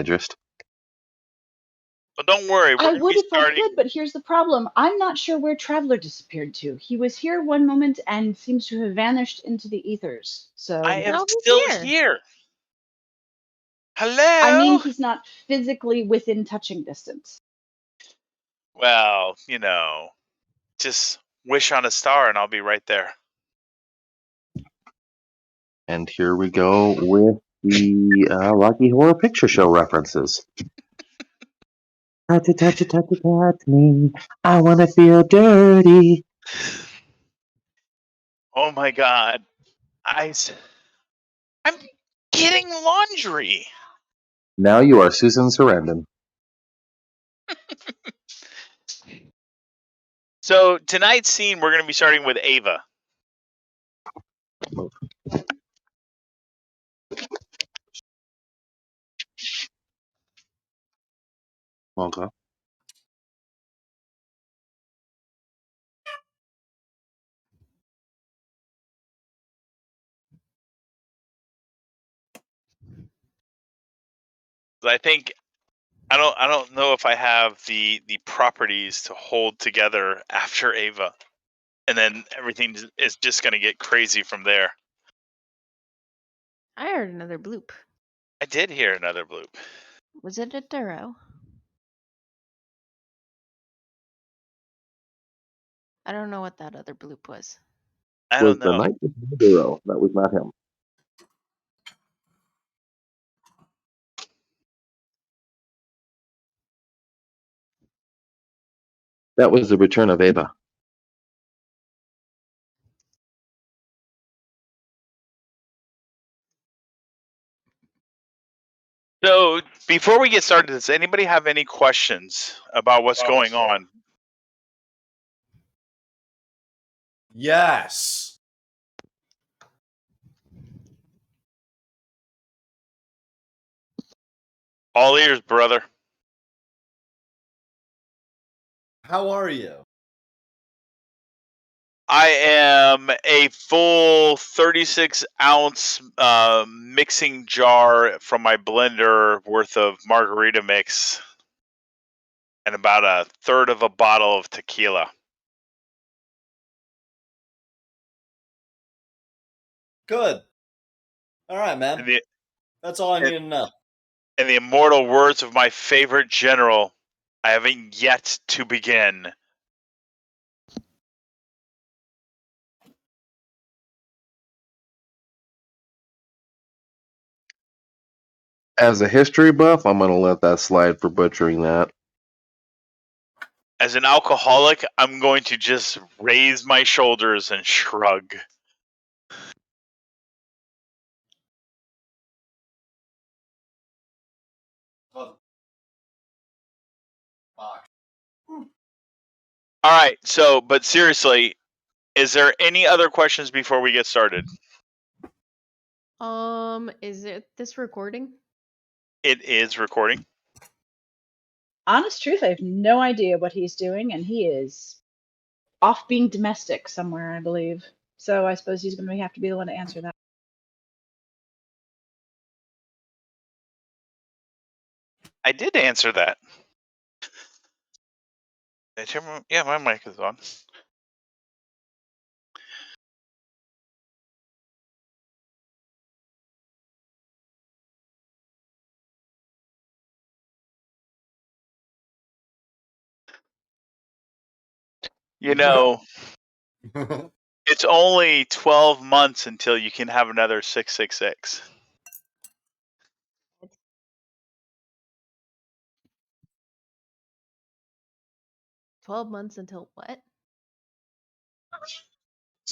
Idrist. Well, don't worry. I would if I could, but here's the problem. I'm not sure where Traveler disappeared to. He was here one moment and seems to have vanished into the ethers. So I am No, he's still here. here. Hello? I mean, he's not physically within touching distance. Well, just wish on a star and I'll be right there. And here we go with the Rocky Horror Picture Show references. Touch it, touch it, touch it, touch me. I want to feel dirty. Oh my god. I'm getting laundry. Now you are Susan Sarandon. So tonight's scene, we're going to be starting with Ava. Okay. I think I don't know if I have the properties to hold together after Ava, and then everything is just going to get crazy from there. I heard another bloop. I did hear another bloop. Was it a Duro? I don't know what that other bloop was. I don't know. The Knight of Maduro. That was not him. That was the return of Ava. So before we get started, does anybody have any questions about what's going on? Yes. All ears, brother. How are you? I am a full 36-ounce mixing jar from my blender worth of margarita mix and about a third of a bottle of tequila. Good. All right, man. That's all I need to know. In the immortal words of my favorite general, I haven't yet to begin. As a history buff, I'm going to let that slide for butchering that. As an alcoholic, I'm going to just raise my shoulders and shrug. All right, but seriously, is there any other questions before we get started? Is it this recording? It is recording. Honest truth, I have no idea what he's doing, and he is off being domestic somewhere, I believe. So I suppose he's going to have to be the one to answer that. I did answer that. Yeah, my mic is on. You know, it's only 12 months until you can have another 666. $12 until what?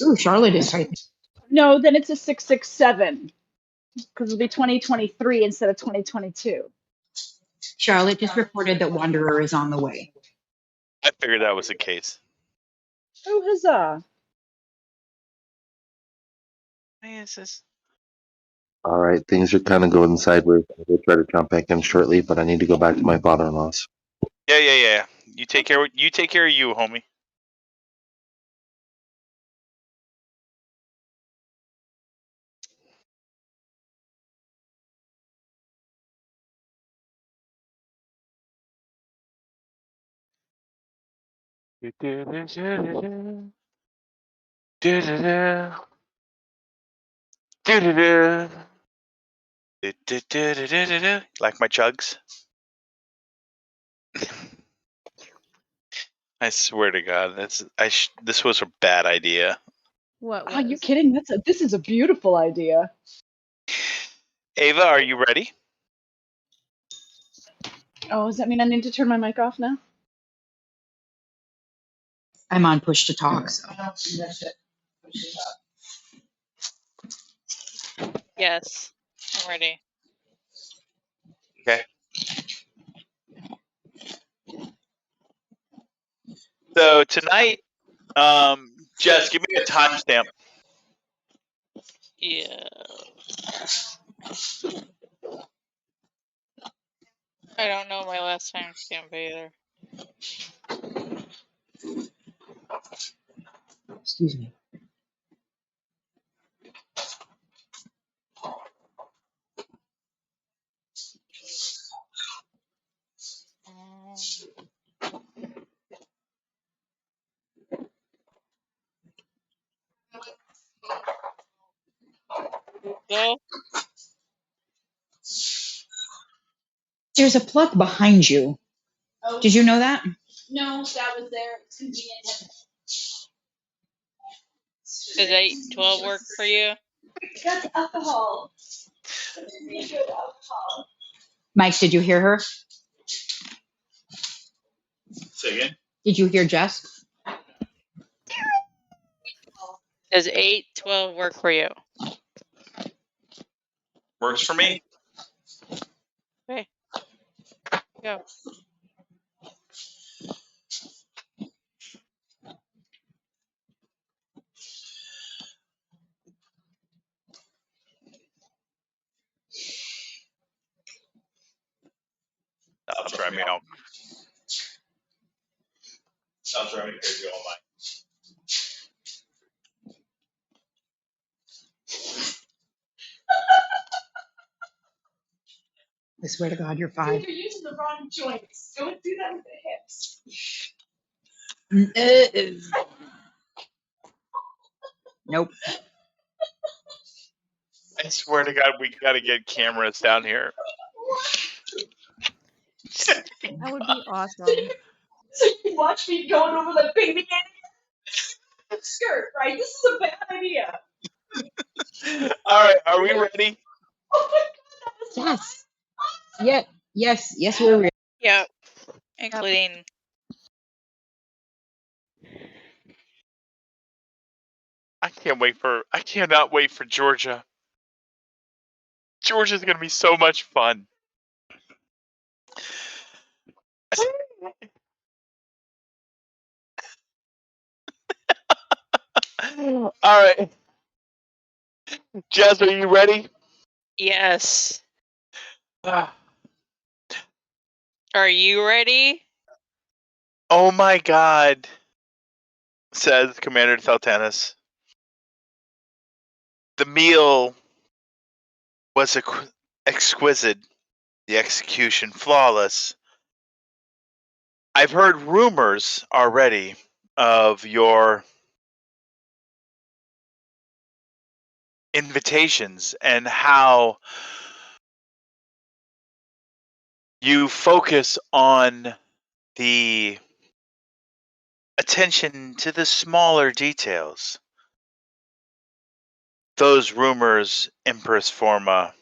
Ooh, Charlotte is typing. No, then it's a 667 because it'll be 2023 instead of 2022. Charlotte just reported that Wanderer is on the way. I figured that was the case. Oh, huzzah. All right, things are kind of going sideways. I will try to jump back in shortly, but I need to go back to my father-in-law's. Yeah. You take care of you, homie. Like my chugs? I swear to God, this was a bad idea. What was? Are you kidding? This is a beautiful idea. Ava, are you ready? Oh, does that mean I need to turn my mic off now? I'm on push to talk. So. Yes, I'm ready. Okay. So tonight, Jess, give me a timestamp. Yeah. I don't know my last time stamp either. Excuse me. Go. There's a plug behind you. Oh, Did you know that? no, that was there. It's convenient. Does 8-12 work for you? That's alcohol. Really good alcohol. Mike, did you hear her? Say again? Did you hear Jess? Does 8-12 work for you? Works for me. Okay. Go. That'll drive me out. That'll drive me crazy all night. I swear to God, you're 5. Dude, you're using the wrong joints. Don't do that with the hips. Nope. I swear to God, we got to get cameras down here. That would be awesome. So you watch me going over the baby skirt, right? This is a bad idea. All right, are we ready? Oh my God, that was Yes. Yeah. Yes, we're ready. Yep. Including. I cannot wait for Georgia. Georgia's going to be so much fun. All right. Jess, are you ready? Yes. Are you ready? Oh my God, says Commander Theltanus. The meal was exquisite, the execution flawless. I've heard rumors already of your invitations and how you focus on the attention to the smaller details. Those rumors, Empress Forma,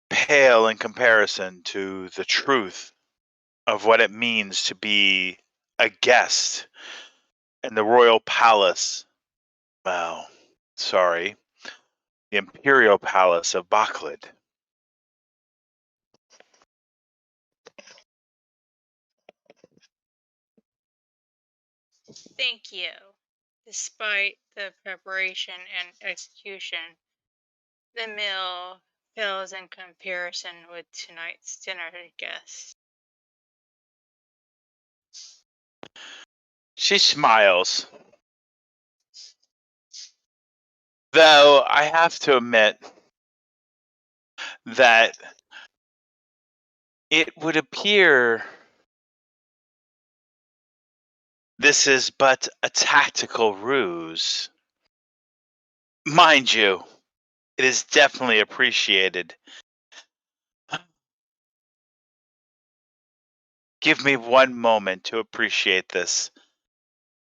pale in comparison to the truth of what it means to be a guest in the royal palace. Well, sorry, the imperial palace of Baklid. Thank you. Despite the preparation and execution, the meal pales in comparison with tonight's dinner guests. She smiles. Though I have to admit that it would appear This is but a tactical ruse. Mind you, it is definitely appreciated. Give me one moment to appreciate this,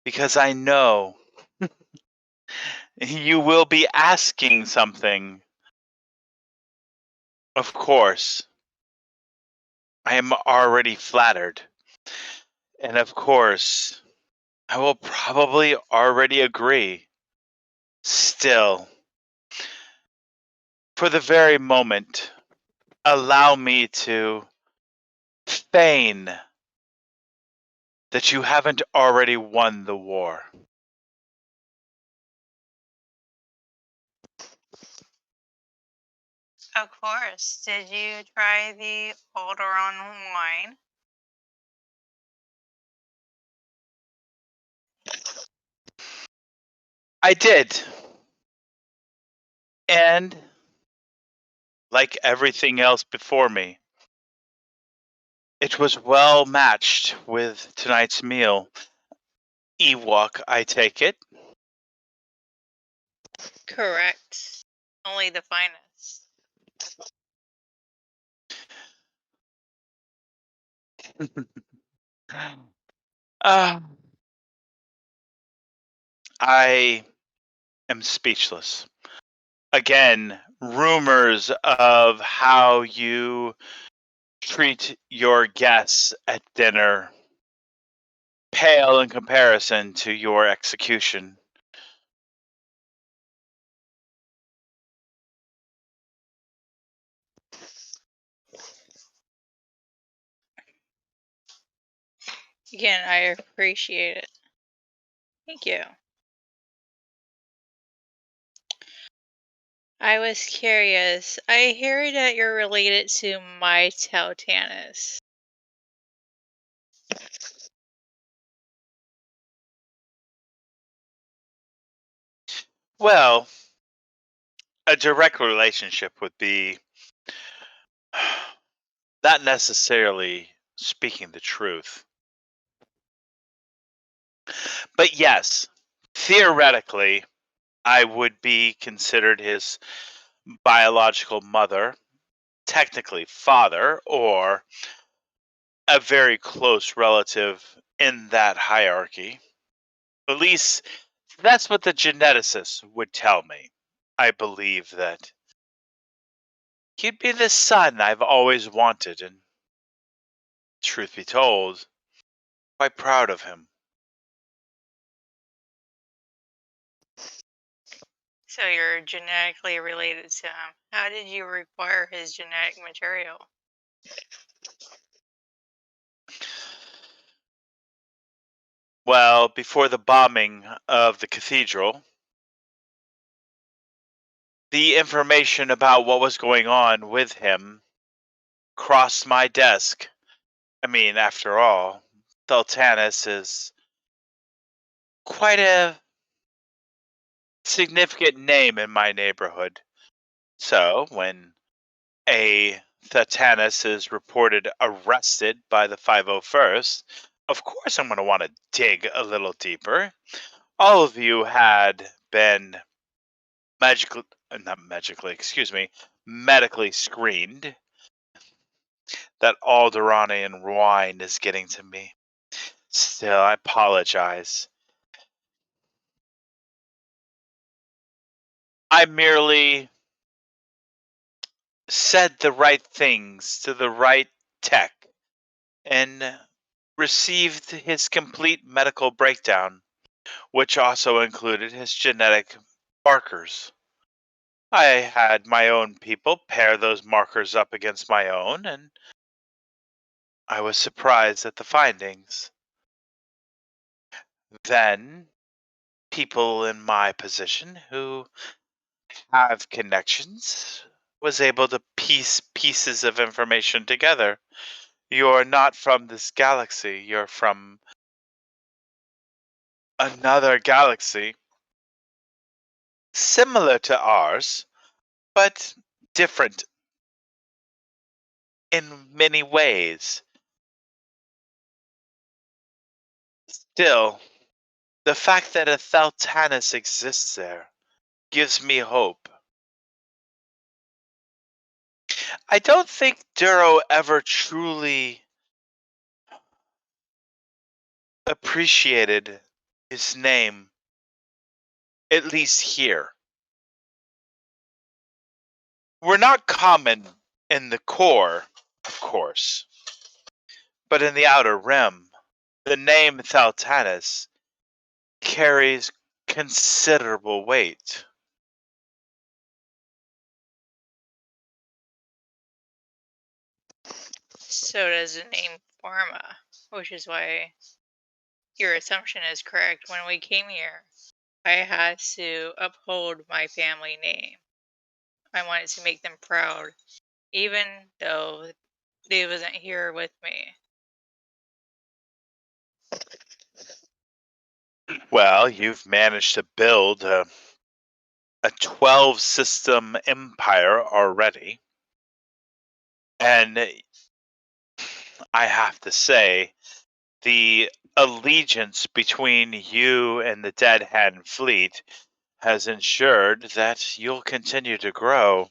because I know you will be asking something. Of course, I am already flattered. And of course, I will probably already agree. Still, for the very moment, allow me to feign that you haven't already won the war. Of course. Did you try the Alderon wine? I did. And, like everything else before me, it was well matched with tonight's meal. Ewok, I take it. Correct. Only the finest. I am speechless. Again, rumors of how you treat your guests at dinner pale in comparison to your execution. Again, I appreciate it. Thank you. I was curious. I hear that you're related to my Tautanus. Well, a direct relationship would be not necessarily speaking the truth. But yes, theoretically, I would be considered his biological mother, technically father, or a very close relative in that hierarchy. At least that's what the geneticists would tell me. I believe that he'd be the son I've always wanted, and truth be told, quite proud of him. So you're genetically related to him. How did you require his genetic material? Well, before the bombing of the cathedral, the information about what was going on with him crossed my desk. I mean, after all, Sultanis is quite a significant name in my neighborhood. So, when a Thetanis is reported arrested by the 501st, of course I'm going to want to dig a little deeper. All of you had been medically screened. That Alderanian wine is getting to me. Still, I apologize. I merely said the right things to the right tech and received his complete medical breakdown, which also included his genetic markers. I had my own people pair those markers up against my own, and I was surprised at the findings. Then, people in my position who have connections was able to piece pieces of information together. You're not from this galaxy, you're from another galaxy similar to ours, but different in many ways. Still, the fact that a Thaltanus exists there gives me hope. I don't think Duro ever truly appreciated his name, at least here. We're not common in the core, of course, but in the outer rim, the name Thaltanus carries considerable weight. So does the name Pharma, which is why your assumption is correct. When we came here, I had to uphold my family name. I wanted to make them proud, even though they wasn't here with me. Well, you've managed to build a 12 system empire already. And I have to say, the allegiance between you and the Dead Hand fleet has ensured that you'll continue to grow.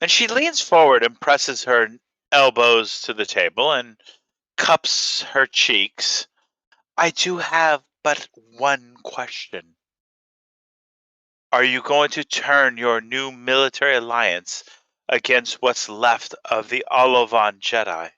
And she leans forward and presses her elbows to the table and cups her cheeks. I do have but one question. Are you going to turn your new military alliance against what's left of the Olavan Jedi?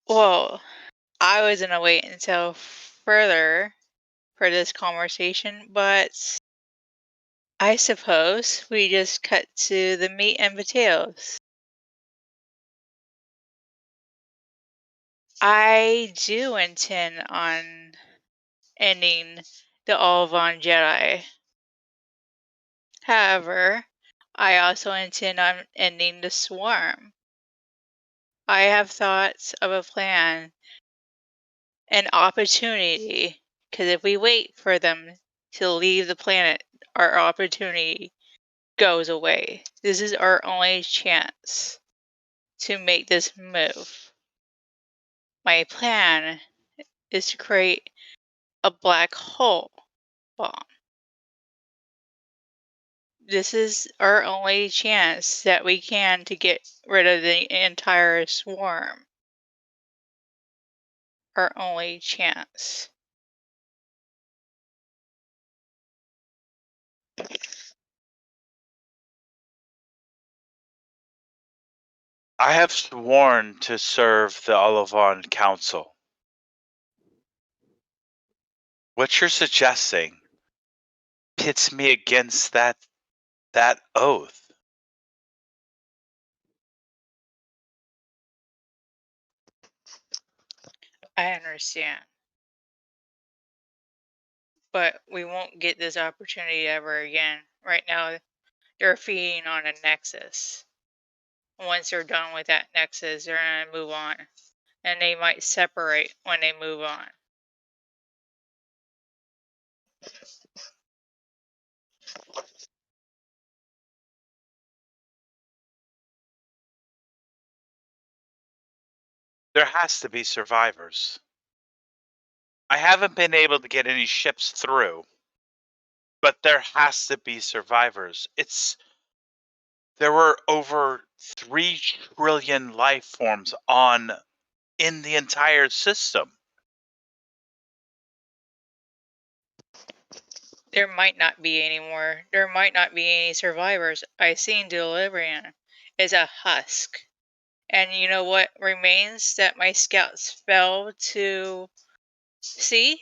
Well, I was gonna wait until further for this conversation, but I suppose we just cut to the meat and potatoes. I do intend on ending the Olvan Jedi. However, I also intend on ending the swarm. I have thoughts of a plan, an opportunity, because if we wait for them to leave the planet, our opportunity goes away. This is our only chance to make this move. My plan is to create a black hole bomb. This is our only chance that we can to get rid of the entire swarm. Our only chance. I have sworn to serve the Olavan Council. What you're suggesting pits me against that oath. I understand. But we won't get this opportunity ever again. Right now, they're feeding on a nexus. Once they're done with that nexus, they're going to move on. And they might separate when they move on. There has to be survivors. I haven't been able to get any ships through, but there has to be survivors. There were over 3 trillion life forms in the entire system. There might not be any more. There might not be any survivors. I seen Delirium is a husk. And you know what remains that my scouts failed to see?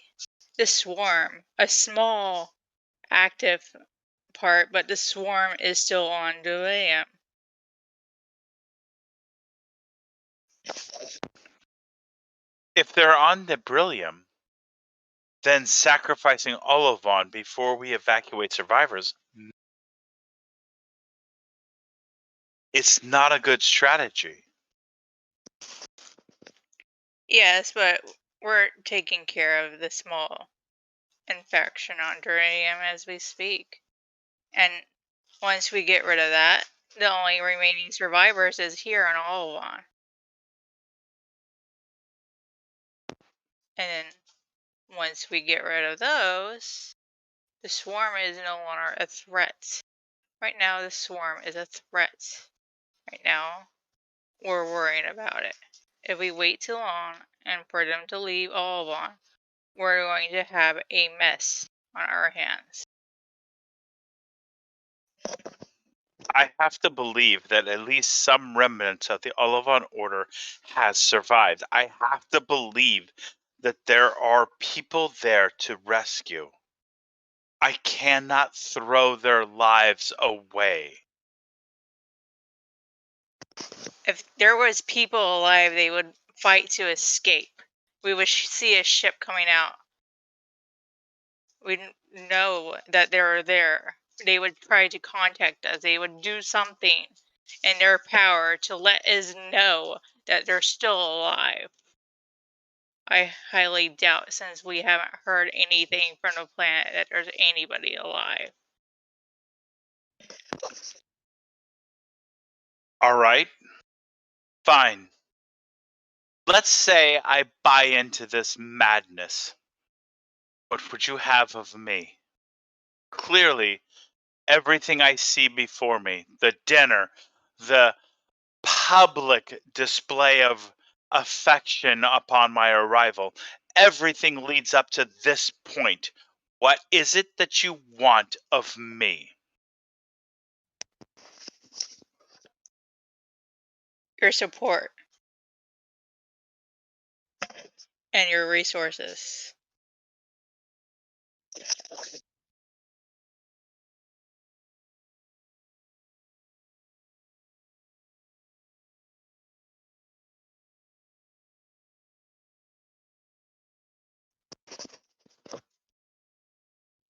The swarm. A small active part, but the swarm is still on Delirium. If they're on the Brillium, then sacrificing Olavan before we evacuate survivors It's not a good strategy. Yes, but we're taking care of the small infection on Duranium as we speak. And once we get rid of that, the only remaining survivors is here on Olivon. And then once we get rid of those, the swarm is no longer a threat. Right now, the swarm is a threat. Right now, we're worrying about it. If we wait too long and for them to leave Olivon, we're going to have a mess on our hands. I have to believe that at least some remnants of the Olivon Order has survived. I have to believe that there are people there to rescue. I cannot throw their lives away. If there was people alive, they would fight to escape. We would see a ship coming out. We'd know that they were there. They would try to contact us. They would do something in their power to let us know that they're still alive. I highly doubt, since we haven't heard anything from the planet, that there's anybody alive. All right. Fine. Let's say I buy into this madness. What would you have of me? Clearly, everything I see before me, the dinner, the public display of affection upon my arrival, everything leads up to this point. What is it that you want of me? Your support and your resources.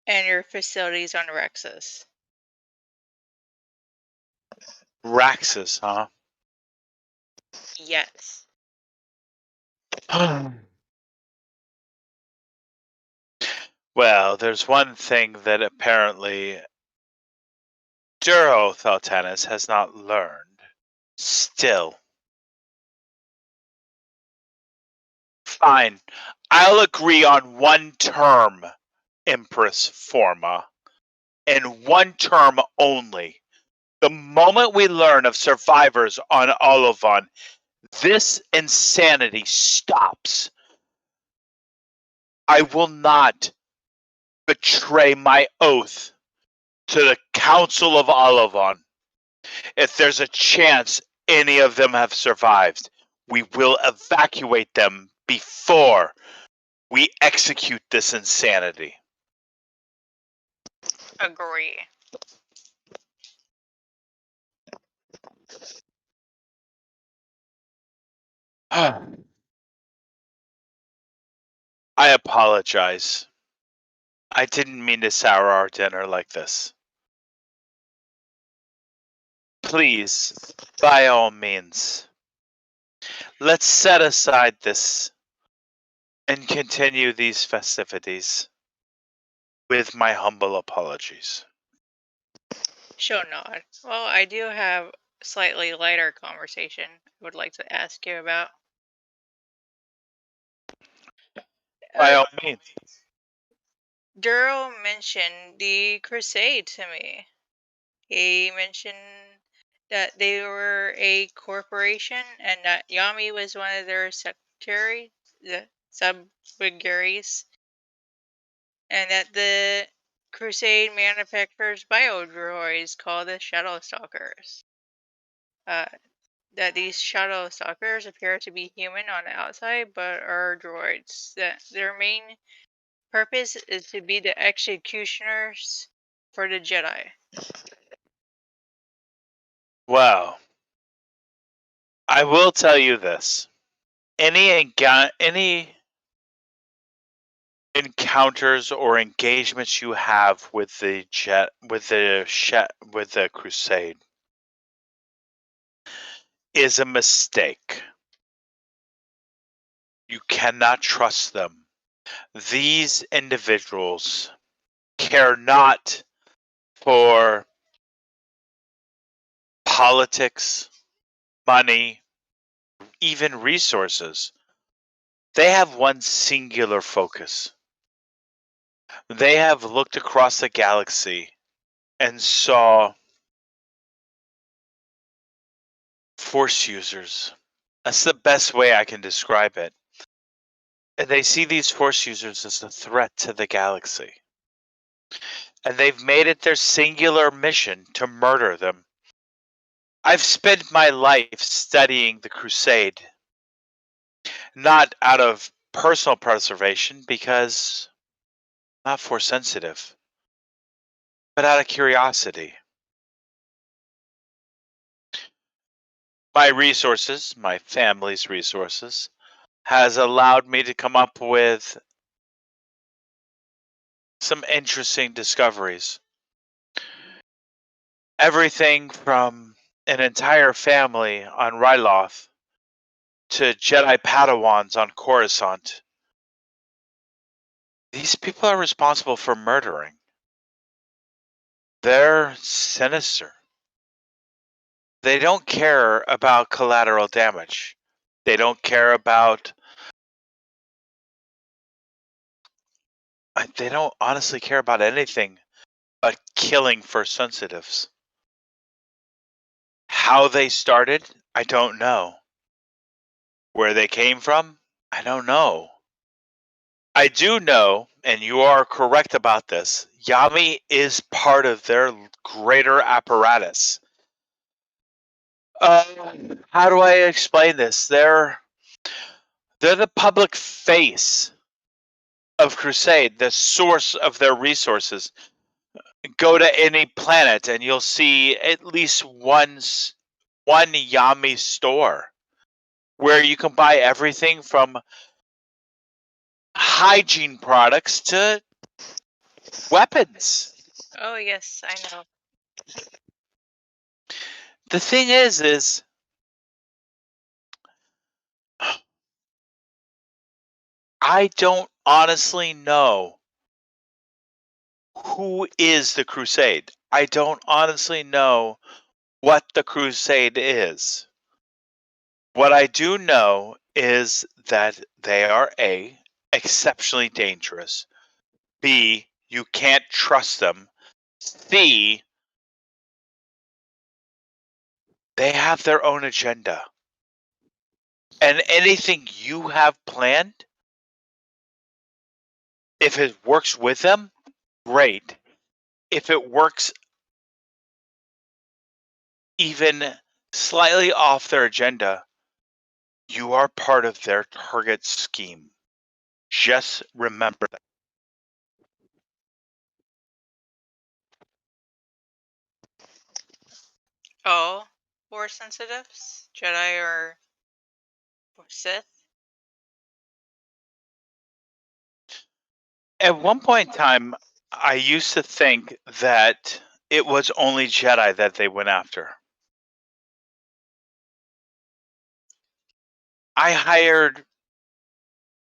And your facilities on Rexus. Raxus, huh? Yes. Well, there's one thing that apparently Duro Thaltanis has not learned. Still. Fine. I'll agree on one term, Empress Forma. And one term only. The moment we learn of survivors on Olivon, this insanity stops. I will not betray my oath to the Council of Olivon. If there's a chance any of them have survived, we will evacuate them before we execute this insanity. Agree. I apologize. I didn't mean to sour our dinner like this. Please, by all means, let's set aside this and continue these festivities with my humble apologies. She'll nod. Well, I do have a slightly lighter conversation I would like to ask you about. By all means. Duro mentioned the Crusade to me. He mentioned that they were a corporation and that Yami was one of their secretary, the subsidiaries, and that the Crusade manufactures biodroids called the Shadow Stalkers. That these Shadow Stalkers appear to be human on the outside, but are droids. That their main purpose is to be the executioners for the Jedi. Well, I will tell you this. Any encounters or engagements you have with the Crusade, is a mistake. You cannot trust them. These individuals care not for politics, money, even resources. They have one singular focus. They have looked across the galaxy and saw Force users. That's the best way I can describe it. And they see these Force users as a threat to the galaxy. And they've made it their singular mission to murder them. I've spent my life studying the Crusade, not out of personal preservation because I'm not Force sensitive, but out of curiosity. My resources, my family's resources, has allowed me to come up with some interesting discoveries. Everything from an entire family on Ryloth to Jedi Padawans on Coruscant. These people are responsible for murdering. They're sinister. They don't care about collateral damage. They don't care about... They don't honestly care about anything but killing Force sensitives. How they started, I don't know. Where they came from, I don't know. I do know, and you are correct about this, Yami is part of their greater apparatus. How do I explain this? They're the public face of Crusade, the source of their resources. Go to any planet and you'll see at least one Yami store where you can buy everything from hygiene products to weapons. Oh, yes, I know. The thing is I don't honestly know who is the Crusade. I don't honestly know what the Crusade is. What I do know is that they are A, exceptionally dangerous. B, you can't trust them. C, they have their own agenda. And anything you have planned, if it works with them, great. If it works even slightly off their agenda, you are part of their target scheme. Just remember that. Oh, Force sensitives? Jedi or Sith? At one point in time, I used to think that it was only Jedi that they went after. I hired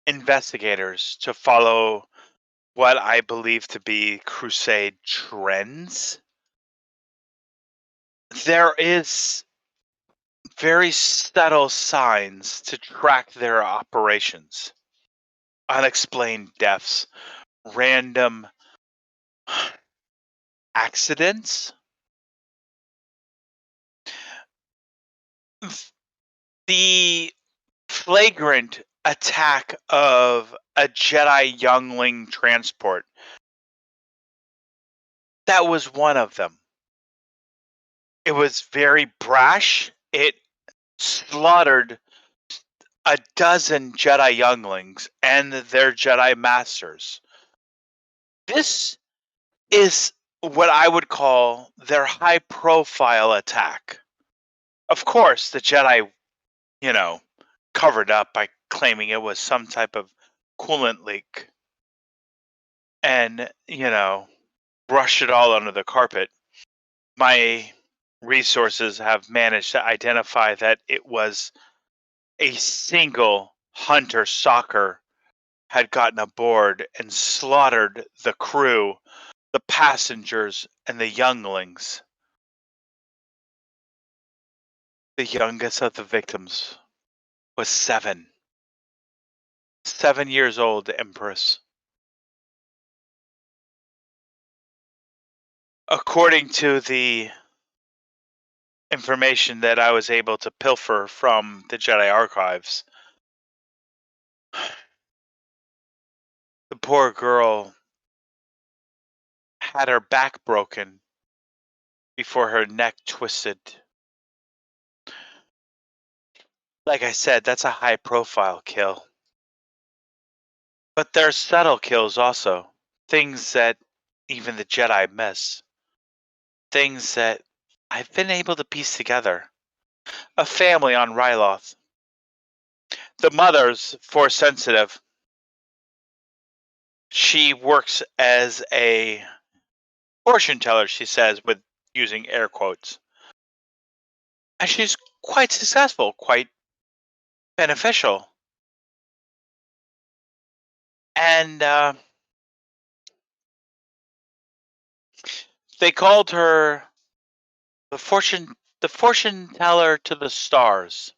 investigators to follow what I believe to be Crusade trends. There is very subtle signs to track their operations. Unexplained deaths, random accidents. The flagrant attack of a Jedi youngling transport. That was one of them. It was very brash. It slaughtered a dozen Jedi younglings and their Jedi masters. This is what I would call their high profile attack. Of course, the Jedi, covered up by claiming it was some type of coolant leak and, brush it all under the carpet. My resources have managed to identify that it was a single hunter stalker had gotten aboard and slaughtered the crew, the passengers, and the younglings. The youngest of the victims was 7. 7 years old, Empress. According to the information that I was able to pilfer from the Jedi archives, the poor girl had her back broken before her neck twisted. Like I said, that's a high-profile kill. But there's subtle kills also. Things that even the Jedi miss. Things that I've been able to piece together. A family on Ryloth. The mother's Force sensitive. She works as a fortune teller, she says, with using air quotes. And she's quite successful, quite beneficial. And they called her the fortune teller to the stars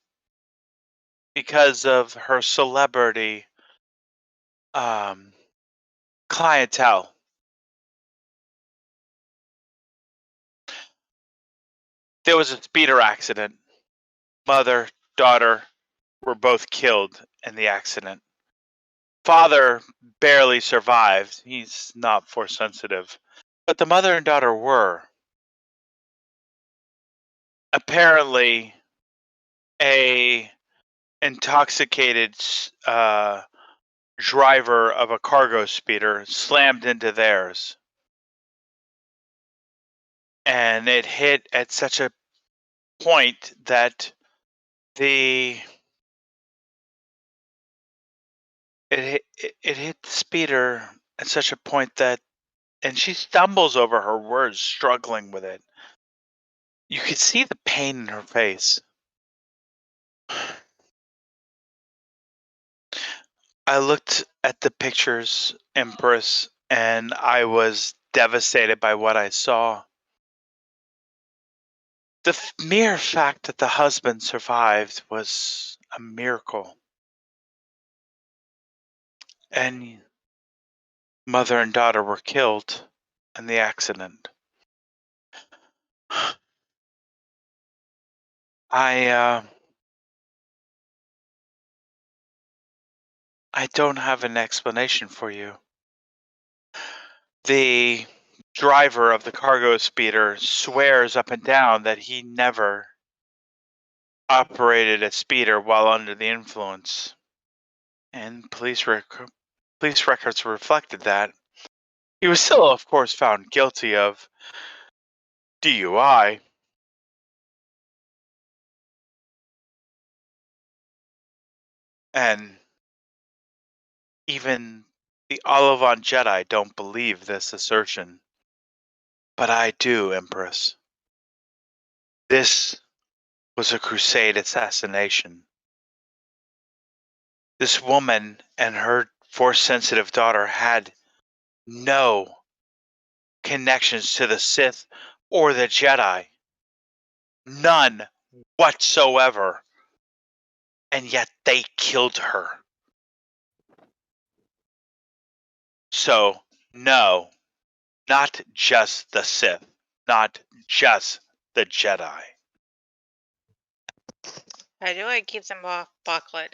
because of her celebrity clientele. There was a speeder accident. Mother, daughter were both killed in the accident. Father barely survived. He's not force sensitive. But the mother and daughter were. Apparently, a intoxicated driver of a cargo speeder slammed into theirs. And it hit at such a point that it hit the speeder at such a point that, and she stumbles over her words, struggling with it. You could see the pain in her face. I looked at the pictures, Empress, and I was devastated by what I saw. The mere fact that the husband survived was a miracle. And mother and daughter were killed in the accident. I don't have an explanation for you. The driver of the cargo speeder swears up and down that he never operated a speeder while under the influence. And police records reflected that. He was still, of course, found guilty of DUI. And even the Olivon Jedi don't believe this assertion. But I do, Empress. This was a Crusade assassination. This woman and her Force-sensitive daughter had no connections to the Sith or the Jedi. None whatsoever. And yet they killed her. So, no, not just the Sith, not just the Jedi. How do I keep them off bucklet?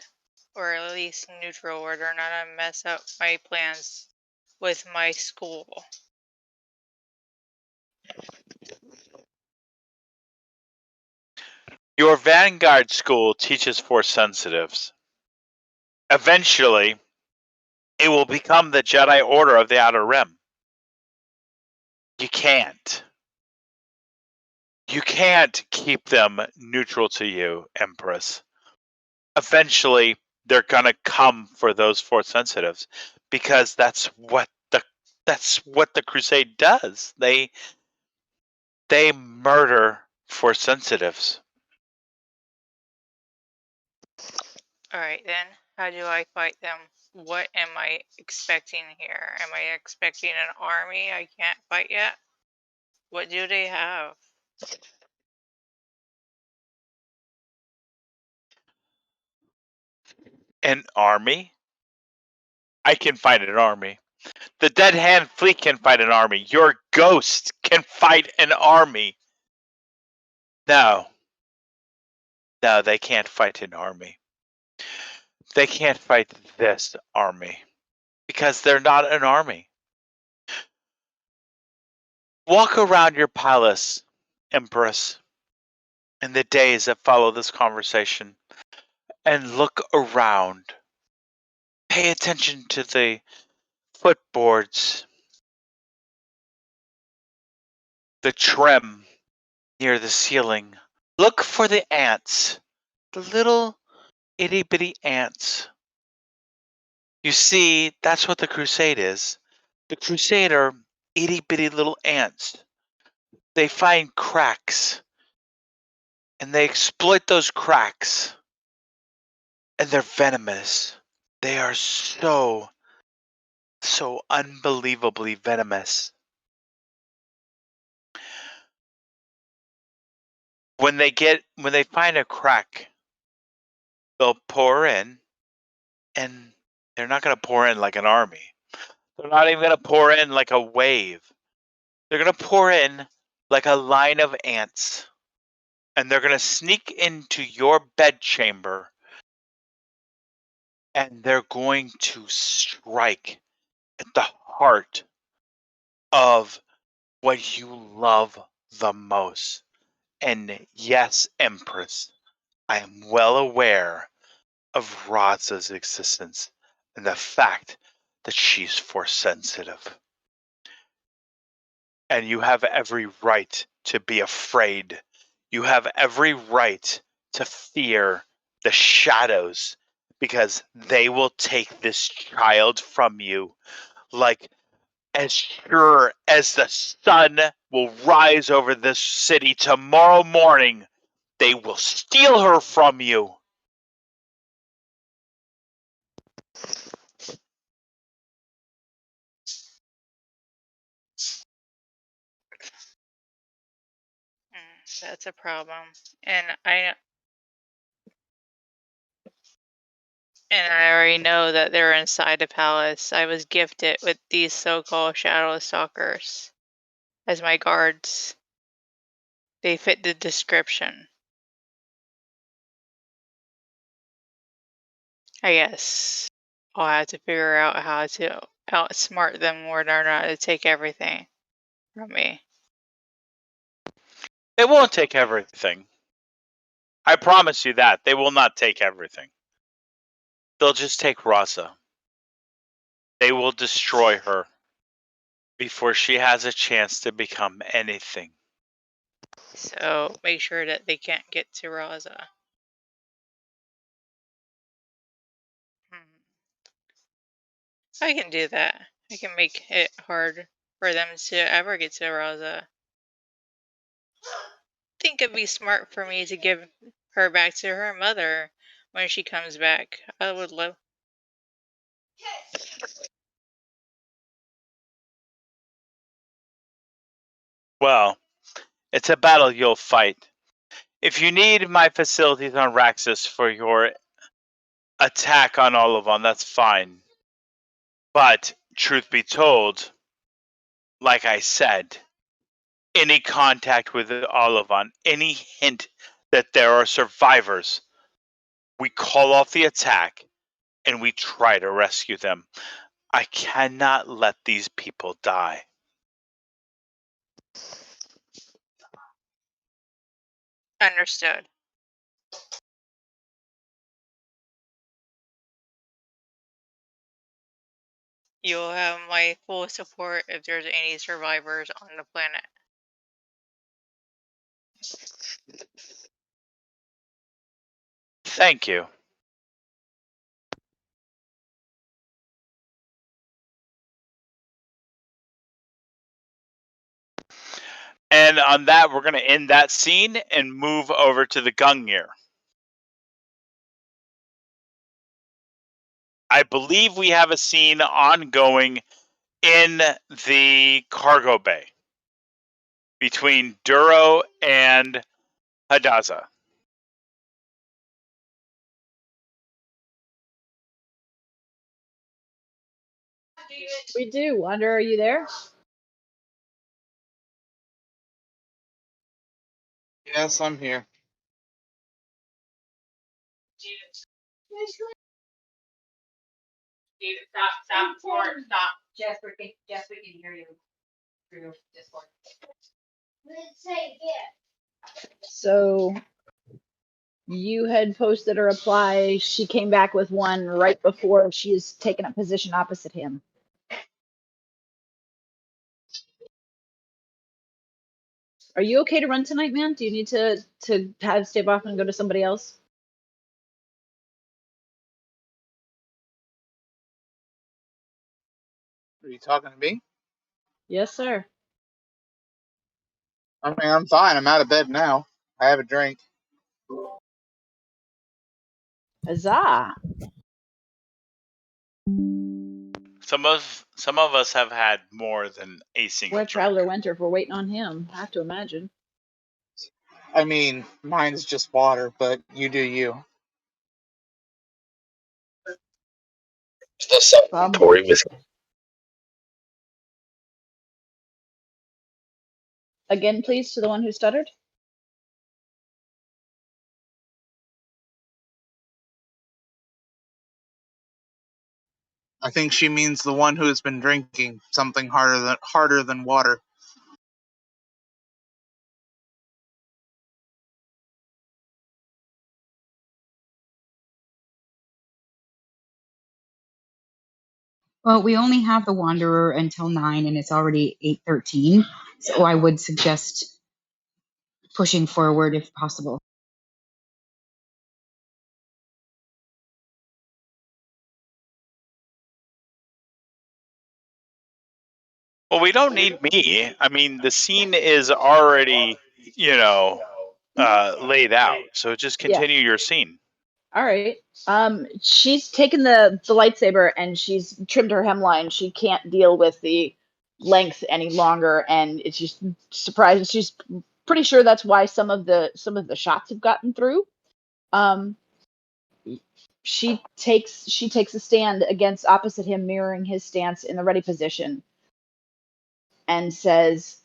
Or at least neutral order, not to mess up my plans with my school. Your Vanguard school teaches Force sensitives. Eventually, it will become the Jedi Order of the Outer Rim. You can't. You can't keep them neutral to you, Empress. Eventually, they're gonna come for those Force sensitives because that's what the Crusade does. They murder Force sensitives. All right, then. How do I fight them? What am I expecting here? Am I expecting an army I can't fight yet? What do they have? An army? I can fight an army. The Dead Hand Fleet can fight an army. Your ghost can fight an army. No. No, they can't fight an army. They can't fight this army. Because they're not an army. Walk around your palace, Empress, in the days that follow this conversation, and look around. Pay attention to the footboards, the trim near the ceiling. Look for the ants, the little itty bitty ants. You see, that's what the crusade is. The crusade are itty bitty little ants. They find cracks and they exploit those cracks, and they're venomous. They are so unbelievably venomous. When they find a crack, they'll pour in, and they're not going to pour in like an army. They're not even going to pour in like a wave. They're going to pour in like a line of ants, and they're going to sneak into your bedchamber, and they're going to strike at the heart of what you love the most. And yes, Empress, I am well aware of Raza's existence and the fact that she's force sensitive. And you have every right to be afraid. You have every right to fear the shadows, because they will take this child from you, like as sure as the sun will rise over this city tomorrow morning. They will steal her from you. That's a problem. And I already know that they're inside the palace. I was gifted with these so-called shadow stalkers as my guards. They fit the description. I guess I'll have to figure out how to outsmart them whether or not to take everything from me. They won't take everything. I promise you that. They will not take everything. They'll just take Raza. They will destroy her before she has a chance to become anything. So make sure that they can't get to Raza. I can do that. I can make it hard for them to ever get to Raza. I think it'd be smart for me to give her back to her mother when she comes back. I would love. Well, it's a battle you'll fight. If you need my facilities on Raxus for your attack on Olivon, that's fine. But, truth be told, like I said, any contact with Olivon, any hint that there are survivors, we call off the attack and we try to rescue them. I cannot let these people die. Understood. You'll have my full support if there's any survivors on the planet. Thank you. And on that, we're going to end that scene and move over to the Gungnir. I believe we have a scene ongoing in the cargo bay between Duro and Hadassah. We do. Wanderer, are you there? Yes, I'm here. Jasper can hear you through Discord. So you had posted a reply. She came back with one right before she's taken a position opposite him. Are you okay to run tonight, man? Do you need to have stay off and go to somebody else? Are you talking to me? Yes, sir. I mean, I'm fine. I'm out of bed now. I have a drink. Huzzah! Some of us have had more than a single Where drink. Traveler went if we're waiting on him. I have to imagine. I mean, mine's just water, but you do you. Tori was Again, please, to the one who stuttered. I think she means the one who has been drinking something harder than water. Well, we only have the Wanderer until 9, and it's already 8:13. So I would suggest pushing forward if possible. Well, we don't need me. I mean, the scene is already, laid out. So just continue your scene. All right. She's taken the lightsaber and she's trimmed her hemline. She can't deal with the length any longer, and it's just surprising. She's pretty sure that's why some of the shots have gotten through. She takes a stand against opposite him, mirroring his stance in the ready position, and says,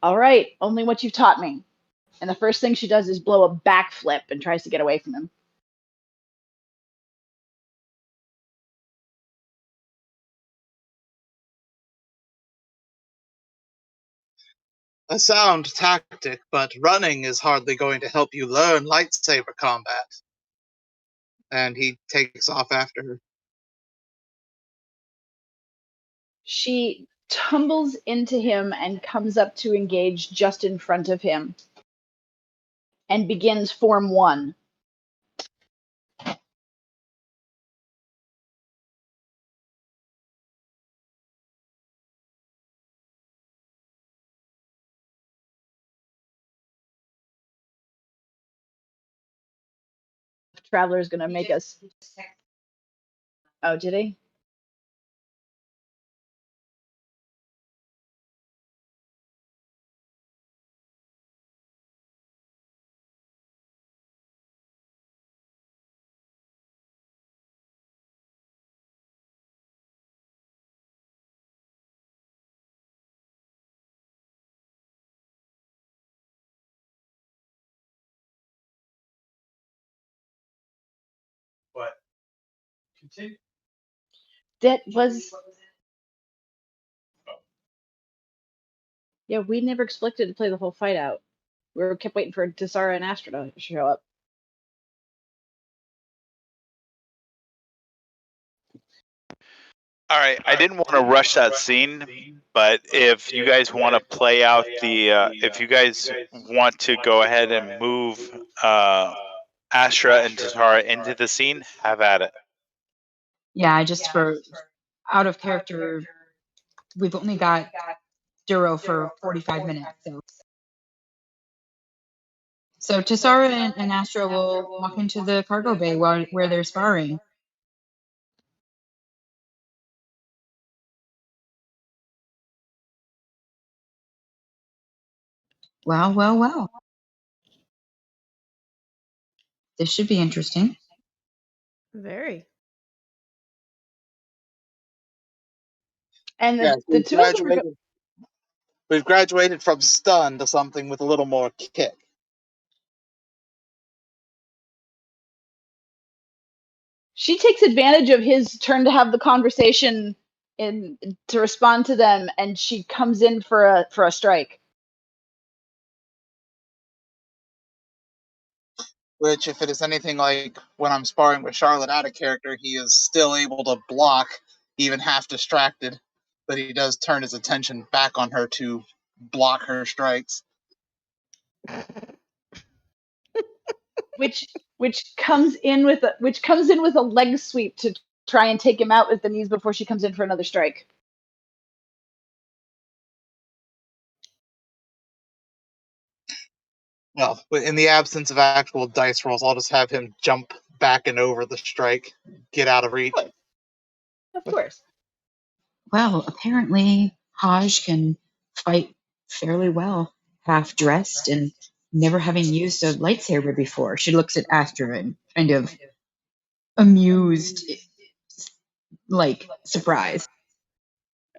"All right, only what you've taught me." And the first thing she does is blow a backflip and tries to get away from him. A sound tactic, but running is hardly going to help you learn lightsaber combat. And he takes off after her. She tumbles into him and comes up to engage just in front of him and begins Form 1. Traveler's going to make us... Oh, did he? What? Continue. That was... Yeah, we never expected to play the whole fight out. We kept waiting for Desara and Astra to show up. All right, I didn't want to rush that scene, but if you guys want to play out if you guys want to go ahead and move Astra and Tatara into the scene, have at it. Yeah, just for out of character, we've only got Duro for 45 minutes. So Tessara and Astra will walk into the cargo bay where they're sparring. Well. This should be interesting. Very. And Yes, the two of them are we've graduated from stun to something with a little more kick. she takes advantage of his turn to have the conversation and to respond to them, and she comes in for a strike. Which, if it is anything like when I'm sparring with Charlotte out of character, he is still able to block, even half distracted, but he does turn his attention back on her to block her strikes. which comes in with a leg sweep to try and take him out with the knees before she comes in for another strike. Well, in the absence of actual dice rolls, I'll just have him jump back and over the strike, get out of reach. Of course. Well, apparently Haj can fight fairly well, half dressed and never having used a lightsaber before. She looks at Astra and kind of amused, like surprised.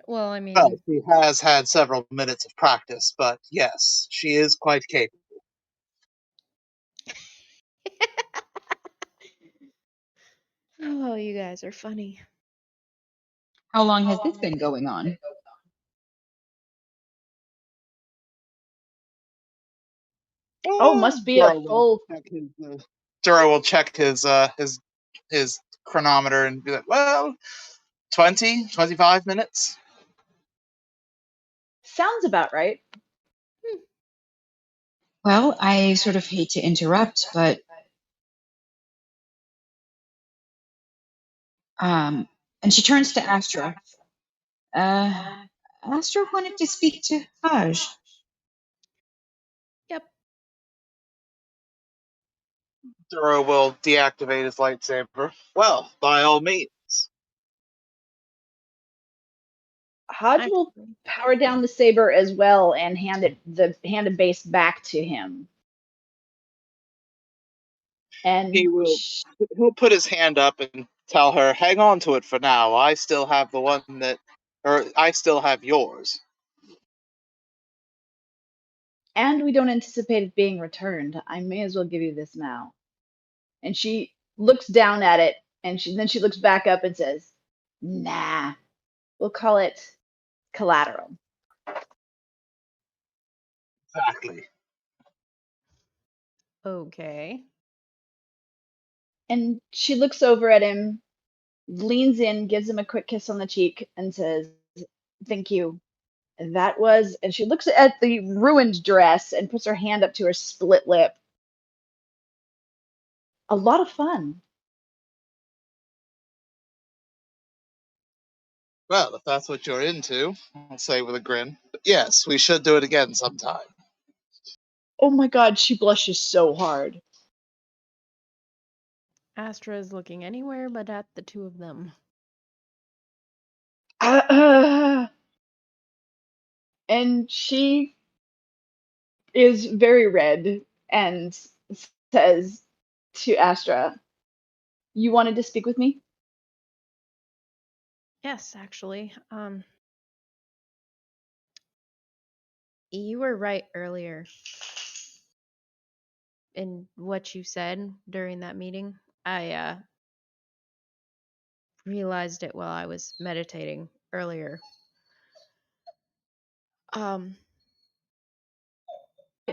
Well, I mean, Well, she has had several minutes of practice, but yes, she is quite capable. oh, you guys are funny. How long has this been going on? Oh, must be a full. Duro will check his chronometer and be like, well, 20, 25 minutes. Sounds about right. Well, I sort of hate to interrupt, but and she turns to Astra. Astra wanted to speak to Haj. Yep. Duro will deactivate his lightsaber. Well, by all means. Hodge will power down the saber as well and hand a base back to him. And he'll put his hand up and tell her, hang on to it for now. I still have I still have yours. And we don't anticipate it being returned. I may as well give you this now. And she looks down at it, and then she looks back up and says, nah, we'll call it collateral. Exactly. Okay. And she looks over at him, leans in, gives him a quick kiss on the cheek, and says, thank you. And she looks at the ruined dress and puts her hand up to her split lip. A lot of fun. Well, if that's what you're into, I'll say with a grin. But yes, we should do it again sometime. Oh my god, she blushes so hard. Astra is looking anywhere but at the two of them. And she is very red and says to Astra, you wanted to speak with me? Yes, actually. You were right earlier in what you said during that meeting. I realized it while I was meditating earlier.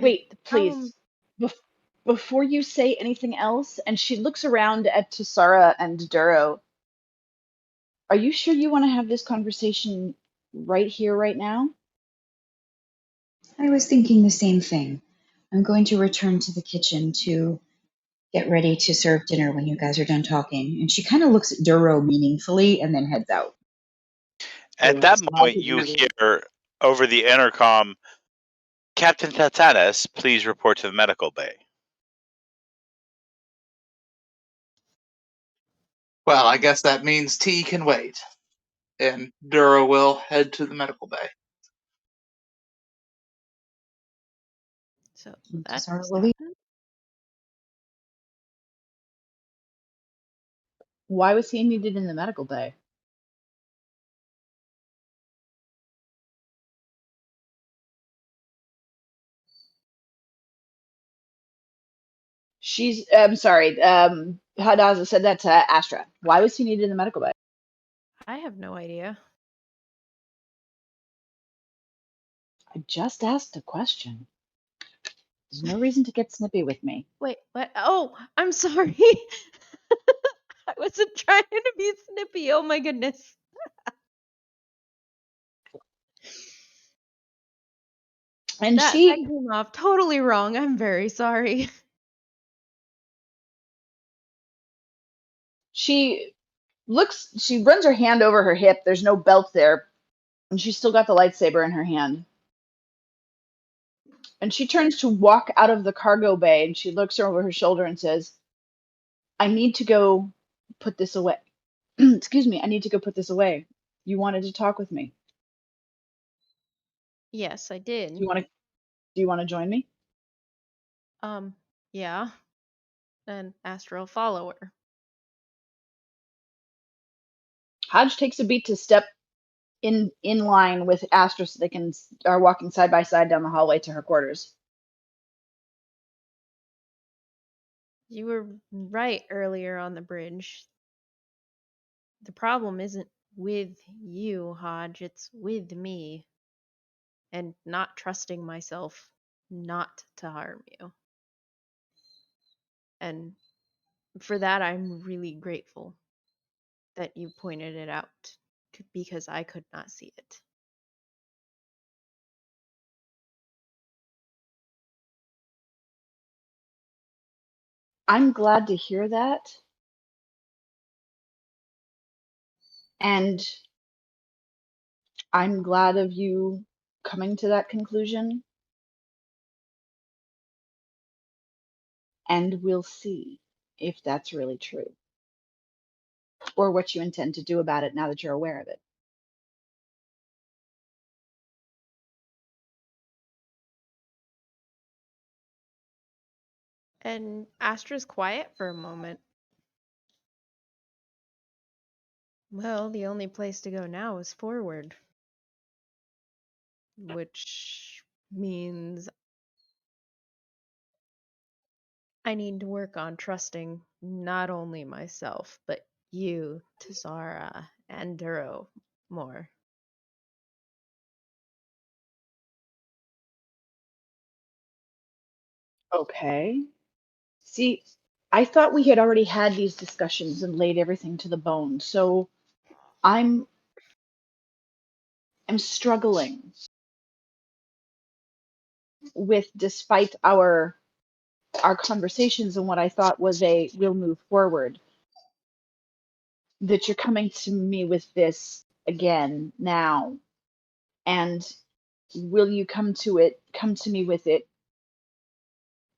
Wait, please. Before you say anything else, and she looks around at Tessara and Duro, are you sure you want to have this conversation right here, right now? I was thinking the same thing. I'm going to return to the kitchen to get ready to serve dinner when you guys are done talking. And she kind of looks at Duro meaningfully and then heads out. At that moment, you hear over the intercom, Captain Tatanis, please report to the medical bay. Well, I guess that means T can wait. And Dura will head to the medical bay. So Does that's our Lily- Why was he needed in the medical bay? I'm sorry, Hadaza said that to Astra. Why was he needed in the medical bay? I have no idea. I just asked a question. There's no reason to get snippy with me. Wait, what? Oh, I'm sorry. I wasn't trying to be snippy. Oh my goodness. And That she came off totally wrong. I'm very sorry. she runs her hand over her hip. There's no belt there, and she's still got the lightsaber in her hand. And she turns to walk out of the cargo bay, and she looks over her shoulder and says, I need to go put this away. Excuse me, I need to go put this away. You wanted to talk with me. Yes, I Do did. you want to join me? Yeah. An astral follower. Hodge takes a beat to step in line with Astra so they are walking side by side down the hallway to her quarters. You were right earlier on the bridge. The problem isn't with you, Hodge, it's with me. And not trusting myself not to harm you. And for that, I'm really grateful that you pointed it out because I could not see it. I'm glad to hear that. And I'm glad of you coming to that conclusion. And we'll see if that's really true. Or what you intend to do about it now that you're aware of it. And Astra's quiet for a moment. Well, the only place to go now is forward. Which means I need to work on trusting not only myself, but you, Tazara, and Duro more. Okay. See, I thought we had already had these discussions and laid everything to the bone. So I'm struggling with, despite our conversations and what I thought was a we'll move forward, that you're coming to me with this again now. And will you come to me with it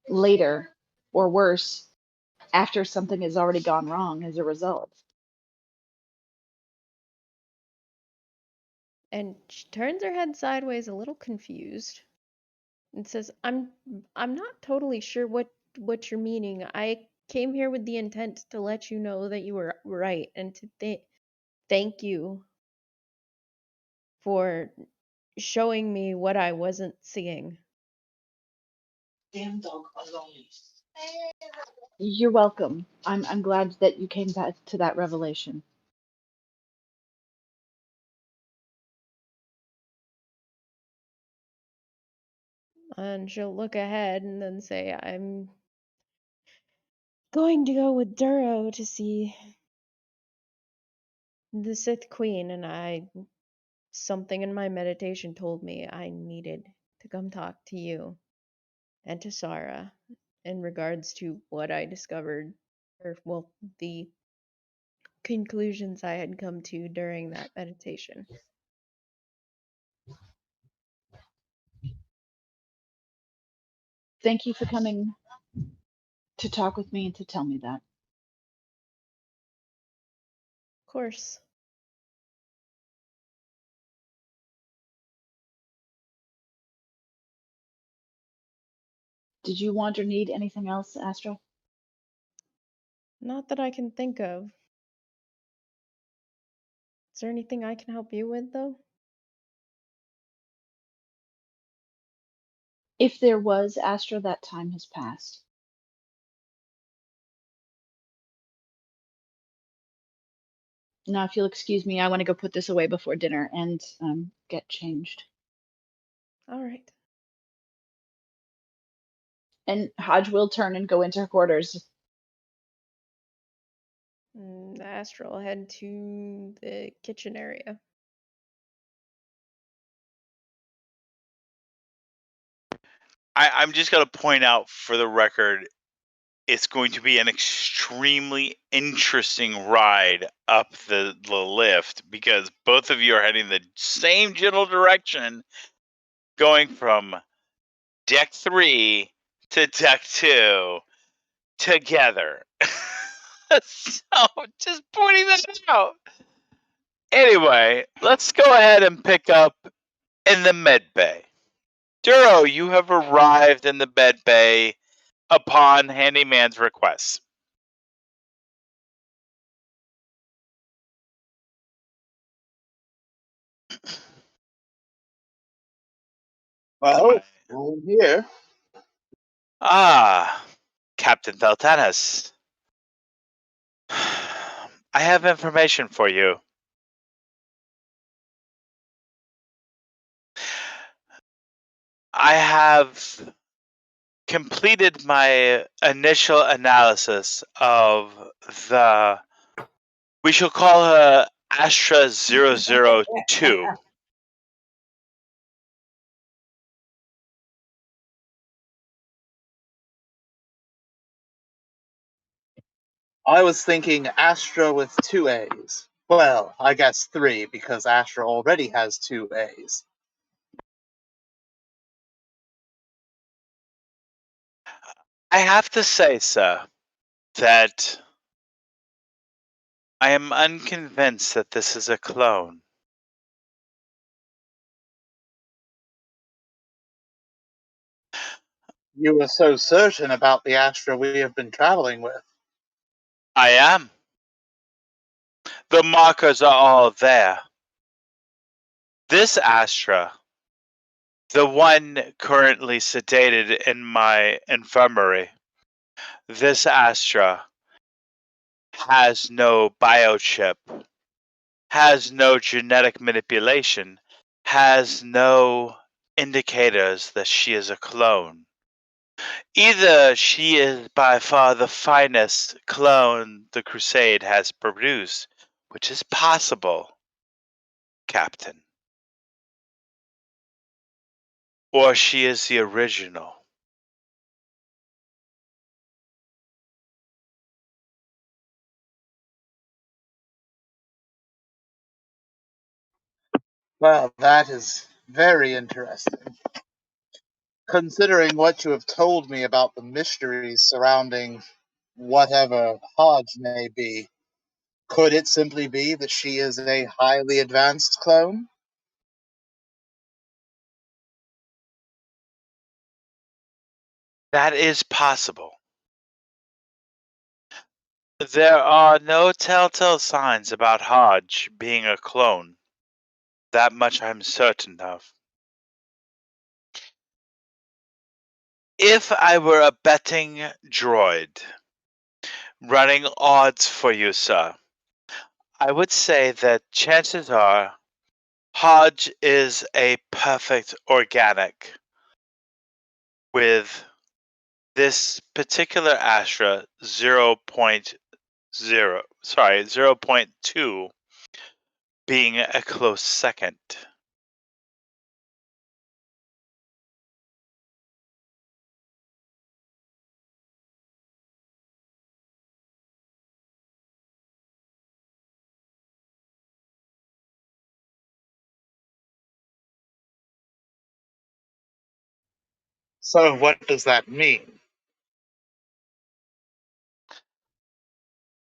later, or worse, after something has already gone wrong as a result? And she turns her head sideways, a little confused, and says, I'm not totally sure what you're meaning. I came here with the intent to let you know that you were right and to thank you for showing me what I wasn't seeing. Damn dog alone. You're welcome. I'm glad that you came back to that revelation. And she'll look ahead and then say, I'm going to go with Duro to see the Sith Queen, and something in my meditation told me I needed to come talk to you and to Sarah in regards to what I discovered, or, well, the conclusions I had come to during that meditation. thank you for coming to talk with me and to tell me that. Of course. Did you want or need anything else, Astra? Not that I can think of. Is there anything I can help you with, though? If there was, Astra, that time has passed. Now, if you'll excuse me, I want to go put this away before dinner and get changed. All right. And Hodge will turn and go into her quarters. Astra will head to the kitchen area. I'm just going to point out for the record, it's going to be an extremely interesting ride up the lift because both of you are heading the same general direction, going from deck 3 to deck 2 together. So, just pointing that out. Anyway, let's go ahead and pick up in the med bay. Duro, you have arrived in the med bay upon Handyman's request. Well, I'm here. Ah, Captain Theltanus. I have information for you. I have completed my initial analysis of the, we shall call her Astra 002. I was thinking Astra with 2 A's. Well, I guess 3 because Astra already has 2 A's. I have to say, sir, that I am unconvinced that this is a clone. You were so certain about the Astra we have been traveling with. I am. The markers are all there. This Astra, the one currently sedated in my infirmary, this Astra has no biochip, has no genetic manipulation, has no indicators that she is a clone. Either she is by far the finest clone the Crusade has produced, which is possible, Captain, or she is the original. Well, that is very interesting. Considering what you have told me about the mysteries surrounding whatever Hodge may be, could it simply be that she is a highly advanced clone? That is possible. There are no telltale signs about Hodge being a clone. That much I'm certain of. If I were a betting droid, running odds for you, sir, I would say that chances are Hodge is a perfect organic with this particular Astra 0.2 being a close second. So what does that mean?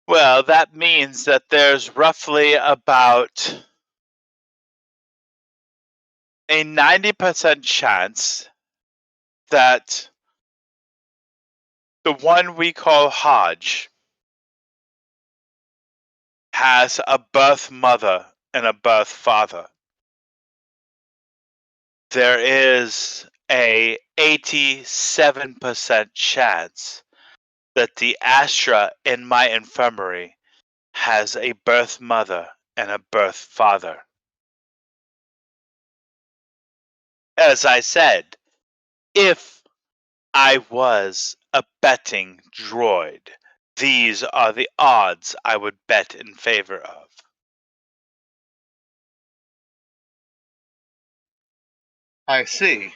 Well, that means that there's roughly about a 90% chance that the one we call Hodge has a birth mother and a birth father. There is a 87% chance that the Astra in my infirmary has a birth mother and a birth father. As I said, if I was a betting droid, these are the odds I would bet in favor of. I see.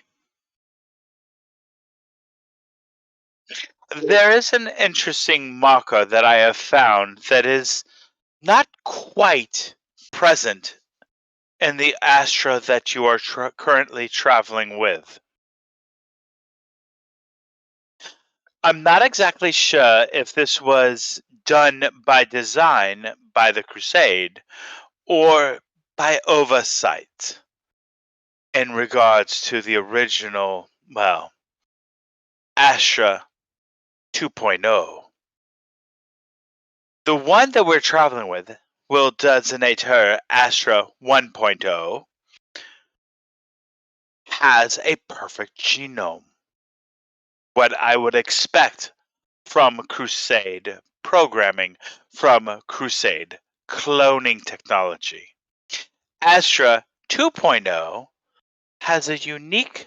There is an interesting marker that I have found that is not quite present in the Astra that you are currently traveling with. I'm not exactly sure if this was done by design by the Crusade or by oversight in regards to the original, well, Astra 2.0. The one that we're traveling with will designate her Astra 1.0, has a perfect genome. What I would expect from Crusade programming, from Crusade cloning technology. Astra 2.0 has a unique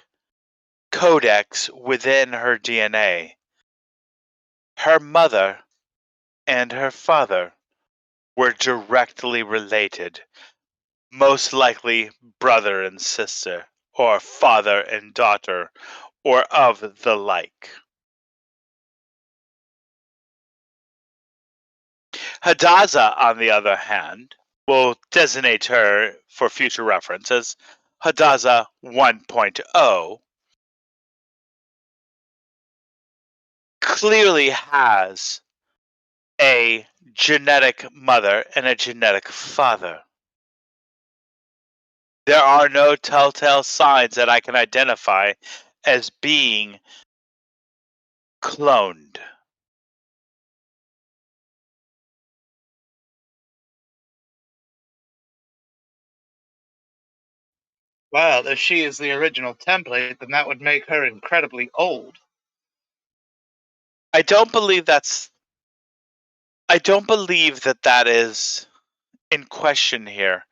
codex within her DNA. Her mother and her father were directly related, most likely brother and sister, or father and daughter, or of the like. Hadassah, on the other hand, will designate her for future reference as Hadassah 1.0, clearly has a genetic mother and a genetic father. There are no telltale signs that I can identify as being cloned. Well, if she is the original template, then that would make her incredibly old. I don't believe that is in question here.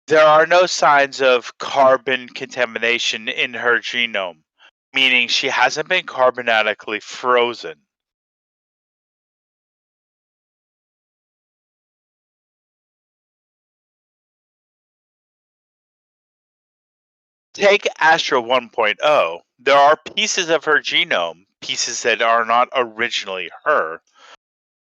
There are no signs of carbon contamination in her genome, meaning she hasn't been carbonatically frozen. Take Astra 1.0. There are pieces of her genome, pieces that are not originally her,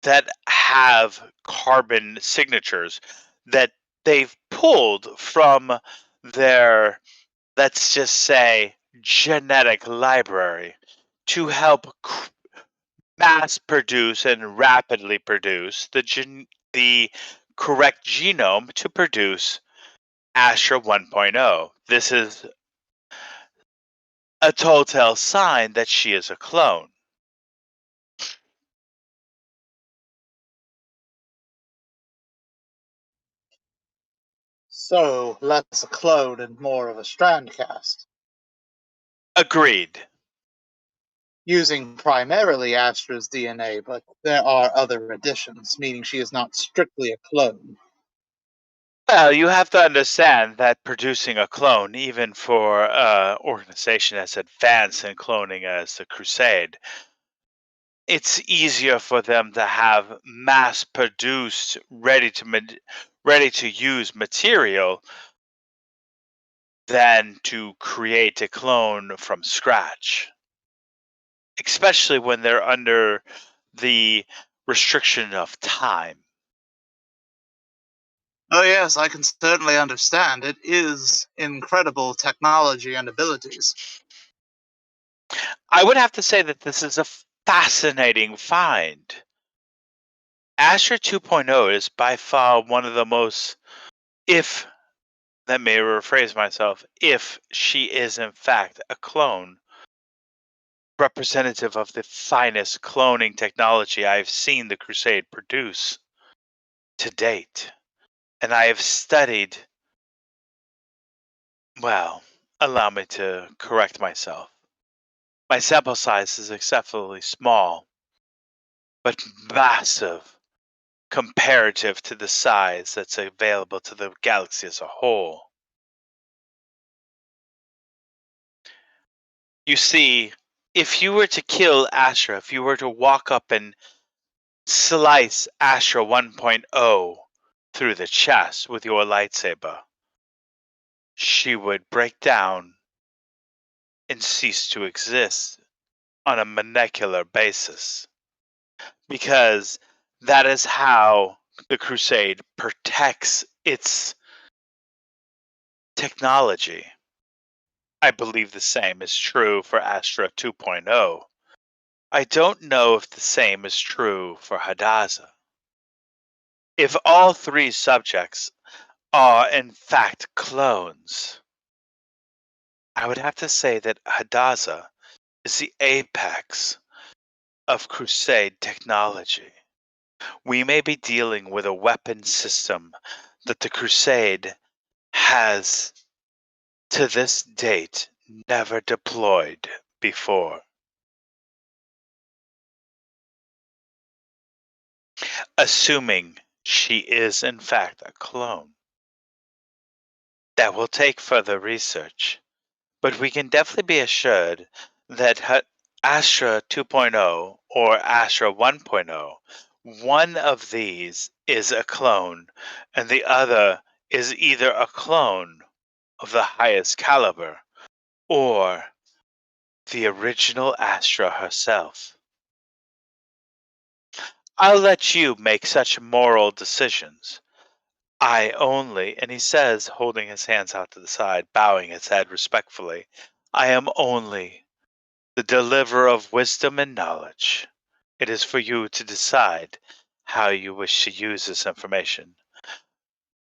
that have carbon signatures that they've pulled from their, let's just say, genetic library to help mass produce and rapidly produce the correct genome to produce Astra 1.0. This is a telltale sign that she is a clone. So, less a clone and more of a strand cast. Agreed. Using primarily Astra's DNA, but there are other additions, meaning she is not strictly a clone. Well, you have to understand that producing a clone, even for an organization as advanced in cloning as the Crusade, it's easier for them to have mass-produced, ready to use material than to create a clone from scratch. Especially when they're under the restriction of time. Oh yes, I can certainly understand. It is incredible technology and abilities. I would have to say that this is a fascinating find. Astra 2.0 is by far one of the most, if, let me rephrase myself, if she is in fact a clone, representative of the finest cloning technology I've seen the Crusade produce to date. And I have studied, well, allow me to correct myself. My sample size is exceptionally small, but massive comparative to the size that's available to the galaxy as a whole. You see, if you were to kill Astra, if you were to walk up and slice Astra 1.0 through the chest with your lightsaber, she would break down and cease to exist on a molecular basis. Because that is how the Crusade protects its technology. I believe the same is true for Astra 2.0. I don't know if the same is true for Hadassah. If all three subjects are in fact clones, I would have to say that Hadassah is the apex of Crusade technology. We may be dealing with a weapon system that the Crusade has, to this date, never deployed before. Assuming she is in fact a clone. That will take further research, but we can definitely be assured that Astra 2.0 or Astra 1.0, one of these is a clone, and the other is either a clone of the highest caliber or the original Astra herself. I'll let you make such moral decisions. I only, and he says, holding his hands out to the side, bowing his head respectfully, I am only the deliverer of wisdom and knowledge. It is for you to decide how you wish to use this information.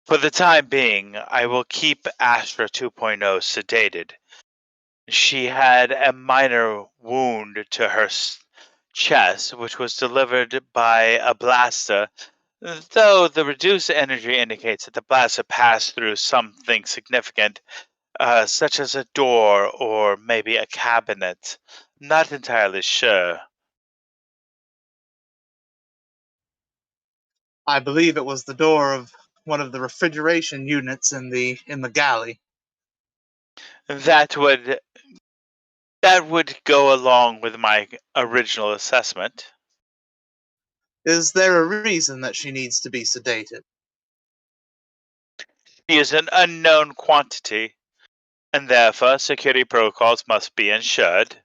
For the time being, I will keep Astra 2.0 sedated. She had a minor wound to her chest, which was delivered by a blaster, though the reduced energy indicates that the blaster passed through something significant, such as a door or maybe a cabinet. Not entirely sure. I believe it was the door of one of the refrigeration units in the galley. That would go along with my original assessment. Is there a reason that she needs to be sedated? She is an unknown quantity, and therefore security protocols must be ensured.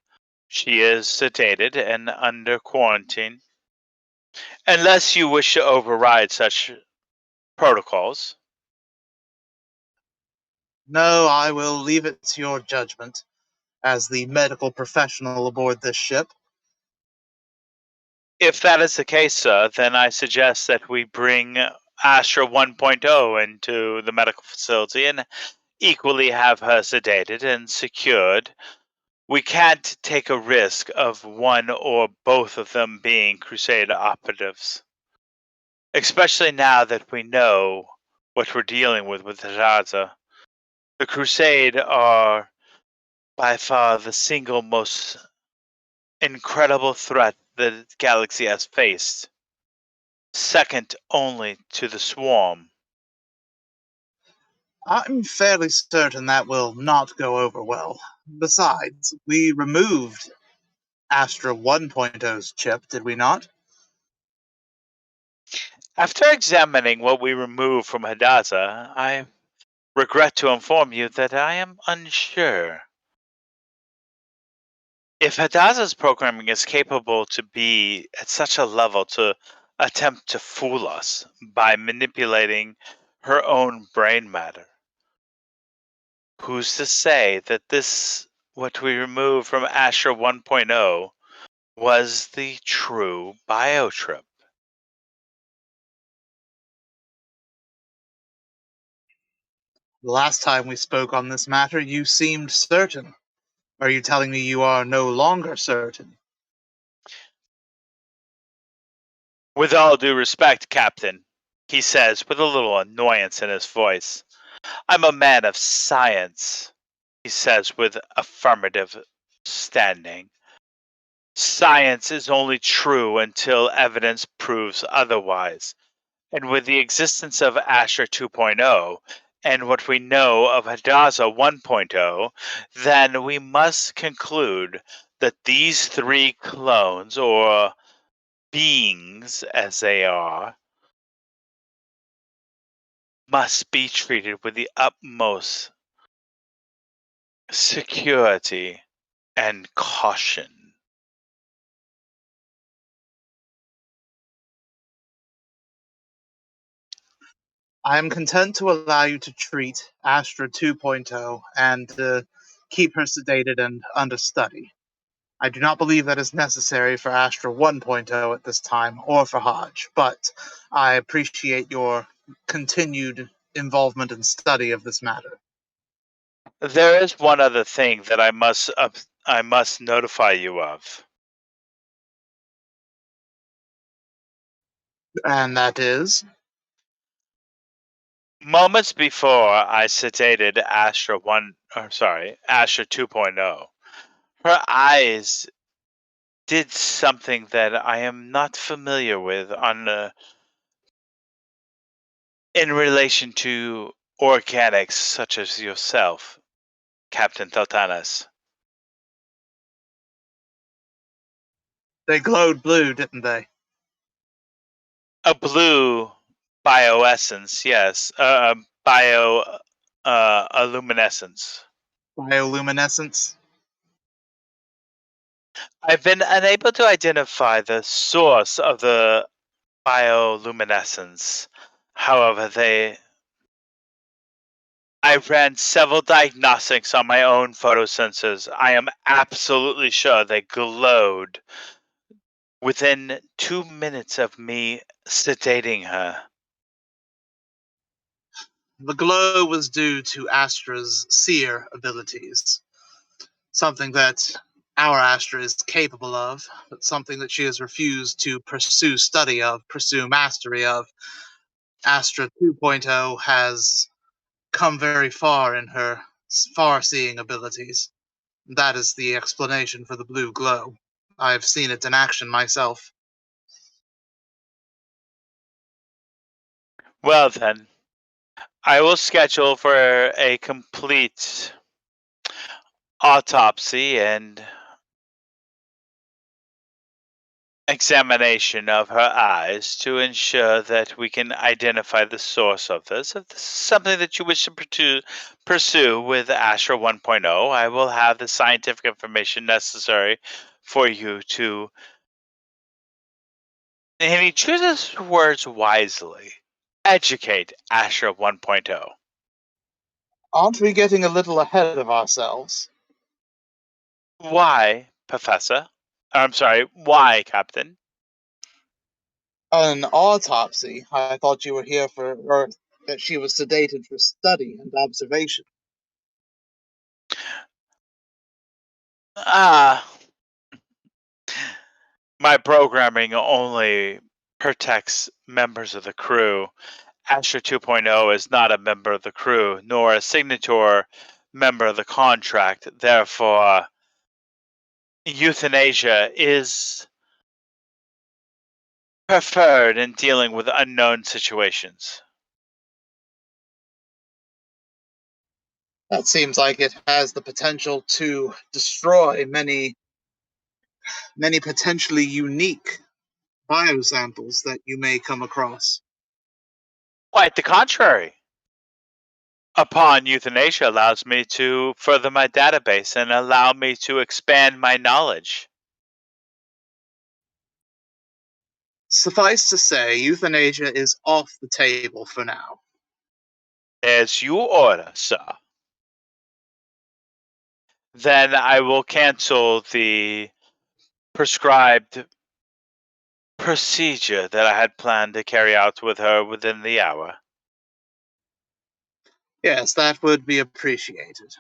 She is sedated and under quarantine. Unless you wish to override such protocols. No, I will leave it to your judgment, as the medical professional aboard this ship. If that is the case, sir, then I suggest that we bring Astra 1.0 into the medical facility and equally have her sedated and secured. We can't take a risk of one or both of them being Crusade operatives. Especially now that we know what we're dealing with Hadassah. The Crusade are by far the single most incredible threat the galaxy has faced, second only to the Swarm. I'm fairly certain that will not go over well. Besides, we removed Astra 1.0's chip, did we not? After examining what we removed from Hadassah, I regret to inform you that I am unsure. If Hadassah's programming is capable to be at such a level to attempt to fool us by manipulating her own brain matter, who's to say that this what we removed from Astra 1.0 was the true biotrip. The last time we spoke on this matter, you seemed certain. Are you telling me you are no longer certain? With all due respect, Captain, he says with a little annoyance in his voice, I'm a man of science, he says with affirmative standing. Science is only true until evidence proves otherwise. And with the existence of Asher 2.0 and what we know of Hadassah 1.0, then we must conclude that these three clones, or beings as they are, must be treated with the utmost security and caution. I am content to allow you to treat Astra 2.0 and keep her sedated and under study. I do not believe that is necessary for Astra 1.0 at this time, or for Hodge, but I appreciate your continued involvement and study of this matter. There is one other thing that I must notify you of. And that is? Moments before I sedated Astra 2.0, her eyes did something that I am not familiar with in relation to organics such as yourself, Captain Thotanas. They glowed blue, didn't they? A blue bioessence, yes. Illuminescence. Bioluminescence? I've been unable to identify the source of the bioluminescence. However, I ran several diagnostics on my own photosensors. I am absolutely sure they glowed within 2 minutes of me sedating her. The glow was due to Astra's seer abilities. Something that our Astra is capable of, but something that she has refused to pursue study of, pursue mastery of. Astra 2.0 has come very far in her far-seeing abilities. That is the explanation for the blue glow. I have seen it in action myself. Well then, I will schedule for a complete autopsy and examination of her eyes to ensure that we can identify the source of this. If this is something that you wish to pursue with Astra 1.0, I will have the scientific information necessary for you to, and he chooses words wisely, educate Astra 1.0. Aren't we getting a little ahead of ourselves? Why, Professor? I'm sorry, why, Captain? An autopsy? I thought you were here or that she was sedated for study and observation. My programming only protects members of the crew. Astra 2.0 is not a member of the crew, nor a signature member of the contract. Therefore, euthanasia is preferred in dealing with unknown situations. That seems like it has the potential to destroy many potentially unique biosamples that you may come across. Quite the contrary. Upon euthanasia allows me to further my database and allow me to expand my knowledge. Suffice to say, euthanasia is off the table for now. As you order, sir. then I will cancel the prescribed procedure that I had planned to carry out with her within the hour. Yes, that would be appreciated.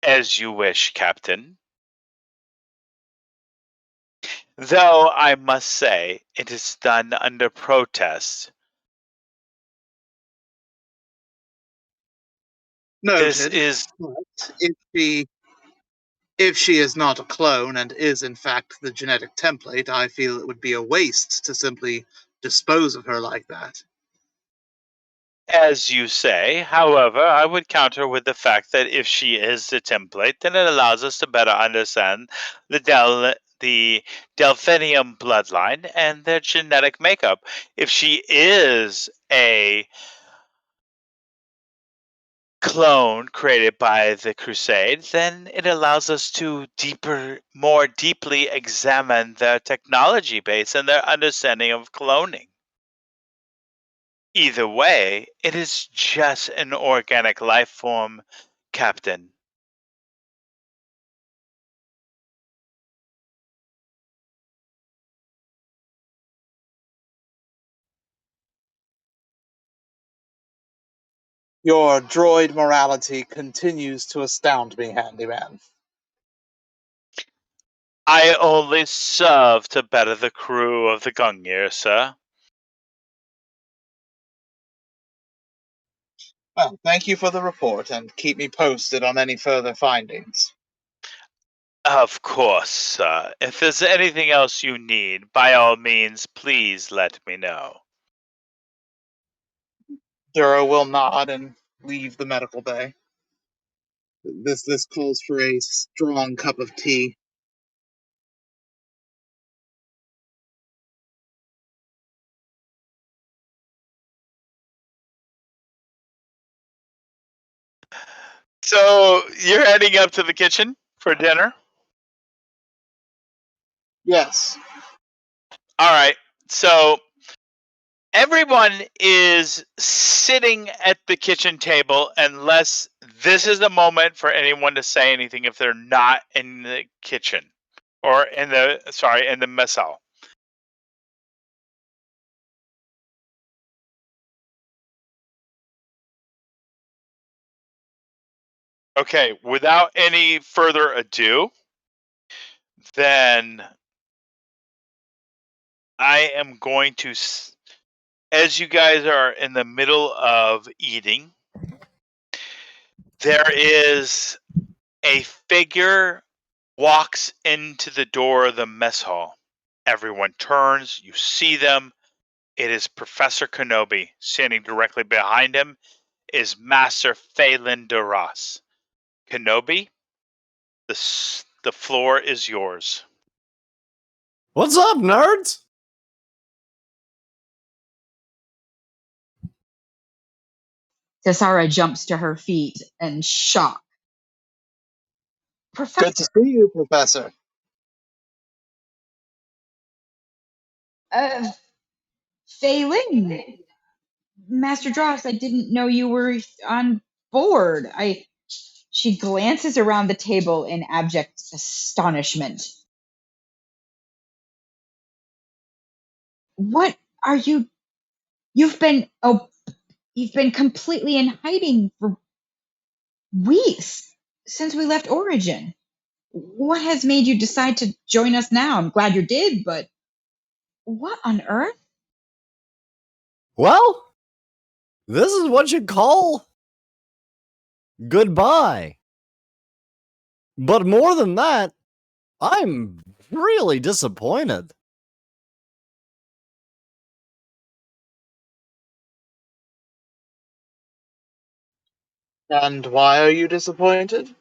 As you wish, Captain. Though I must say, it is done under protest. This Noted. is But if she is not a clone and is in fact the genetic template, I feel it would be a waste to simply dispose of her like that. as you say. However, I would counter with the fact that if she is the template, then it allows us to better understand the Delphinium bloodline and their genetic makeup. If she is a clone created by the Crusade, then it allows us to more deeply examine their technology base and their understanding of cloning. Either way, it is just an organic life form, Captain. Your droid morality continues to astound me, Handyman. I only serve to better the crew of the Gungnir, sir. Well, thank you for the report, and keep me posted on any further findings. Of course, sir. If there's anything else you need, by all means, please let me know. Duro will nod and leave the medical bay. This calls for a strong cup of tea. So, you're heading up to the kitchen for dinner? Yes. All right. So, everyone is sitting at the kitchen table unless this is the moment for anyone to say anything if they're not in the kitchen or in the mess hall. Okay, without any further ado, then I am going to, as you guys are in the middle of eating, there is a figure walks into the door of the mess hall. Everyone turns, you see them. It is Professor Kenobi. Standing directly behind him is Master Phelan Duras. Kenobi, the floor is yours. What's up, nerds? Tessara jumps to her feet in shock. Good Professor, to see you, Professor. Phelan, Master Dross, I didn't know you were on board. She glances around the table in abject astonishment. What are you? You've been completely in hiding for weeks since we left Origin. What has made you decide to join us now? I'm glad you did, but what on earth? Well, this is what you call goodbye. But more than that, I'm really disappointed. And why are you disappointed?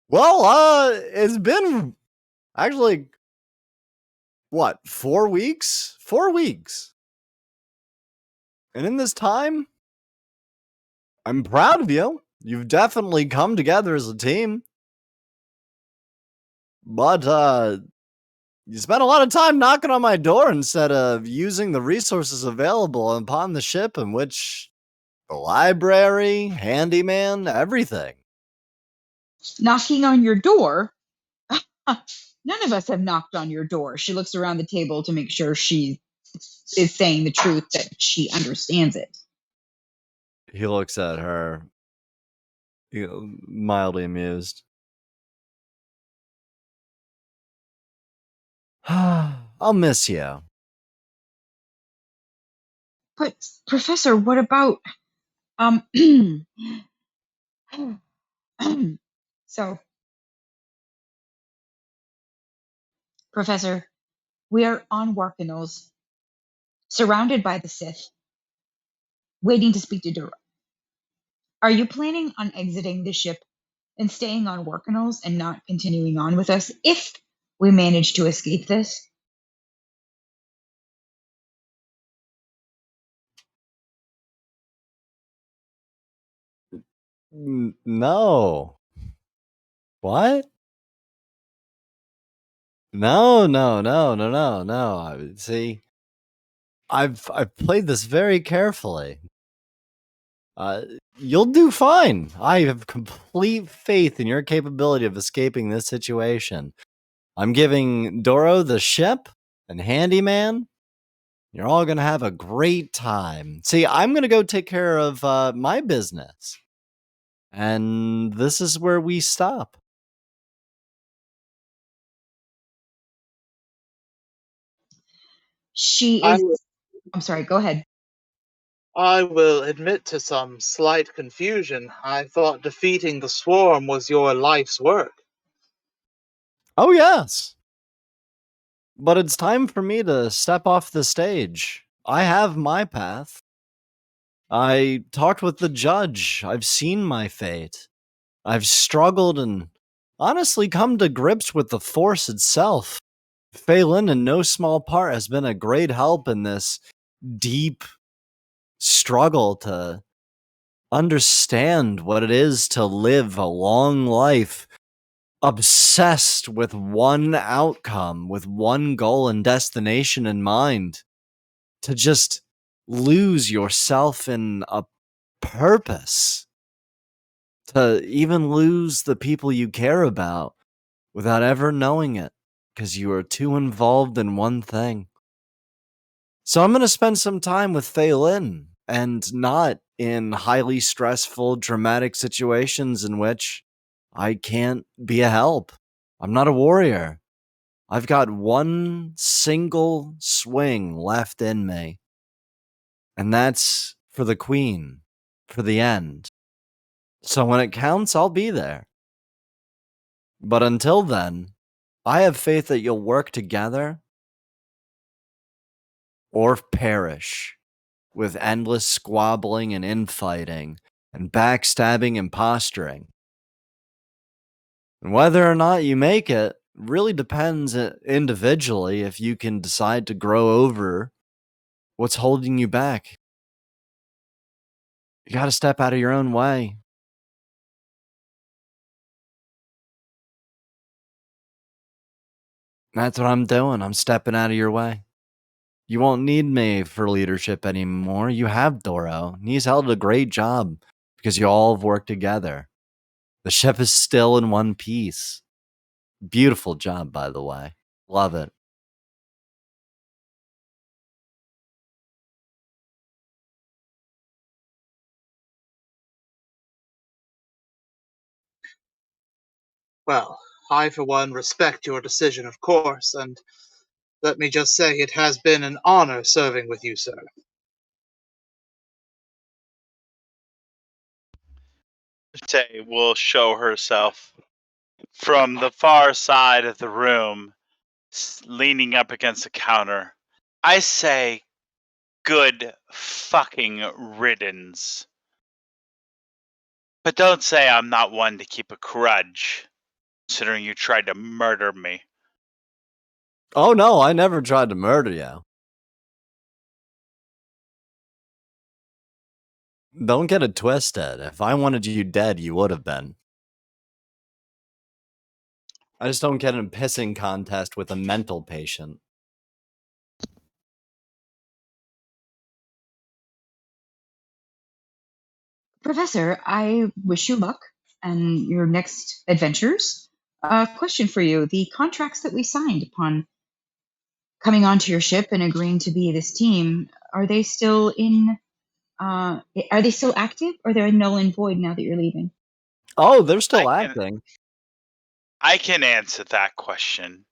Well, it's been actually, what, 4 weeks? 4 weeks. And in this time, I'm proud of you. You've definitely come together as a team. But, you spent a lot of time knocking on my door instead of using the resources available upon the ship, in which the library, handyman, everything. Knocking on your door? None of us have knocked on your door. She looks around the table to make sure she is saying the truth, that she understands it. He looks at her, mildly amused. I'll miss you. But, Professor, what about, so, Professor, we are on Warkanals, surrounded by the Sith, waiting to speak to Dura. Are you planning on exiting the ship and staying on Warkanals and not continuing on with us if we manage to escape this? No. What? No. See, I've played this very carefully. You'll do fine. I have complete faith in your capability of escaping this situation. I'm giving Doro the ship and Handyman. You're all gonna have a great time. See, I'm gonna go take care of my business, and this is where we stop. She I is. will, I'm sorry, go ahead. I will admit to some slight confusion. I thought defeating the swarm was your life's work. Oh yes, but it's time for me to step off the stage. I have my path. I talked with the judge. I've seen my fate. I've struggled and honestly come to grips with the Force itself. Phelan, in no small part, has been a great help in this deep struggle to understand what it is to live a long life obsessed with one outcome, with one goal and destination in mind, to just lose yourself in a purpose, to even lose the people you care about without ever knowing it because you are too involved in one thing. So I'm going to spend some time with Phelan and not in highly stressful, dramatic situations in which I can't be a help. I'm not a warrior. I've got one single swing left in me, and that's for the Queen, for the end. So when it counts, I'll be there. But until then, I have faith that you'll work together or perish with endless squabbling and infighting and backstabbing and posturing. And whether or not you make it really depends individually if you can decide to grow over what's holding you back. You got to step out of your own way. That's what I'm doing. I'm stepping out of your way. You won't need me for leadership anymore. You have Doro. And he's held a great job because you all have worked together. The ship is still in one piece. Beautiful job, by the way. Love it. Well, I for one respect your decision, of course, and let me just say it has been an honor serving with you, sir. Tay will show herself from the far side of the room, leaning up against the counter. I say, good fucking riddance. But don't say I'm not one to keep a grudge, considering you tried to murder me. Oh no, I never tried to murder you. Don't get it twisted. If I wanted you dead, you would have been. I just don't get in a pissing contest with a mental patient. Professor, I wish you luck. and your next adventures. Question for you: the contracts that we signed upon coming onto your ship and agreeing to be this team, are they still in? Are they still active, or they're null and void now that you're leaving? Oh, they're still I can- acting. I can answer that question.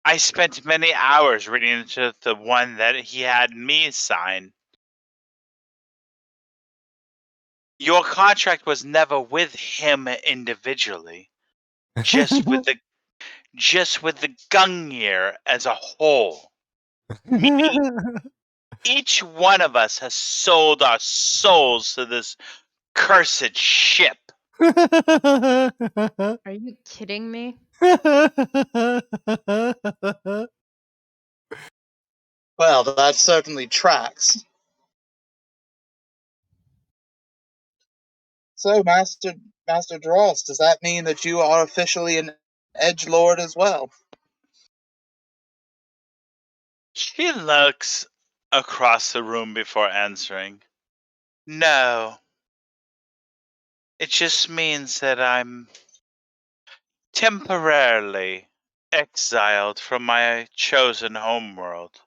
I spent many hours reading into the one that he had me sign. Your contract was never with him individually, just with the Gungnir as a whole. Each one of us has sold our souls to this cursed ship. Are you kidding me? Well, that certainly tracks. So, Master Dross, does that mean that you are officially an edgelord as well? She looks across the room before answering. No. It just means that I'm temporarily exiled from my chosen homeworld.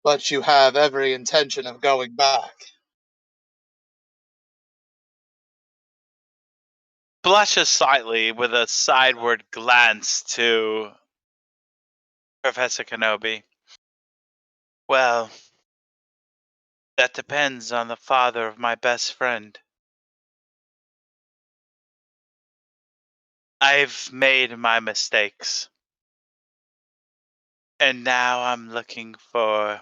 But you have every intention of going back. Blushes slightly with a sideward glance to Professor Kenobi. Well, that depends on the father of my best friend. I've made my mistakes. And now I'm looking for,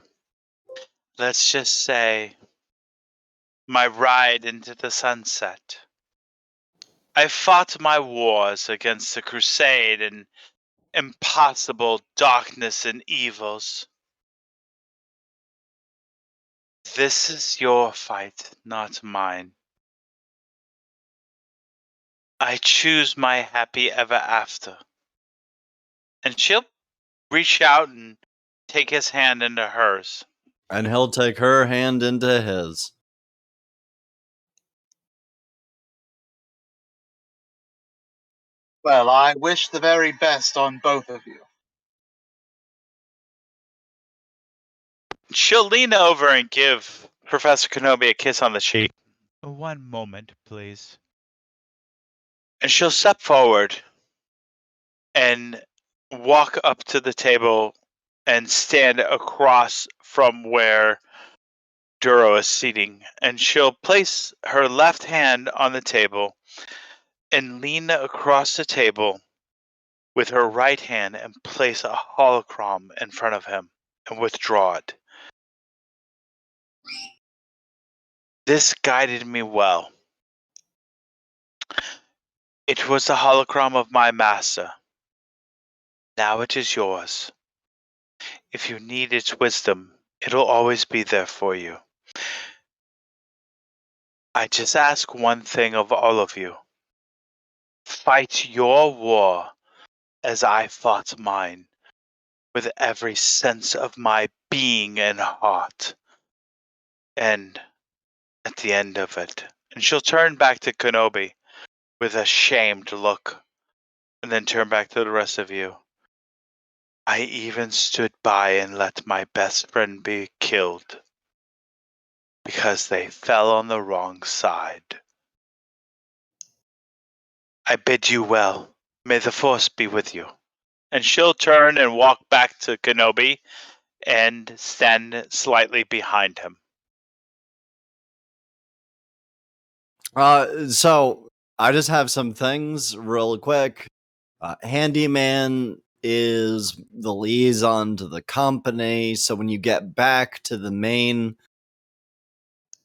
let's just say, my ride into the sunset. I fought my wars against the crusade and impossible darkness and evils. This is your fight, not mine. I choose my happy ever after. And she'll reach out and take his hand into hers. And he'll take her hand into his. Well, I wish the very best on both of you. She'll lean over and give Professor Kenobi a kiss on the cheek. One moment, please. And she'll step forward and walk up to the table and stand across from where Duro is seating. And she'll place her left hand on the table and lean across the table with her right hand and place a holocron in front of him and withdraw it. This guided me well. It was the holocron of my master. Now it is yours. If you need its wisdom, it'll always be there for you. I just ask one thing of all of you. Fight your war as I fought mine, with every sense of my being and heart. And at the end of it, and she'll turn back to Kenobi with a shamed look, and then turn back to the rest of you. I even stood by and let my best friend be killed because they fell on the wrong side. I bid you well. May the Force be with you. And she'll turn and walk back to Kenobi and stand slightly behind him. So I just have some things real quick. Handyman is the liaison to the company, so when you get back to the main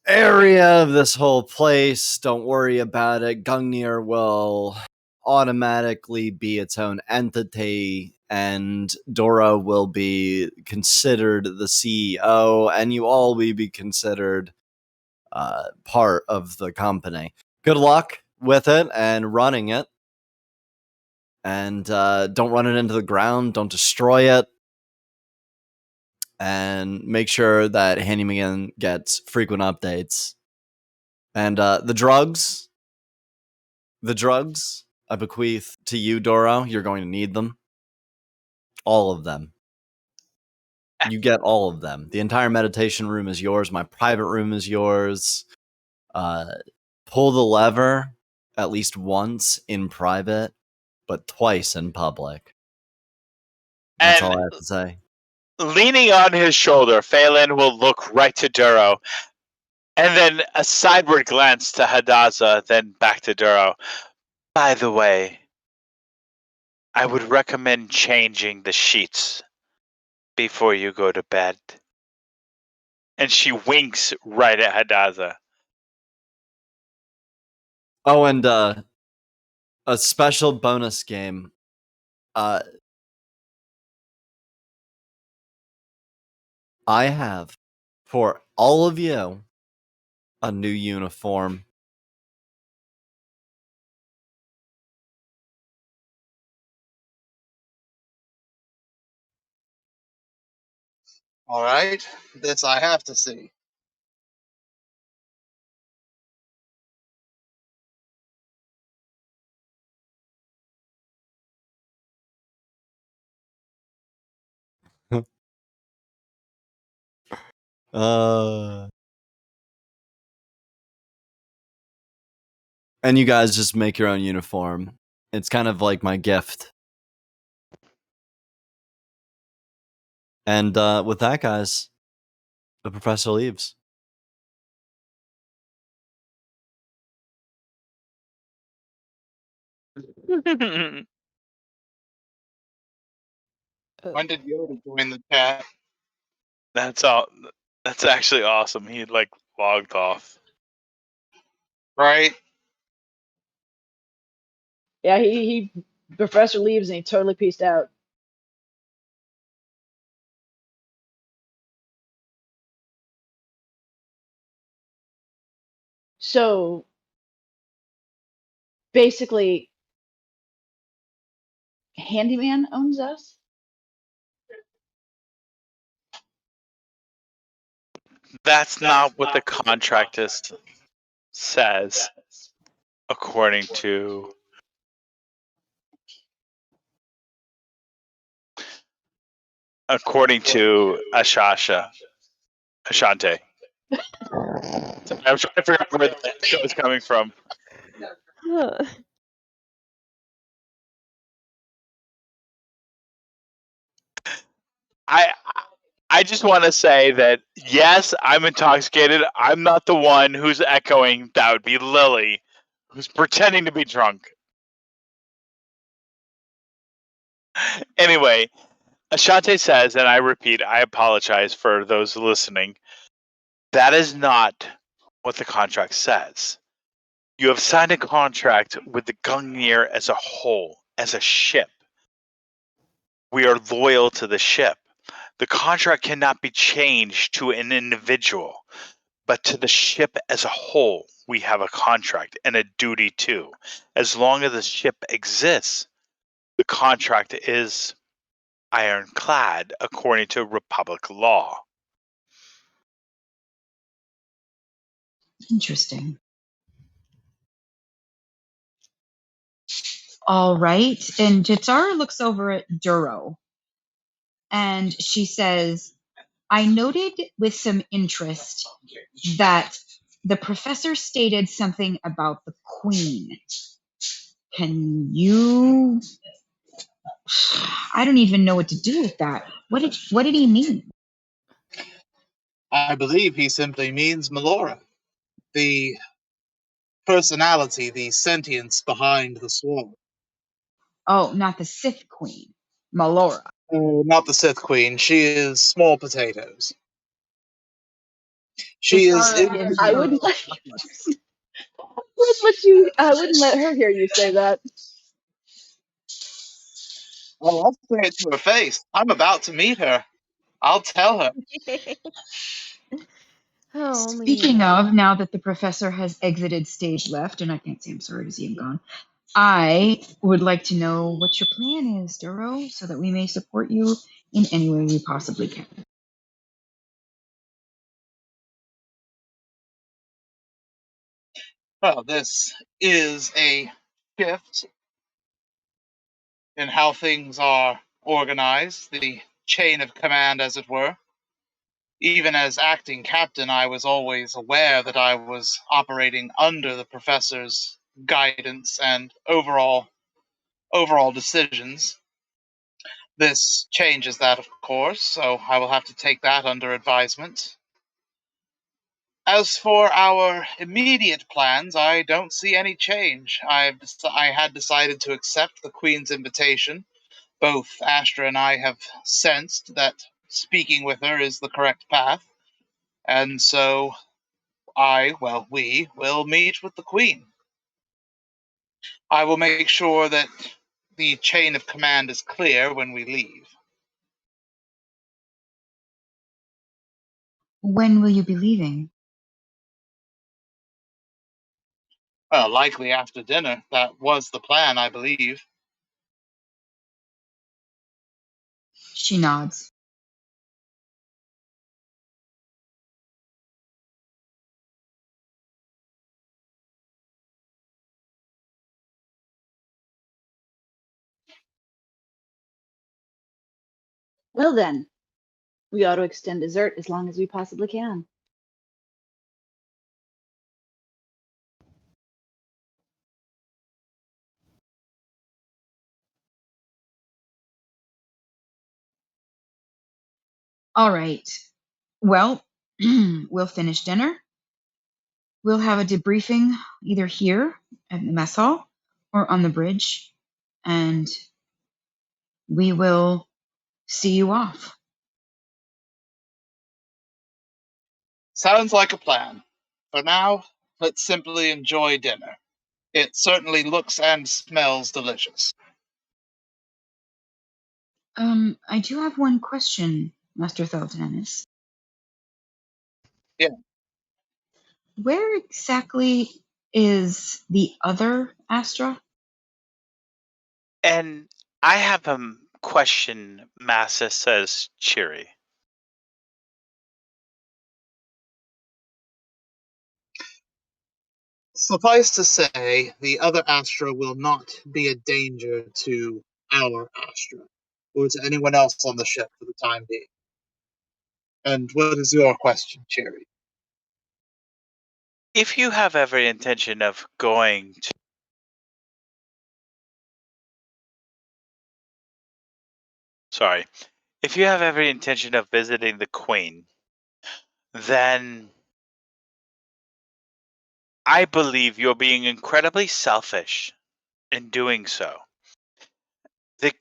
area of this whole place, don't worry about it. Gungnir will automatically be its own entity, and Dora will be considered the CEO, and you all will be considered part of the company. Good luck with it and running it. And don't run it into the ground. Don't destroy it. And make sure that Handyman gets frequent updates. And the drugs I bequeath to you, Doro. You're going to need them. All of them. You get all of them. The entire meditation room is yours. My private room is yours. Pull the lever at least once in private, but twice in public. That's all I have to say. Leaning on his shoulder, Phelan will look right to Duro, and then a sideward glance to Hadassah, then back to Duro. By the way, I would recommend changing the sheets before you go to bed. And she winks right at Hadassah. Oh, and a special bonus game. I have, for all of you, a new uniform. All right, this I have to see. And you guys just make your own uniform. It's kind of like my gift. And with that, guys, the professor leaves. When did Yoda join the chat? That's all. That's actually awesome. He logged off. Right? Yeah, he Professor leaves and he totally peaced out. So basically, Handyman owns us? That's not what the contract says, according to Ashante. I'm trying to figure out where the show is coming from. Huh. I just want to say that yes, I'm intoxicated. I'm not the one who's echoing. That would be Lily, who's pretending to be drunk. Anyway, Ashante says, and I repeat, I apologize for those listening. That is not what the contract says. You have signed a contract with the Gungnir as a whole, as a ship. We are loyal to the ship. The contract cannot be changed to an individual, but to the ship as a whole, we have a contract and a duty too. As long as the ship exists, the contract is ironclad according to Republic law. Interesting. All right. And Jitsara looks over at Duro and she says, I noted with some interest that the professor stated something about the queen. Can you? I don't even know what to do with that. What did he mean? I believe he simply means Melora. The personality, the sentience behind the swarm. Oh, not the Sith Queen, Melora. Oh, not the Sith Queen. She is small potatoes. She is. I wouldn't I wouldn't let her hear you say that. Oh, I'll say it to her face. I'm about to meet her. I'll tell her. Oh, Speaking of, now that the professor has exited stage left, and I can't say I'm sorry to see him gone, I would like to know what your plan is, Duro, so that we may support you in any way we possibly can. Well, this is a shift in how things are organized, the chain of command, as it were. Even as acting captain, I was always aware that I was operating under the professor's guidance and overall decisions. This changes that, of course, so I will have to take that under advisement. As for our immediate plans, I don't see any change. I had decided to accept the Queen's invitation. Both Astra and I have sensed that speaking with her is the correct path, and so we will meet with the Queen. I will make sure that the chain of command is clear when we leave. When will you be leaving? Well, likely after dinner. That was the plan, I believe. She nods. Well then, we ought to extend dessert as long as we possibly can. All right. Well, we'll finish dinner. We'll have a debriefing either here at the mess hall or on the bridge, and we will see you off. Sounds like a plan. For now, let's simply enjoy dinner. It certainly looks and smells delicious. I do have one question, Master Theltanis. Yeah. Where exactly is the other Astra? And I have a question, Massa, says Cheery. Suffice to say, the other Astra will not be a danger to our Astra, or to anyone else on the ship for the time being. And what is your question, Cherry? If you have every intention of going to if you have every intention of visiting the Queen, then I believe you're being incredibly selfish in doing so. The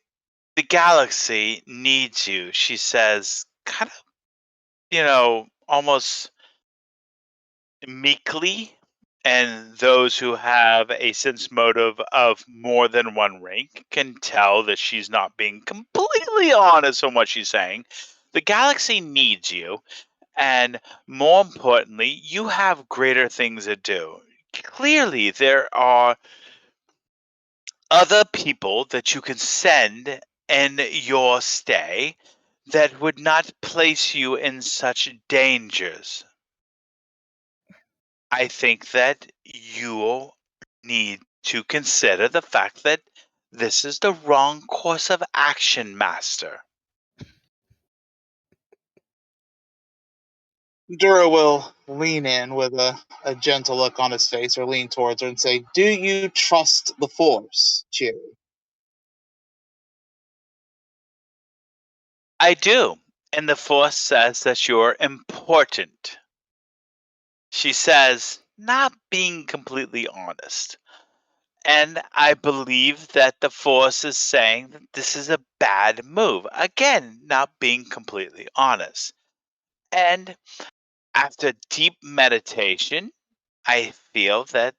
galaxy needs you, she says, kind of, almost meekly. And those who have a sense motive of more than one rank can tell that she's not being completely honest on what she's saying. The galaxy needs you, and more importantly, you have greater things to do. Clearly, there are other people that you can send in your stay that would not place you in such dangers. I think that you need to consider the fact that this is the wrong course of action, Master. Dura will lean in with a gentle look on his face, or lean towards her and say, "Do you trust the Force, Cherry?" I do, and the Force says that you're important. She says, not being completely honest. And I believe that the Force is saying that this is a bad move. Again, not being completely honest. And after deep meditation, I feel that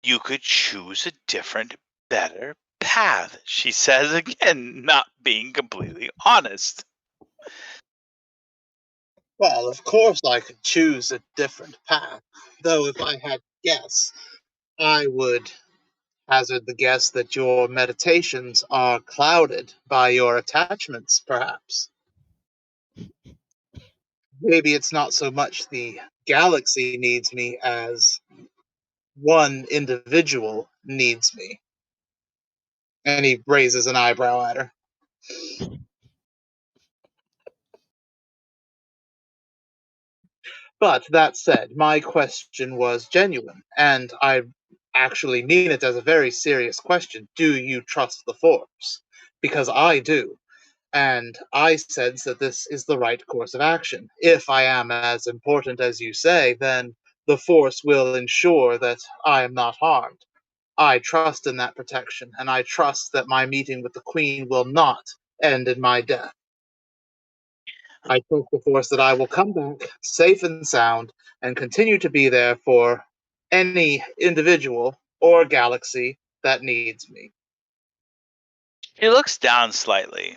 you could choose a different, better path. She says again, not being completely honest. Well, of course I could choose a different path. Though if I had to guess, I would hazard the guess that your meditations are clouded by your attachments, perhaps. Maybe it's not so much the galaxy needs me as one individual needs me. And he raises an eyebrow at her. But that said, my question was genuine, and I actually mean it as a very serious question. Do you trust the Force? Because I do. And I sense that this is the right course of action. If I am as important as you say, then the Force will ensure that I am not harmed. I trust in that protection, and I trust that my meeting with the Queen will not end in my death. I trust the Force that I will come back safe and sound and continue to be there for any individual or galaxy that needs me. She looks down slightly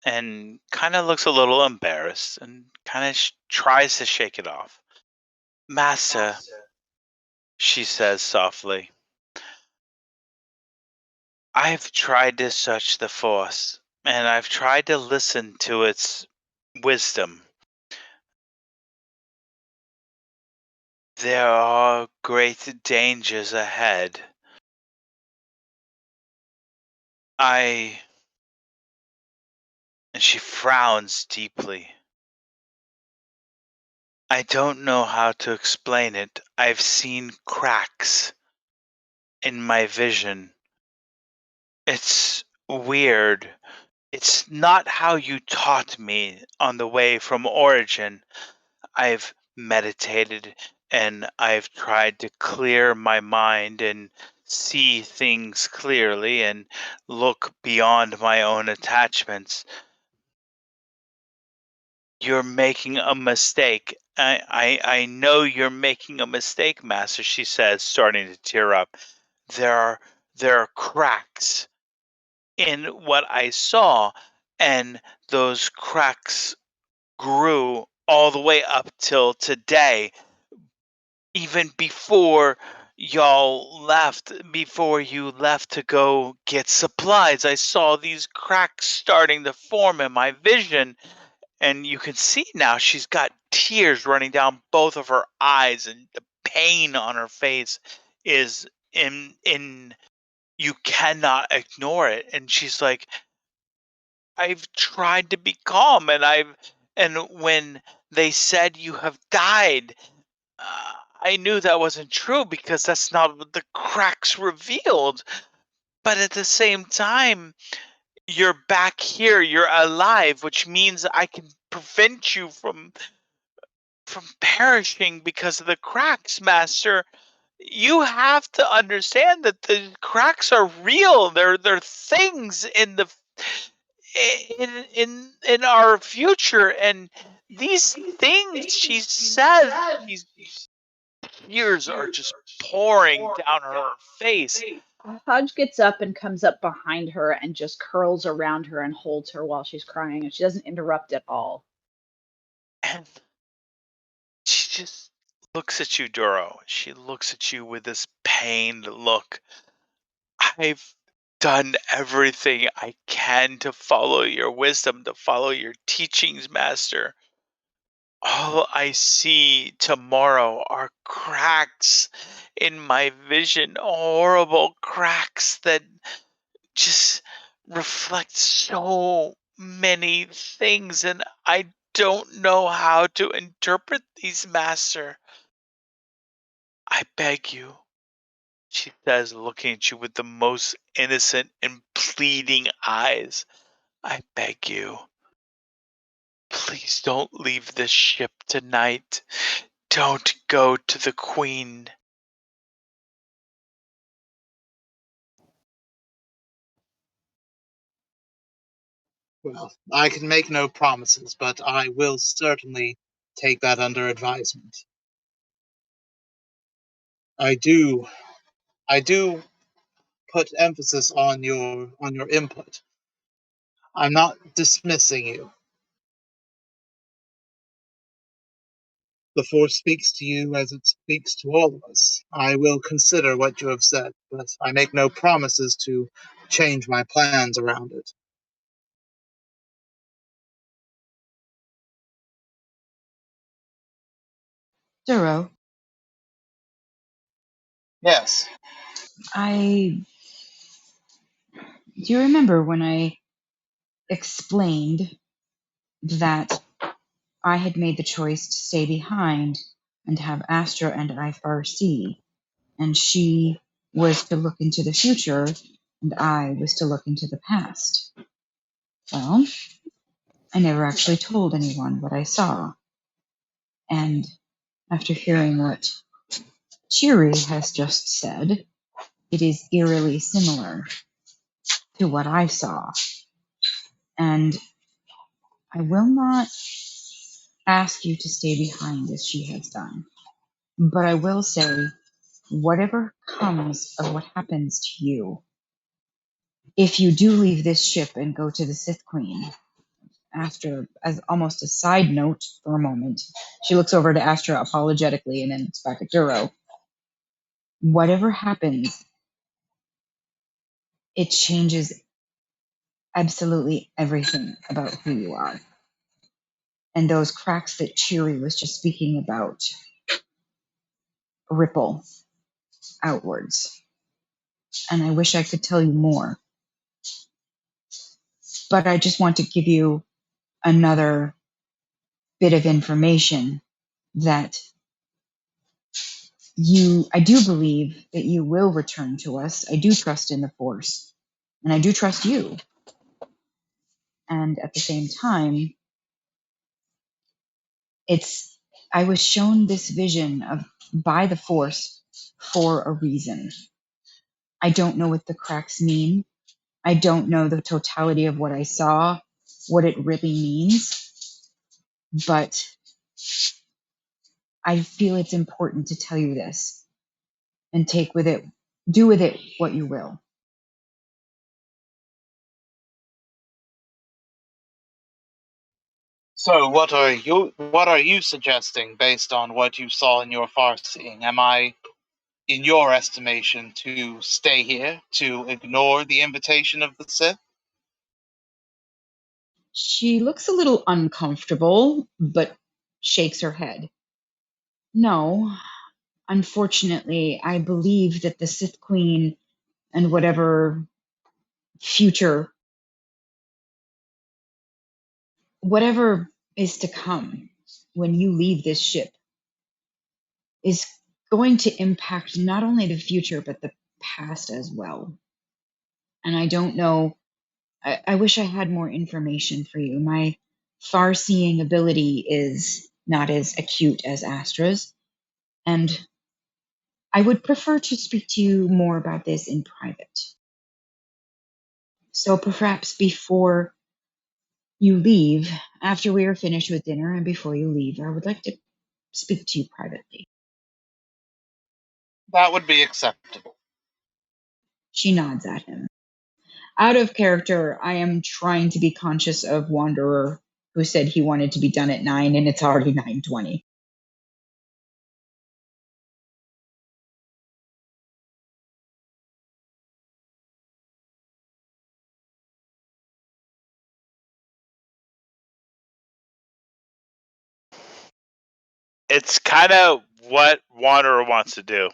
and kind of looks a little embarrassed and kind of tries to shake it off. Master, she says softly, I've tried to search the Force, and I've tried to listen to its wisdom. There are great dangers ahead. And she frowns deeply. I don't know how to explain it. I've seen cracks in my vision. It's weird. It's not how you taught me on the way from Origin. I've meditated and I've tried to clear my mind and see things clearly and look beyond my own attachments. You're making a mistake. I know you're making a mistake, Master, she says, starting to tear up. There are cracks in what I saw, and those cracks grew all the way up till today. Even before y'all left, before you left to go get supplies, I saw these cracks starting to form in my vision. And you can see now she's got tears running down both of her eyes, and the pain on her face is in you cannot ignore it. And she's like, I've tried to be calm, and when they said you have died, I knew that wasn't true because that's not what the cracks revealed. But at the same time, you're back here, you're alive, which means I can prevent you from perishing because of the cracks, Master. You have to understand that the cracks are real. They're things in the in our future, and these things she says, these tears are just pouring down her face. Hodge gets up and comes up behind her and just curls around her and holds her while she's crying, and she doesn't interrupt at all. And she just looks at you, Duro. She looks at you with this pained look. I've done everything I can to follow your wisdom, to follow your teachings, Master. All I see tomorrow are cracks in my vision, horrible cracks that just reflect so many things, and I don't know how to interpret these, Master. I beg you, she says, looking at you with the most innocent and pleading eyes. I beg you, please don't leave this ship tonight. Don't go to the Queen. Well, I can make no promises, but I will certainly take that under advisement. I do put emphasis on your input. I'm not dismissing you. The Force speaks to you as it speaks to all of us. I will consider what you have said, but I make no promises to change my plans around it. Duro, Yes. Do you remember when I explained that I had made the choice to stay behind and have Astra and I see, and she was to look into the future and I was to look into the past? Well, I never actually told anyone what I saw. And after hearing what Chiri has just said, it is eerily similar to what I saw. And I will not ask you to stay behind as she has done. But I will say, whatever comes of what happens to you, if you do leave this ship and go to the Sith Queen, Astra, as almost a side note for a moment, she looks over to Astra apologetically and then looks back at Duro. Whatever happens, it changes absolutely everything about who you are. And those cracks that Cheery was just speaking about ripple outwards. And I wish I could tell you more, but I just want to give you another bit of information that I do believe that you will return to us. I do trust in the Force, and I do trust you. And at the same time, I was shown this vision by the Force for a reason. I don't know what the cracks mean. I don't know the totality of what I saw, what it really means, but I feel it's important to tell you this and do with it what you will. So what are you suggesting based on what you saw in your far seeing? Am I, in your estimation, to stay here, to ignore the invitation of the Sith? She looks a little uncomfortable, but shakes her head. No, unfortunately, I believe that the Sith Queen and whatever future, whatever is to come when you leave this ship, is going to impact not only the future, but the past as well. And I don't know, I wish I had more information for you. My far seeing ability is not as acute as Astra's, and I would prefer to speak to you more about this in private. So perhaps before you leave, after we are finished with dinner and before you leave, I would like to speak to you privately. That would be acceptable. She nods at him. Out of character, I am trying to be conscious of Wanderer, who said he wanted to be done at 9 and it's already 9:20. It's kind of what Wanderer wants to do.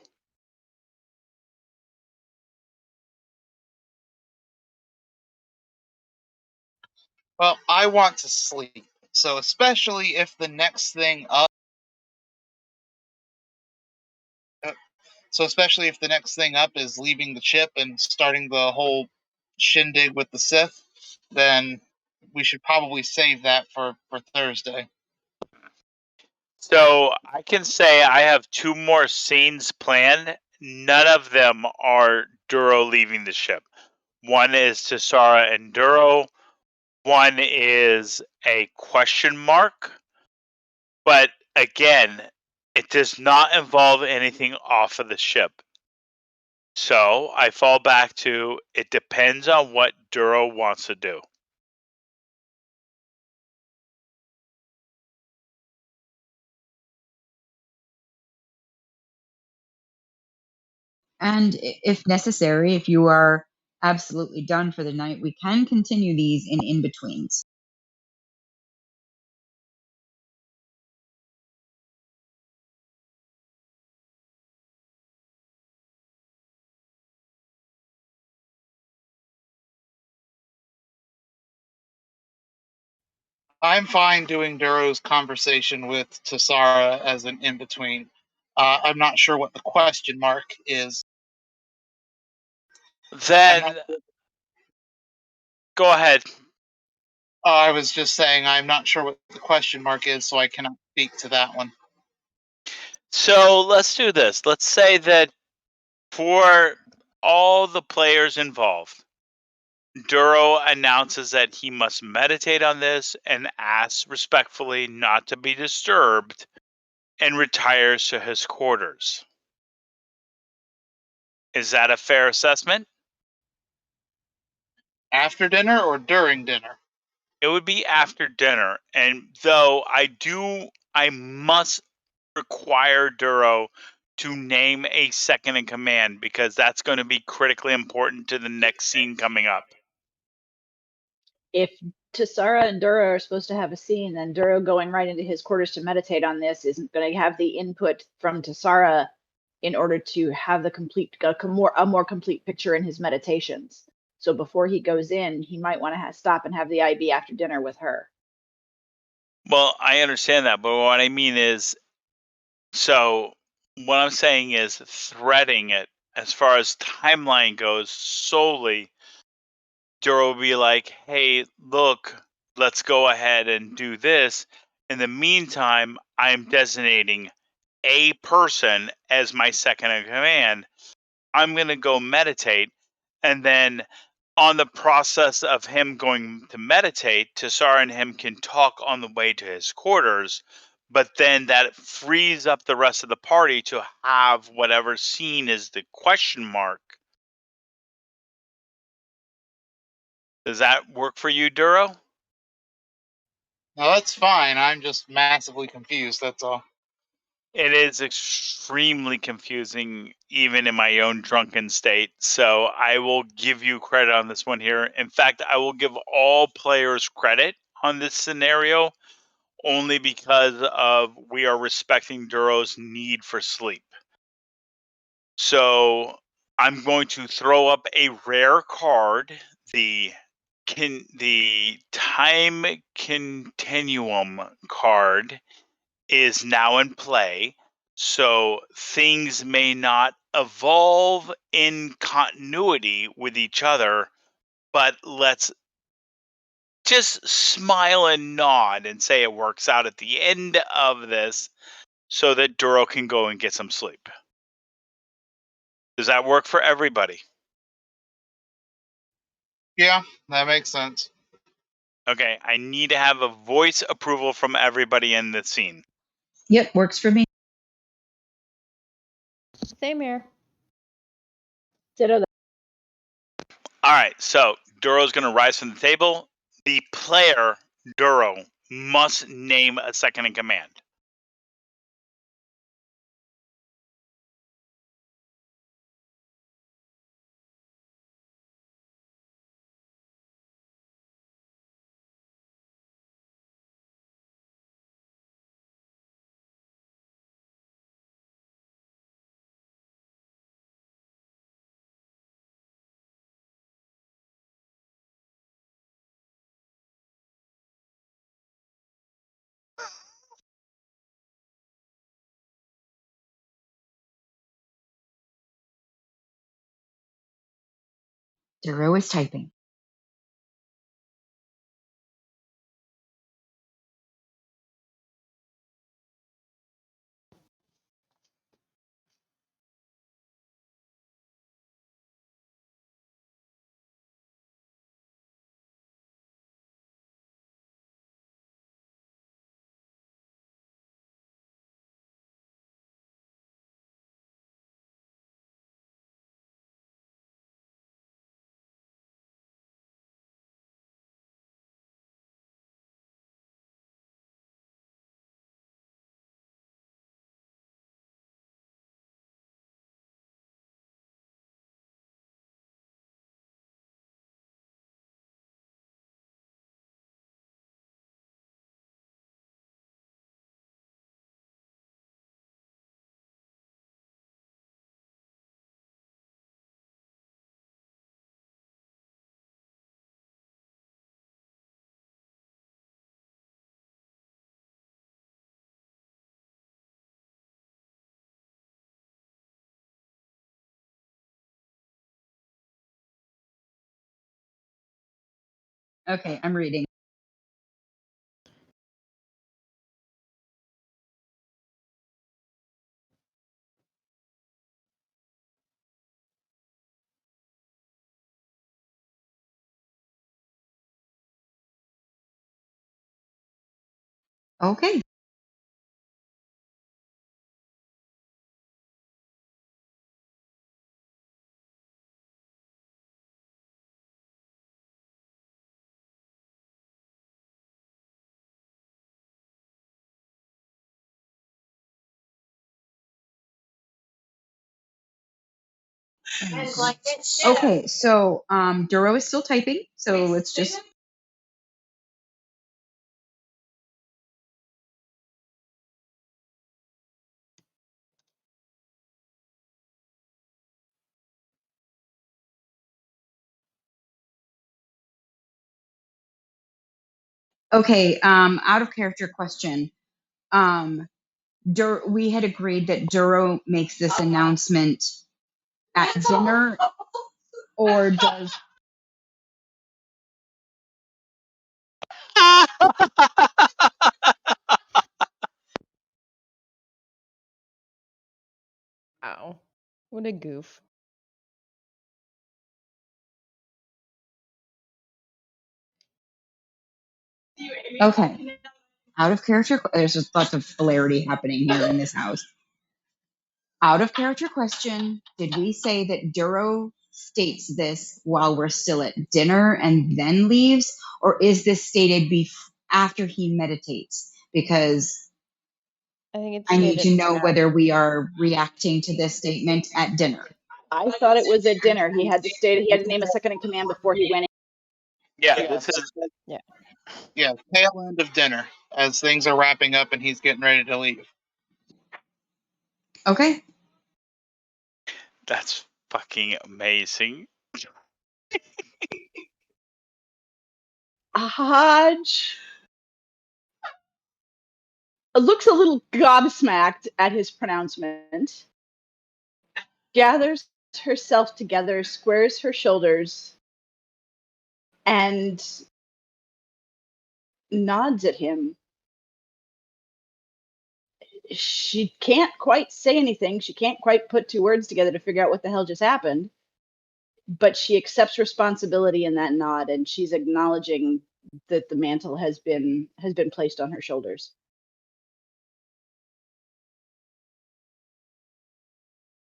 Well, I want to sleep. So especially if the next thing up is leaving the chip and starting the whole shindig with the Sith, then we should probably save that for Thursday. So I can say I have 2 more scenes planned. None of them are Duro leaving the ship. One is Tisara and Duro. One is a question mark. But again, it does not involve anything off of the ship. So I fall back to it depends on what Duro wants to do. And if necessary, if you are absolutely done for the night, we can continue these in betweens. I'm fine doing Duro's conversation with Tassara as an in-between. I'm not sure what the question mark is. Then go ahead. I was just saying I'm not sure what the question mark is, so I cannot speak to that one. So let's do this. Let's say that for all the players involved, Duro announces that he must meditate on this and asks respectfully not to be disturbed and retires to his quarters. Is that a fair assessment? After dinner or during dinner? It would be after dinner. And though I must require Duro to name a second in command because that's going to be critically important to the next scene coming up. If Tassara and Duro are supposed to have a scene, then Duro going right into his quarters to meditate on this isn't going to have the input from Tassara in order to have the a more complete picture in his meditations. So before he goes in, he might want to stop and have the IB after dinner with her. Well, I understand that, but what I mean is, so what I'm saying is threading it as far as timeline goes solely. Duro will be like, hey, look, let's go ahead and do this. In the meantime, I'm designating a person as my second in command. I'm going to go meditate. And then on the process of him going to meditate, Tassara and him can talk on the way to his quarters. But then that frees up the rest of the party to have whatever scene is the question mark. Does that work for you, Duro? No, that's fine. I'm just massively confused, that's all. It is extremely confusing, even in my own drunken state. So I will give you credit on this one here. In fact, I will give all players credit on this scenario only because of we are respecting Duro's need for sleep. So I'm going to throw up a rare card, the time continuum card is now in play, so things may not evolve in continuity with each other, but let's just smile and nod and say it works out at the end of this so that Duro can go and get some sleep. Does that work for everybody? Yeah, that makes sense. Okay, I need to have a voice approval from everybody in the scene. Yep, works for me. Same here. Ditto that. All right, so Duro's going to rise from the table. The player, Duro, must name a second in command. Duro is typing. Okay, I'm reading. Okay. Okay, so Duro is still typing, so let's just. Okay, out of character question. We had agreed that Duro makes this announcement at dinner, or does. Ow. What a goof. Okay, out of character. There's just lots of hilarity happening here in this house. Out of character question, did we say that Duro states this while we're still at dinner and then leaves? Or is this stated after he meditates? Because I think it's I need to stated know whether we are reacting to this statement at dinner. I thought it was at dinner. He had to name a second in command before he went in. Yeah, this is Yeah, tail end of dinner as things are wrapping up and he's getting ready to leave. Okay. that's fucking amazing. Hodge looks a little gobsmacked at his pronouncement, gathers herself together, squares her shoulders, and nods at him. She can't quite say anything. She can't quite put two words together to figure out what the hell just happened. But she accepts responsibility in that nod, and she's acknowledging that the mantle has been placed on her shoulders.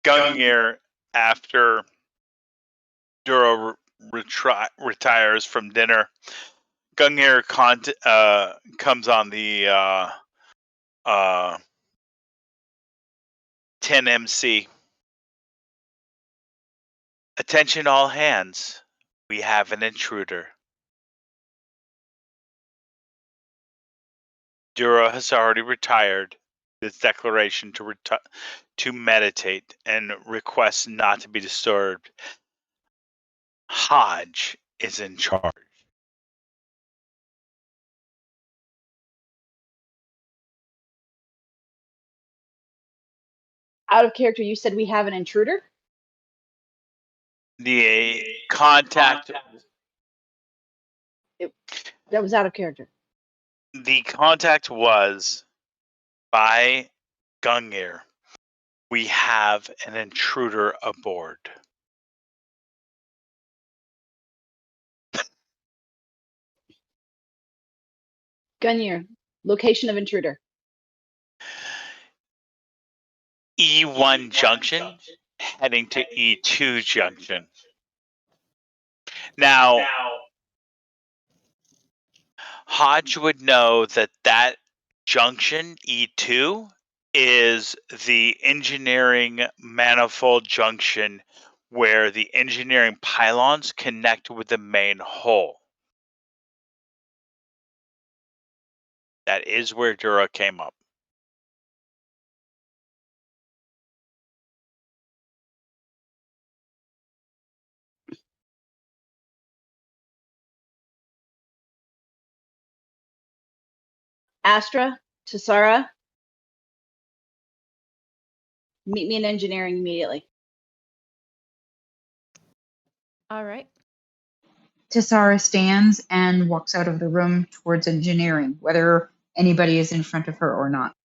Gungnir, after Duro retires from dinner, Gungnir comes on the 10 MC. Attention all hands. We have an intruder. Duro has already retired this declaration to meditate and requests not to be disturbed. Hodge is in charge. Out of character, you said we have an intruder? The contact That was out of character. The contact was by Gungnir. We have an intruder aboard. Gunyer, location of intruder. E1 junction heading to E2 junction. Now, Hodge would know that junction, E2, is the engineering manifold junction where the engineering pylons connect with the main hull. That is where Dura came up. Astra, Tassara, meet me in engineering immediately. all right. Tessara stands and walks out of the room towards engineering, whether anybody is in front of her or not.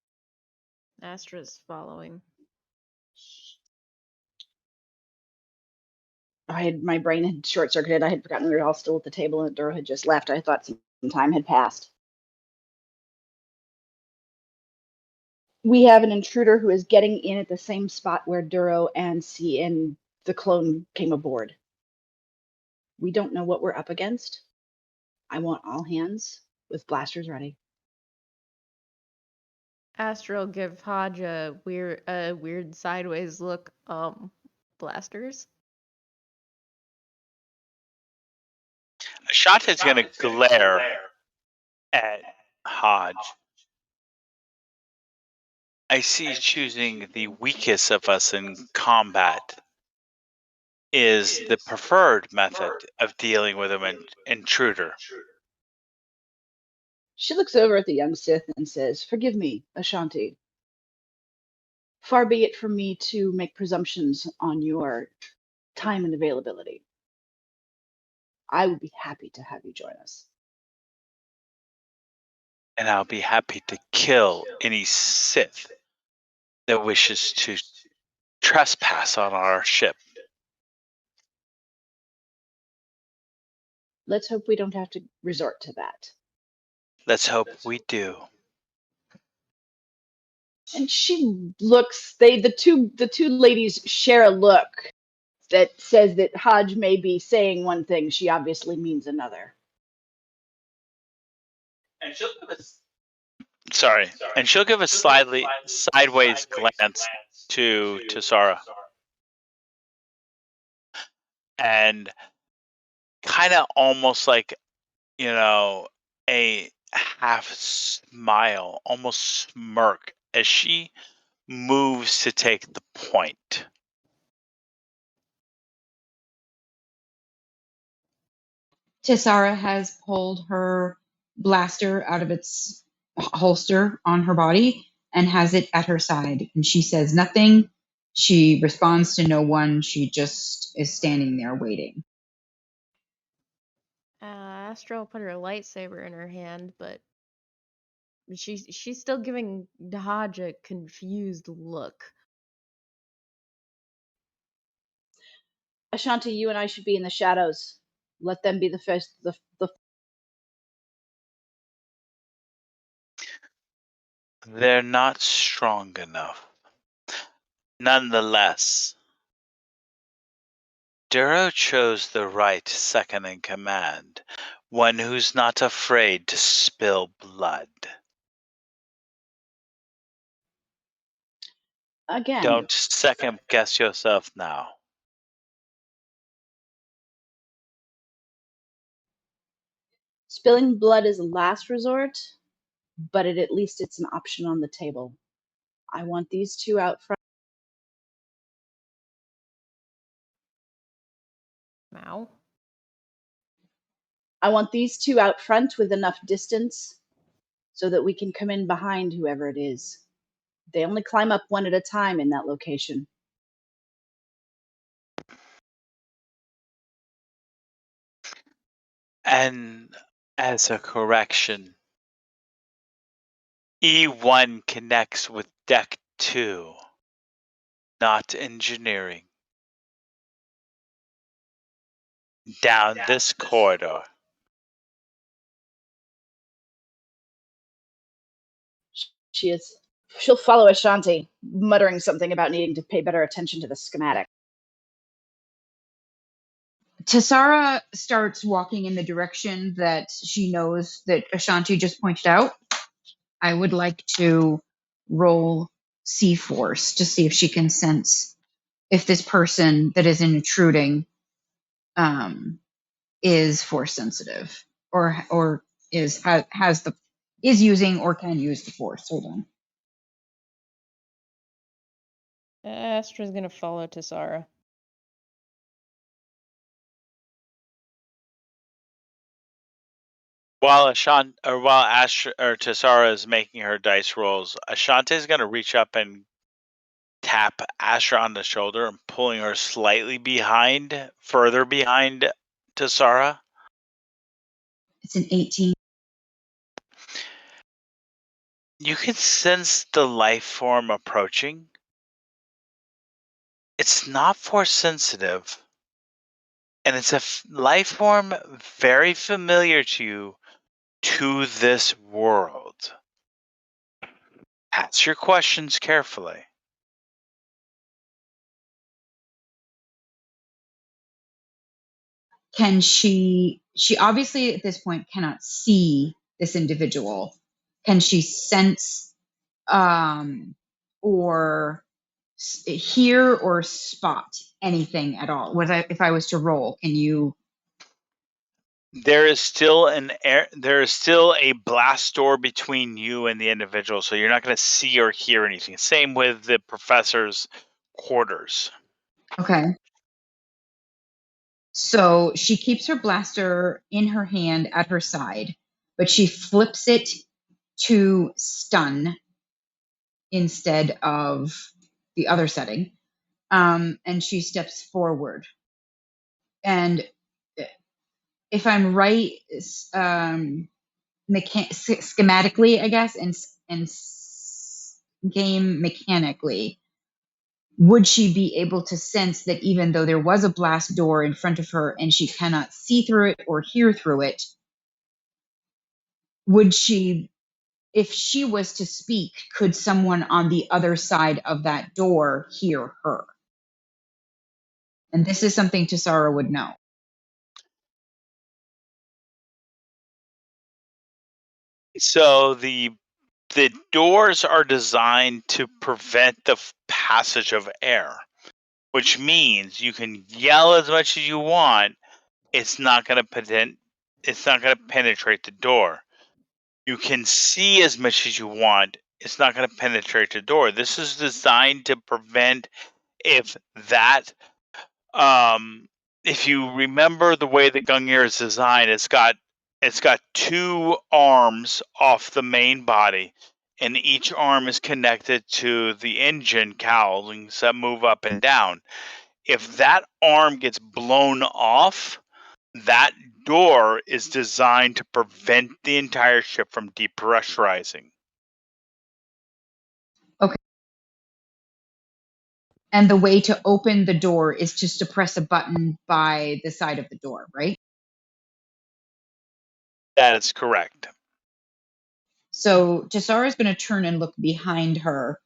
Astra's following. My brain had short circuited. I had forgotten we were all still at the table and Duro had just left. I thought some time had passed. We have an intruder who is getting in at the same spot where Duro and the clone came aboard. We don't know what we're up against. I want all hands with blasters ready. Astra will give Hodge a weird sideways look. Blasters? Ashante's gonna glare at Hodge. I see choosing the weakest of us in combat is the preferred method of dealing with an intruder. She looks over at the young Sith and says, "Forgive me, Ashanti. Far be it from me to make presumptions on your time and availability. I would be happy to have you join us." And I'll be happy to kill any Sith that wishes to trespass on our ship. Let's hope we don't have to resort to that. Let's hope we do. And she looks. The two ladies share a look that says that Hodge may be saying one thing, she obviously means another. And she'll give a slightly sideways glance to Tessara. And kind of almost like, a half smile, almost smirk as she moves to take the point. Tessara has pulled her blaster out of its holster on her body and has it at her side. And she says nothing. She responds to no one. She just is standing there waiting. Astra will put her lightsaber in her hand, but she's still giving Hodge a confused look. Ashanti, you and I should be in the shadows. Let them be the first. They're not strong enough. Nonetheless, Duro chose the right second in command, one who's not afraid to spill blood. Again, Don't second guess yourself now. spilling blood is a last resort, but at least it's an option on the table. I want these two out front. Mao? I want these two out front with enough distance so that we can come in behind whoever it is. They only climb up one at a time in that location. And as a correction, E1 connects with Deck 2, not engineering. Down this corridor. She'll follow Ashanti, muttering something about needing to pay better attention to the schematic. Tessara starts walking in the direction that she knows that Ashanti just pointed out. I would like to roll C-Force to see if she can sense if this person that is intruding is force sensitive or is using or can use the force. Hold on. Astra's gonna follow Tessara. While Tessara is making her dice rolls, Ashante is going to reach up and tap Astra on the shoulder and pulling her slightly further behind Tessara, It's an 18. You can sense the life form approaching. It's not force sensitive, and it's a life form very familiar to you, to this world. Ask your questions carefully. Can she obviously at this point cannot see this individual. Can she sense or hear or spot anything at all? If I was to roll, can you? There is still a blast door between you and the individual, so you're not going to see or hear anything. Same with the professor's quarters. Okay. So she keeps her blaster in her hand at her side, but she flips it to stun instead of the other setting. And she steps forward. And if I'm right, schematically, I guess, and game mechanically, would she be able to sense that even though there was a blast door in front of her and she cannot see through it or hear through it, would she, if she was to speak, could someone on the other side of that door hear her? And this is something Tessara would know. So the doors are designed to prevent the passage of air, which means you can yell as much as you want. It's not going to penetrate the door. You can see as much as you want. It's not going to penetrate the door. This is designed to prevent if you remember the way the Gungnir is designed, it's got two arms off the main body, and each arm is connected to the engine cowlings that move up and down. If that arm gets blown off, that door is designed to prevent the entire ship from depressurizing. Okay. And the way to open the door is just to press a button by the side of the door, right? That is correct. So Tessara is going to turn and look behind her.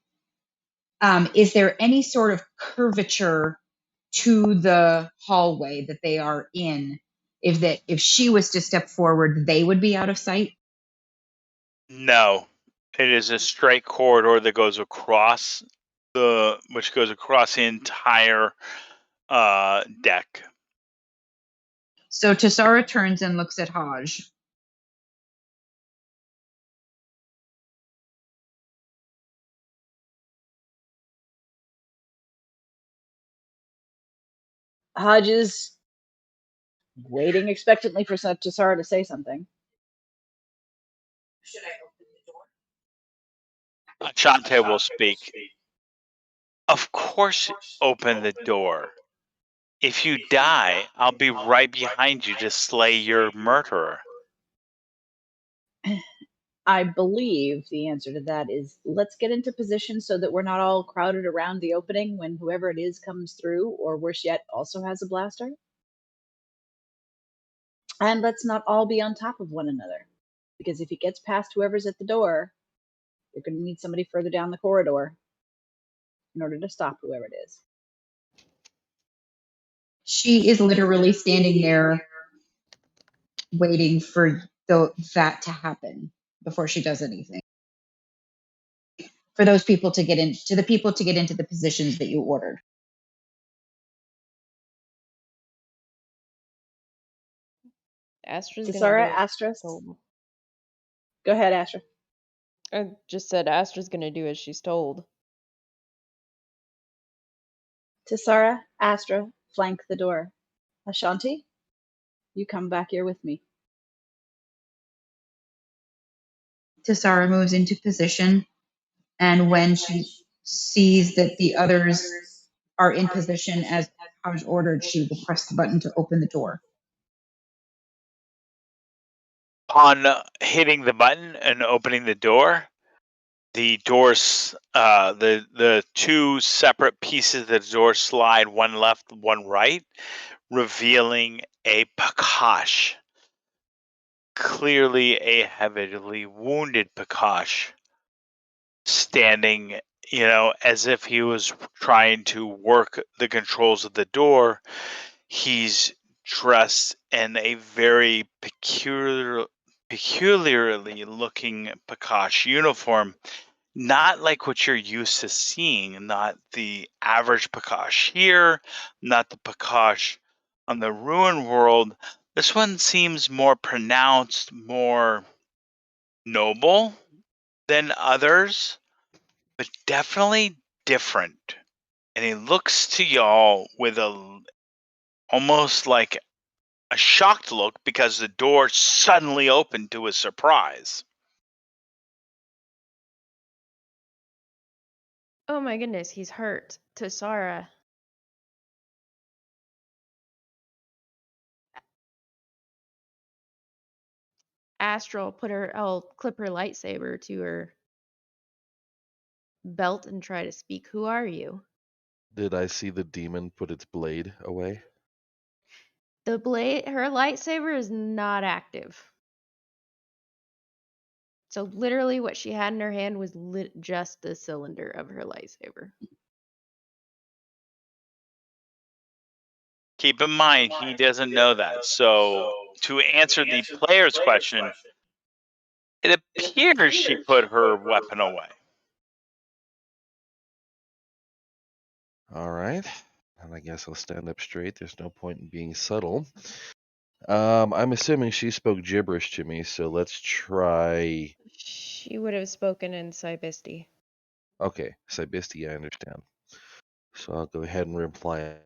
Is there any sort of curvature to the hallway that they are in? If she was to step forward, they would be out of sight? No. It is a straight corridor that goes across the entire deck. So Tessara turns and looks at Haj. Hodge is waiting expectantly for Tessara to say something. Ashante will speak. Of course, open the door. If you die, I'll be right behind you to slay your murderer. I believe the answer to that is let's get into position so that we're not all crowded around the opening when whoever it is comes through, or worse yet, also has a blaster. And let's not all be on top of one another. Because if it gets past whoever's at the door, you're going to need somebody further down the corridor in order to stop whoever it is. She is literally standing there waiting for that to happen before she does anything. For those people to get into the positions that you ordered. Astra's Tessara, gonna do Astra. as told. Go ahead, Astra. I just said Astra's gonna do as she's told. Tessara, Astra, flank the door. Ashanti, you come back here with me. Tessara moves into position, and when she sees that the others are in position as Haj ordered, she will press the button to open the door. Upon hitting the button and opening the doors, the two separate pieces of the door slide, one left, one right, revealing a Pakash. Clearly a heavily wounded Pakash, standing, as if he was trying to work the controls of the door. He's dressed in a very peculiarly looking Pakash uniform, not like what you're used to seeing, not the average Pakash here, not the Pakash on the Ruin World. This one seems more pronounced, more noble than others, but definitely different. And he looks to y'all with almost like a shocked look because the door suddenly opened to his surprise. Oh my goodness, he's hurt. Tassara. Astral I'll clip her lightsaber to her belt and try to speak. Who are you? Did I see the demon put its blade away? Her lightsaber is not active. So literally what she had in her hand was just the cylinder of her lightsaber. Keep in mind, he doesn't know that. So, to answer the player's question, it appears she put her weapon away. All right. And I guess I'll stand up straight. There's no point in being subtle. I'm assuming she spoke gibberish to me, so let's try. She would have spoken in Cybisti. Okay, Cybisti, I understand. So I'll go ahead and reply.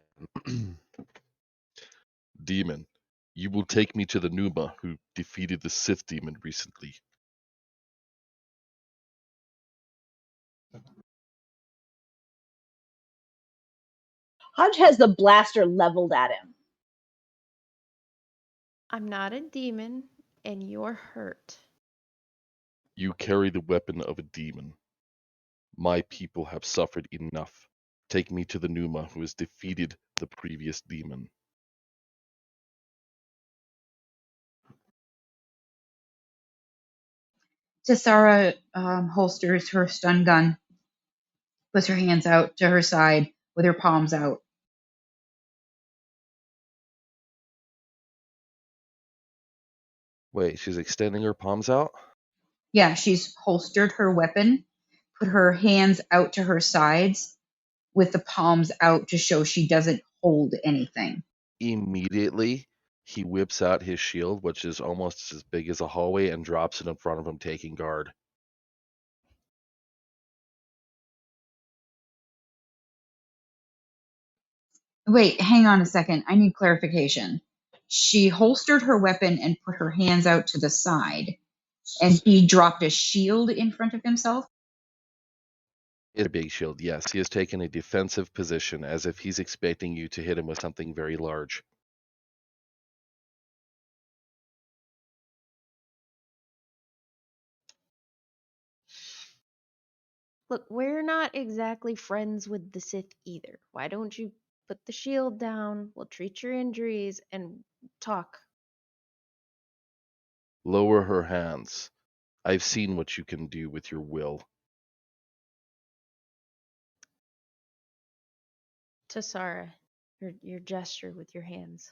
Demon, you will take me to the Numa who defeated the Sith demon recently. Hodge has the blaster leveled at him. I'm not a demon, and you're hurt. You carry the weapon of a demon. My people have suffered enough. Take me to the Numa who has defeated the previous demon. Tassara holsters her stun gun, puts her hands out to her side with her palms out. Wait, she's extending her palms out? Yeah, she's holstered her weapon, put her hands out to her sides with the palms out to show she doesn't hold anything. Immediately, he whips out his shield, which is almost as big as a hallway, and drops it in front of him, taking guard. Wait, hang on a second. I need clarification. She holstered her weapon and put her hands out to the side, and he dropped a shield in front of himself. It's a big shield, yes. He has taken a defensive position, as if he's expecting you to hit him with something very large. Look, we're not exactly friends with the Sith either. Why don't you put the shield down? We'll treat your injuries and talk. Lower her hands. I've seen what you can do with your will. Tassara, your gesture with your hands.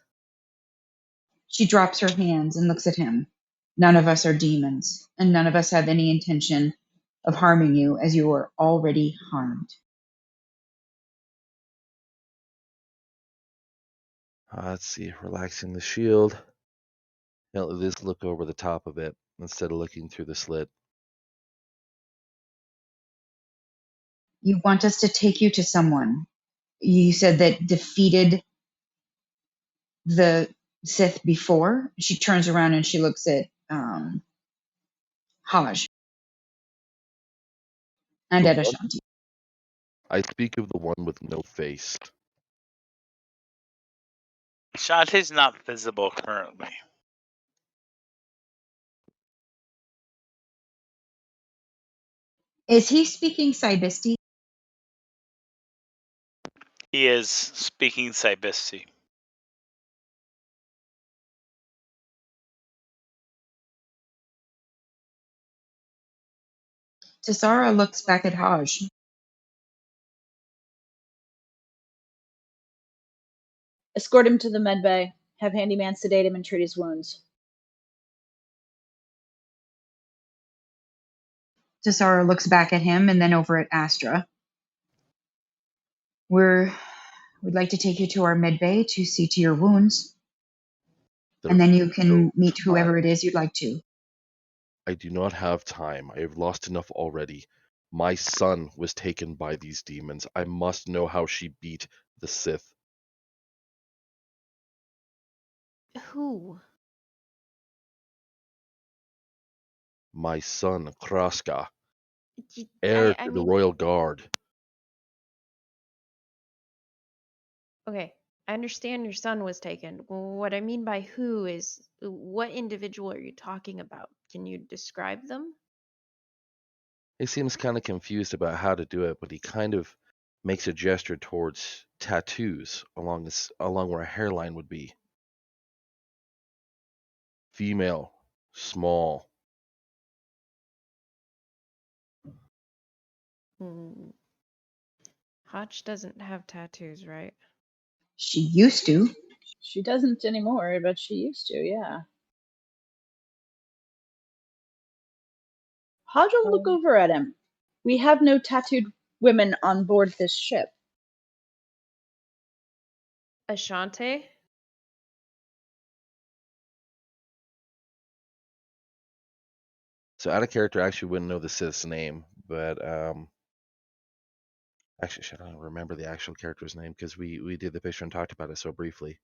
She drops her hands and looks at him. None of us are demons, and none of us have any intention of harming you as you are already harmed. Let's see, relaxing the shield. Now let this look over the top of it instead of looking through the slit. You want us to take you to someone you said that defeated the Sith before? She turns around and she looks at Haj and The at one, Ashanti. I speak of the one with no face. Shantae's not visible currently. Is he speaking Cybisti? He is speaking Cybisti. Tasara looks back at Haj. Escort him to the med bay. Have handyman sedate him and treat his wounds. Tasara looks back at him and then over at Astra. We'd like to take you to our med bay to see to your wounds, and then you can meet whoever it is you'd like to. I do not have time. I have lost enough already. My son was taken by these demons. I must know how she beat the Sith. Who? My son, Kraska, Y- heir I to the mean, royal guard. okay, I understand your son was taken. What I mean by who is what individual are you talking about? Can you describe them? He seems kind of confused about how to do it, but he kind of makes a gesture towards tattoos along where a hairline would be. Female, small. Hmm. Hotch doesn't have tattoos, right? She used to. She doesn't anymore, but she used to, yeah. Hodge will look over at him. We have no tattooed women on board this ship. Ashante? So out of character, I actually wouldn't know the Sith's name, but actually, should I remember the actual character's name because we did the picture and talked about it so briefly.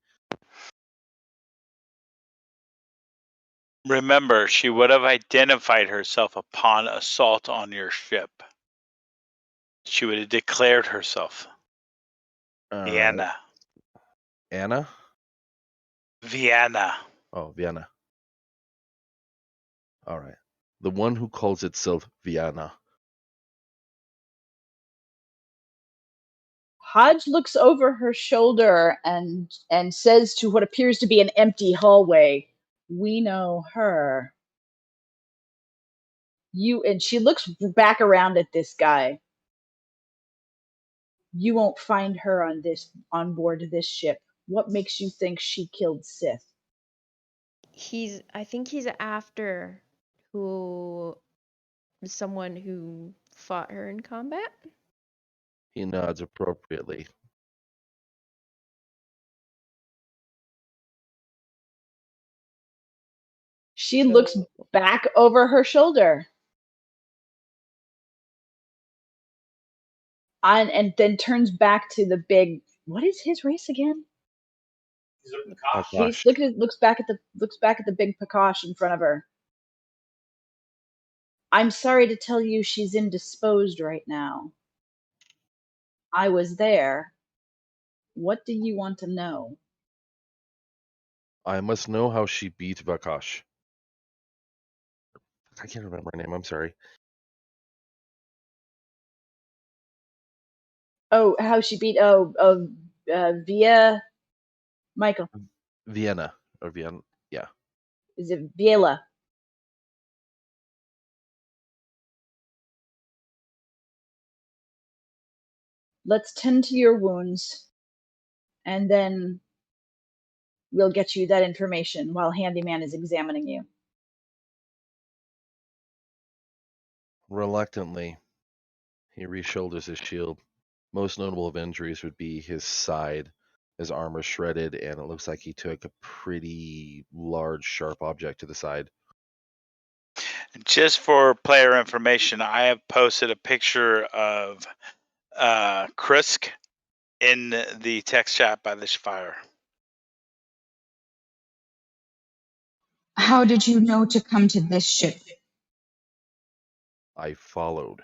Remember, she would have identified herself upon assault on your ship. She would have declared herself. All right. Vienna. Anna? Vienna. Oh, Vienna. All right. The one who calls itself Vienna. Hodge looks over her shoulder and says to what appears to be an empty hallway, "We know her." And she looks back around at this guy. You won't find her on board this ship. What makes you think she killed Sith? I think he's after someone who fought her in combat. He nods appropriately. She looks back over her shoulder. And then turns back to the big. What is his race again? He looks back at the big Pakash in front of her. I'm sorry to tell you, she's indisposed right now. I was there. What do you want to know? I must know how she beat Vakash. I can't remember her name. I'm sorry. Oh, how she beat via Michael. Vienna or Vienna. Yeah. Is it Viela? Let's tend to your wounds, and then we'll get you that information while Handyman is examining you. Reluctantly, he reshoulders his shield. Most notable of injuries would be his side. His armor shredded, and it looks like he took a pretty large, sharp object to the side. Just for player information, I have posted a picture of Krisk in the text chat by this fire. How did you know to come to this ship? I followed.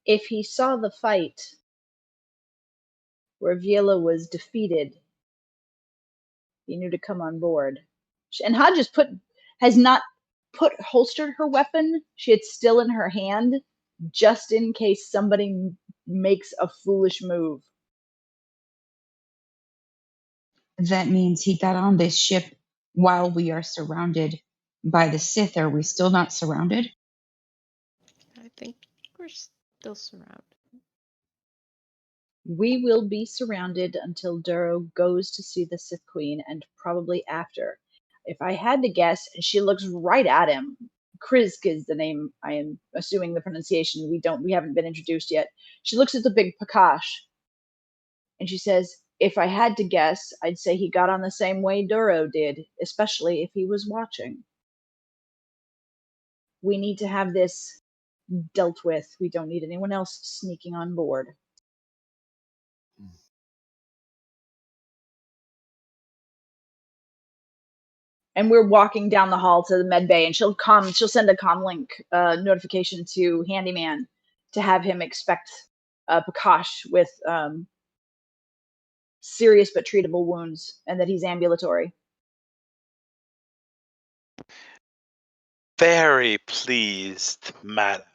If he saw the fight where Viela was defeated, he knew to come on board. And Hodges has not holstered her weapon. She had still in her hand, just in case somebody makes a foolish move. That means he got on this ship while we are surrounded by the Sith. Are we still not surrounded? I think we're still surrounded. We will be surrounded until Duro goes to see the Sith Queen, and probably after. If I had to guess, and she looks right at him. Krisk is the name. I am assuming the pronunciation. We haven't been introduced yet. She looks at the big Prakash, and she says, "If I had to guess, I'd say he got on the same way Duro did, especially if he was watching. We need to have this dealt with. We don't need anyone else sneaking on board." And we're walking down the hall to the med bay, and she'll send a comlink notification to Handyman to have him expect Prakash with serious but treatable wounds, and that he's ambulatory. Very pleased, madam.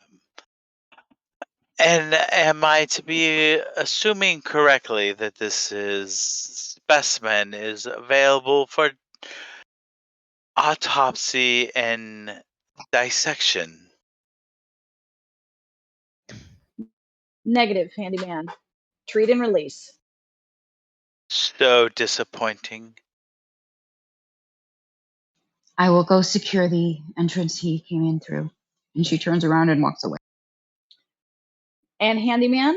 And am I to be assuming correctly that this specimen is available for autopsy and dissection? Negative, Handyman. Treat and release. So disappointing. I will go secure the entrance he came in through. And she turns around and walks away. And Handyman,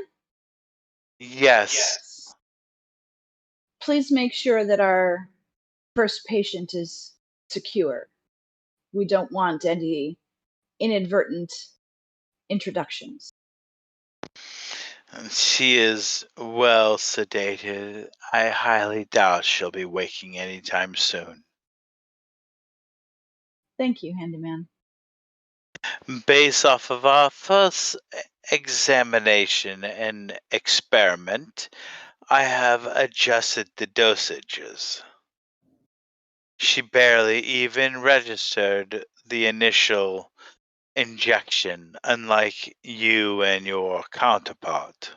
Yes. please make sure that our first patient is secure. We don't want any inadvertent introductions. She is well sedated. I highly doubt she'll be waking anytime soon. Thank you, Handyman. Based off of our first examination and experiment, I have adjusted the dosages. She barely even registered the initial injection, unlike you and your counterpart.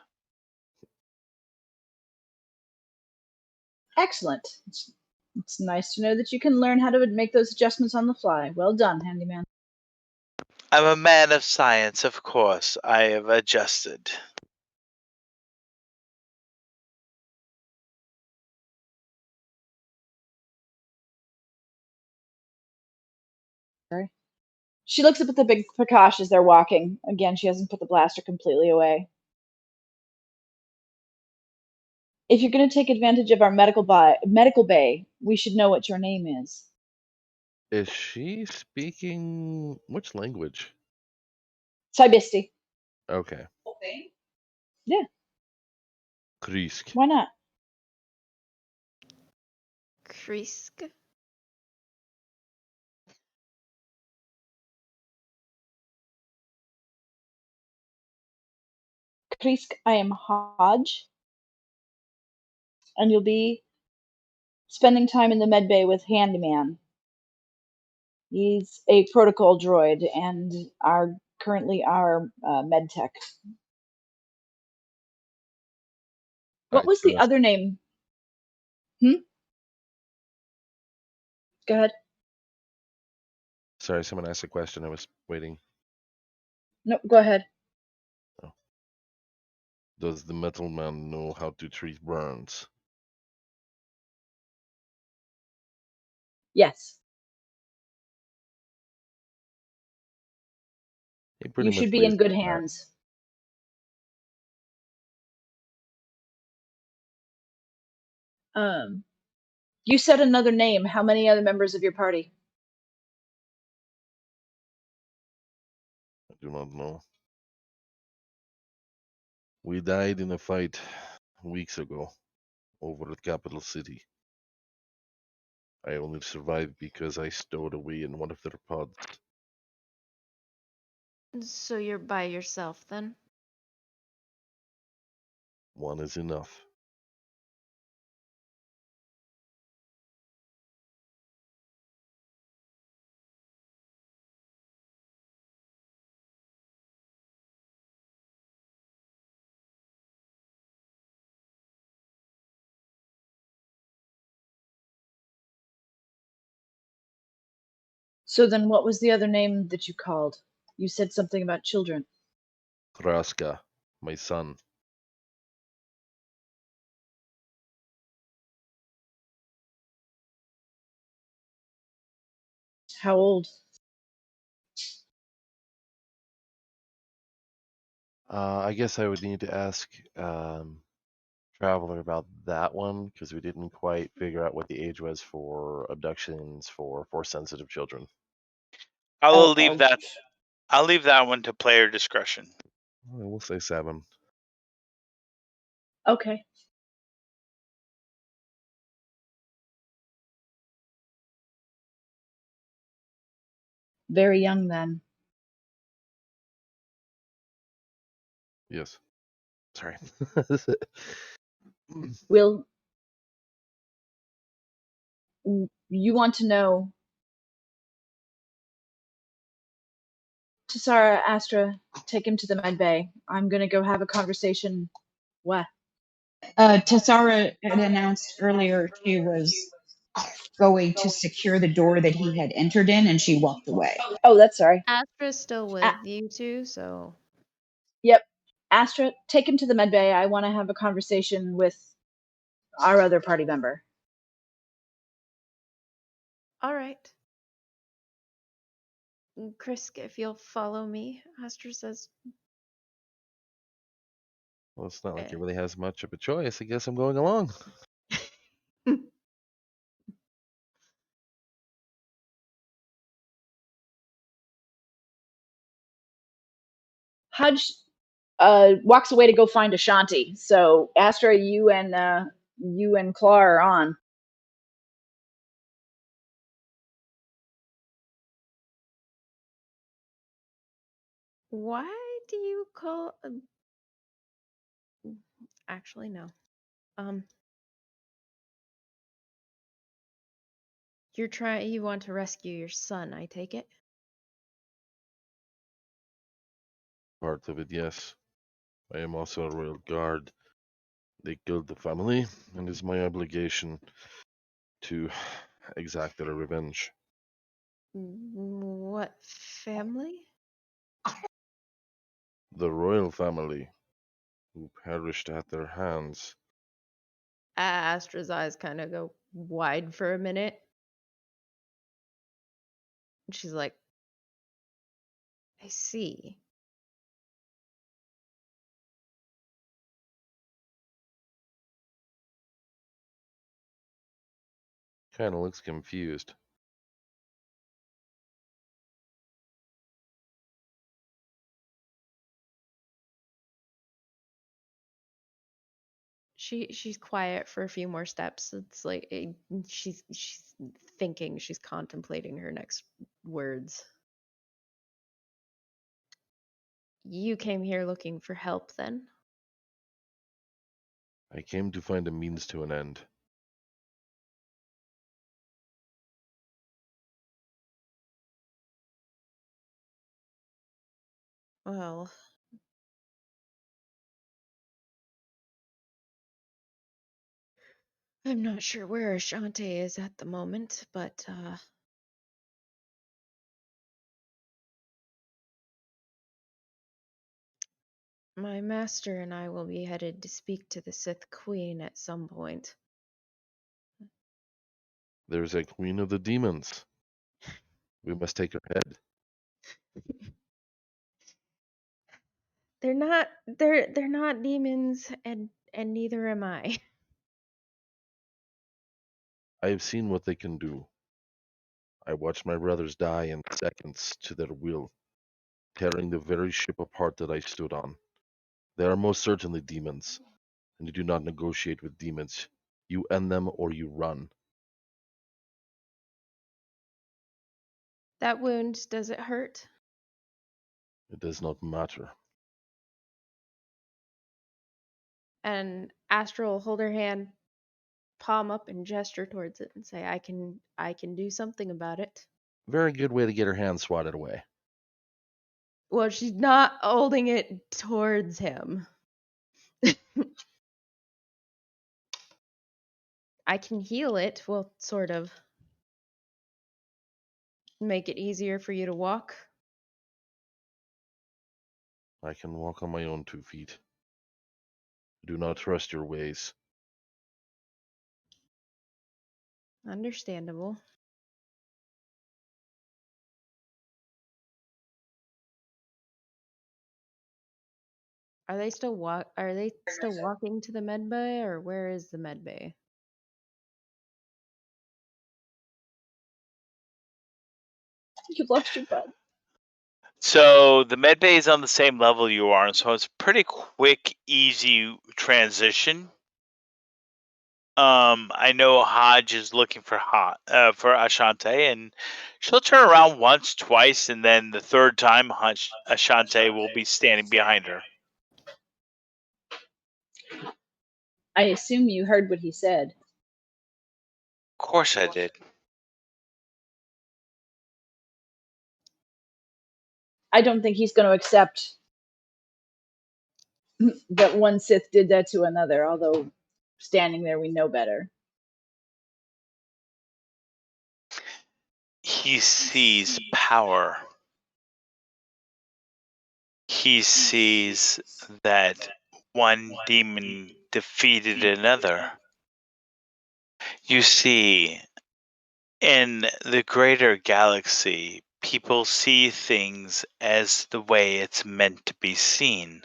Excellent. It's nice to know that you can learn how to make those adjustments on the fly. Well done, Handyman. I'm a man of science, of course. I have adjusted. She looks up at the big Prakash as they're walking. Again, she hasn't put the blaster completely away. If you're going to take advantage of our medical bay, we should know what your name is. Is she speaking which language? Saibisti. Okay. Yeah, Krisk. why not? Krisk? Krisk, I am Hodge, and you'll be spending time in the med bay with Handyman. He's a protocol droid and currently our med tech. What was the other name? Go ahead. Sorry, someone asked a question. I was waiting. No, go ahead. Oh. Does the metal man know how to treat burns? Yes. He pretty You much should be in lays good it flat. hands. You said another name. How many other members of your party? I do not know. We died in a fight weeks ago over at Capital City. I only survived because I stowed away in one of their pods. So you're by yourself then? One is enough. So then what was the other name that you called? You said something about children. Kraska, my son. How old? I guess I would need to ask Traveler about that one because we didn't quite figure out what the age was for abductions for Force-sensitive children. I'll Oh, leave that. I'll leave that one to player discretion. We'll say 7. okay. Very young then. Yes. Sorry. Will you want to know? Tassara, Astra, take him to the med bay. I'm gonna go have a conversation. What? Tassara had announced earlier she was going to secure the door that he had entered in, and she walked away. Oh, that's sorry. Astra's still with you two, so Yep. Astra, take him to the med bay. I want to have a conversation with our other party member. all right. Chris, if you'll follow me, Astra says. Well, it's not like he really has much of a choice. I guess I'm going along. Hudge walks away to go find Ashanti. So Astra, you and Claw are on. Why do you call? Actually, no. You want to rescue your son, I take it? Part of it, yes. I am also a royal guard. They killed the family, and it's my obligation to exact their revenge. What family? The royal family, who perished at their hands. Astra's eyes kind of go wide for a minute. She's like, I see. Kind of looks confused. She's quiet for a few more steps. It's like she's thinking, she's contemplating her next words. You came here looking for help then? I came to find a means to an end. Well, I'm not sure where Ashante is at the moment, but my master and I will be headed to speak to the Sith Queen at some point. There's a queen of the demons. We must take her head. They're not demons, and neither am I. I have seen what they can do. I watched my brothers die in seconds to their will, tearing the very ship apart that I stood on. They are most certainly demons, and you do not negotiate with demons. You end them or you run. That wound, does it hurt? It does not matter. And Astra will hold her hand, palm up, and gesture towards it and say, I can do something about it. Very good way to get her hand swatted away. Well, she's not holding it towards him. I can heal it, well, sort of. make it easier for you to walk? I can walk on my own 2 feet. Do not trust your ways. Understandable. Are they still walking to the med bay, or where is the med bay? You've lost your butt. So the med bay is on the same level you are, and so it's a pretty quick, easy transition. I know Hodge is looking for Ashante, and she'll turn around once, twice, and then the third time, Ashante will be standing behind her. I assume you heard what he said. Of course, I did. I don't think he's going to accept that one Sith did that to another, although standing there we know better. He sees power. He sees that one demon defeated another. You see, in the greater galaxy, people see things as the way it's meant to be seen.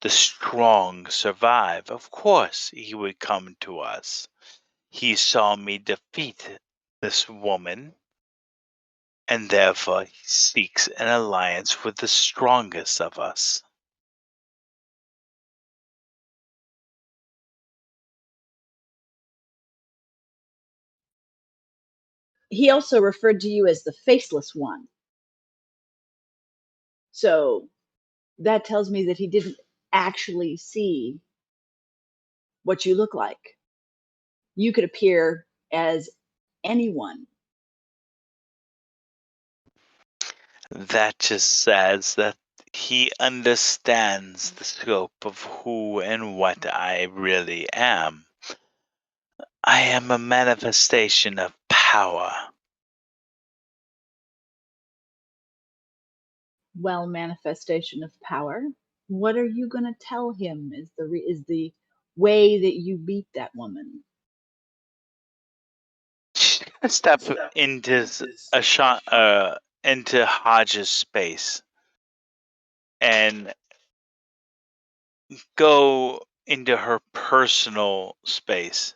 The strong survive. Of course, he would come to us. He saw me defeat this woman, and therefore he seeks an alliance with the strongest of us. He also referred to you as the faceless one. So that tells me that he didn't actually see what you look like. You could appear as anyone. That just says that he understands the scope of who and what I really am. I am a manifestation of power. Well, manifestation of power. What are you going to tell him is the way that you beat that woman? Step into into Hodge's space and go into her personal space.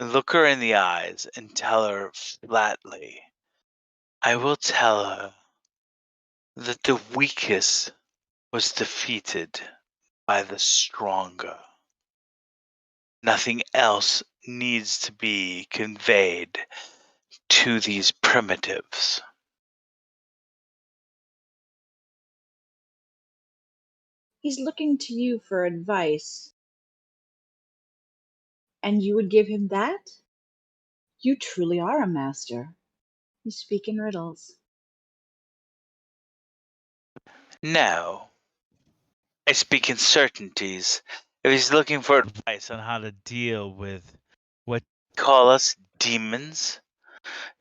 Look her in the eyes and tell her flatly, I will tell her that the weakest was defeated by the stronger. Nothing else needs to be conveyed to these primitives. He's looking to you for advice. And you would give him that? You truly are a master. You speak in riddles. No, I speak in certainties. If he's looking for advice on how to deal with what call us demons,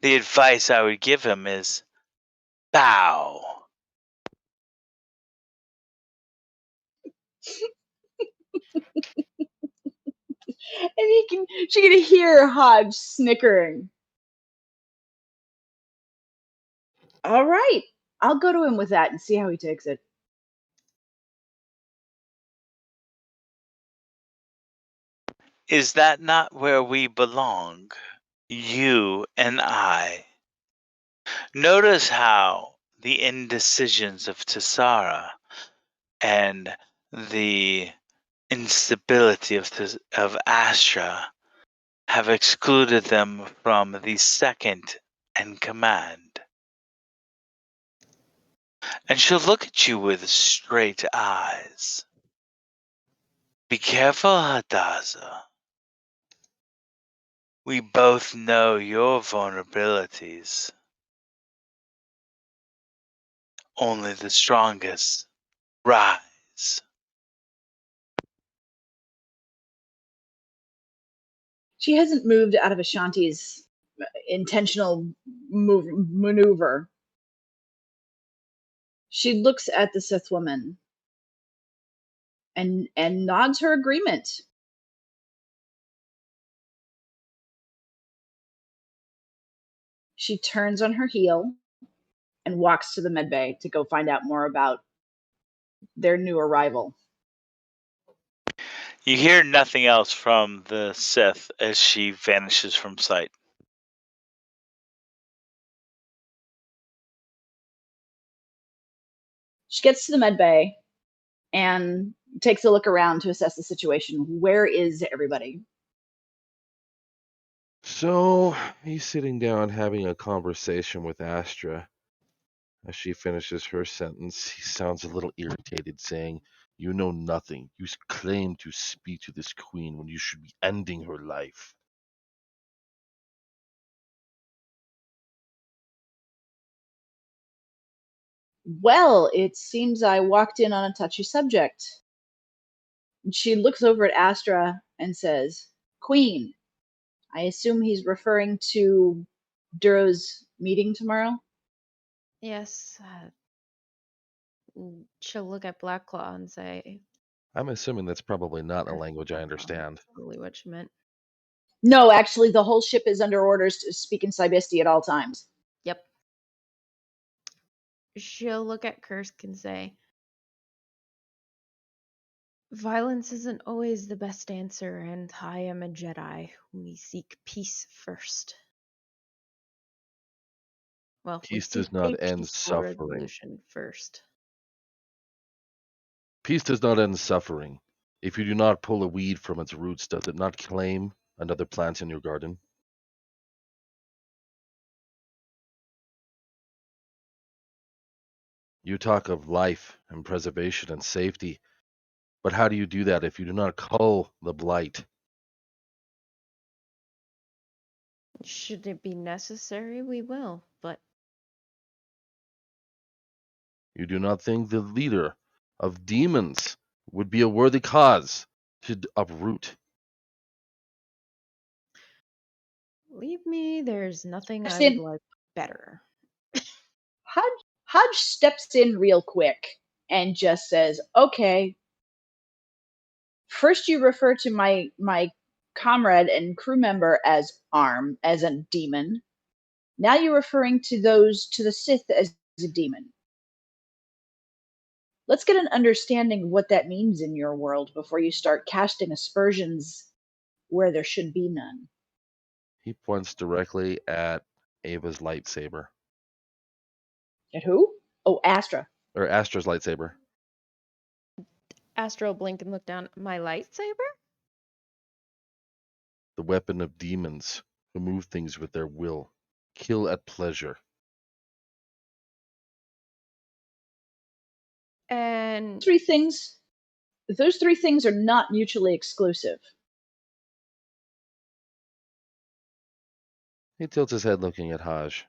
the advice I would give him is bow. And she can hear Hodge snickering. All right. I'll go to him with that and see how he takes it. Is that not where we belong? You and I. Notice how the indecisions of Tessara and the instability of Astra have excluded them from the second in command. And she'll look at you with straight eyes. Be careful, Hadassah. We both know your vulnerabilities. Only the strongest rise. She hasn't moved out of Ashanti's intentional maneuver. She looks at the Sith woman and nods her agreement. She turns on her heel and walks to the med bay to go find out more about their new arrival. You hear nothing else from the Sith as she vanishes from sight. She gets to the med bay and takes a look around to assess the situation. Where is everybody? So he's sitting down having a conversation with Astra. As she finishes her sentence, he sounds a little irritated, saying, "You know nothing. You claim to speak to this queen when you should be ending her life." Well, it seems I walked in on a touchy subject. She looks over at Astra and says, Queen. I assume he's referring to Duro's meeting tomorrow? Yes. She'll look at Blackclaw and say, I'm assuming that's probably not a or language I Blackclaw, understand. that's probably what she meant. No, actually, the whole ship is under orders to speak in Cybisti at all times. Yep. She'll look at Kursk and say, violence isn't always the best answer, and I am a Jedi. We seek peace first. Well, we Peace seek does not a end peaceful suffering. resolution first. Peace does not end suffering. If you do not pull a weed from its roots, does it not claim another plant in your garden? You talk of life and preservation and safety, but how do you do that if you do not cull the blight? Should it be necessary, we will, but You do not think the leader of demons would be a worthy cause to uproot? believe me, there's nothing I would Steps in- like better. Hudge steps in real quick and just says, okay, first you refer to my comrade and crew member as Arm, as a demon. Now you're referring to the Sith as a demon. Let's get an understanding of what that means in your world before you start casting aspersions where there should be none. He points directly at Ava's lightsaber, At who? Oh, Astra. or Astra's lightsaber. Astro blink and look down. My lightsaber? The weapon of demons who move things with their will, kill at pleasure. And Those three things are not mutually exclusive. He tilts his head looking at Haj.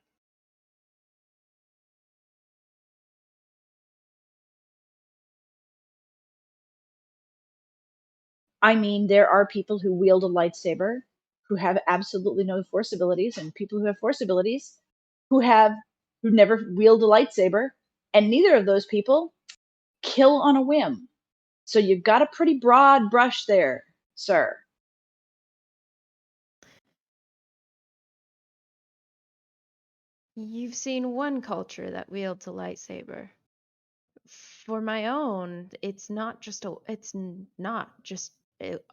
I mean, there are people who wield a lightsaber who have absolutely no force abilities, and people who have force abilities who never wield a lightsaber, and neither of those people kill on a whim. So you've got a pretty broad brush there, sir. you've seen one culture that wields a lightsaber. For my own, it's not just a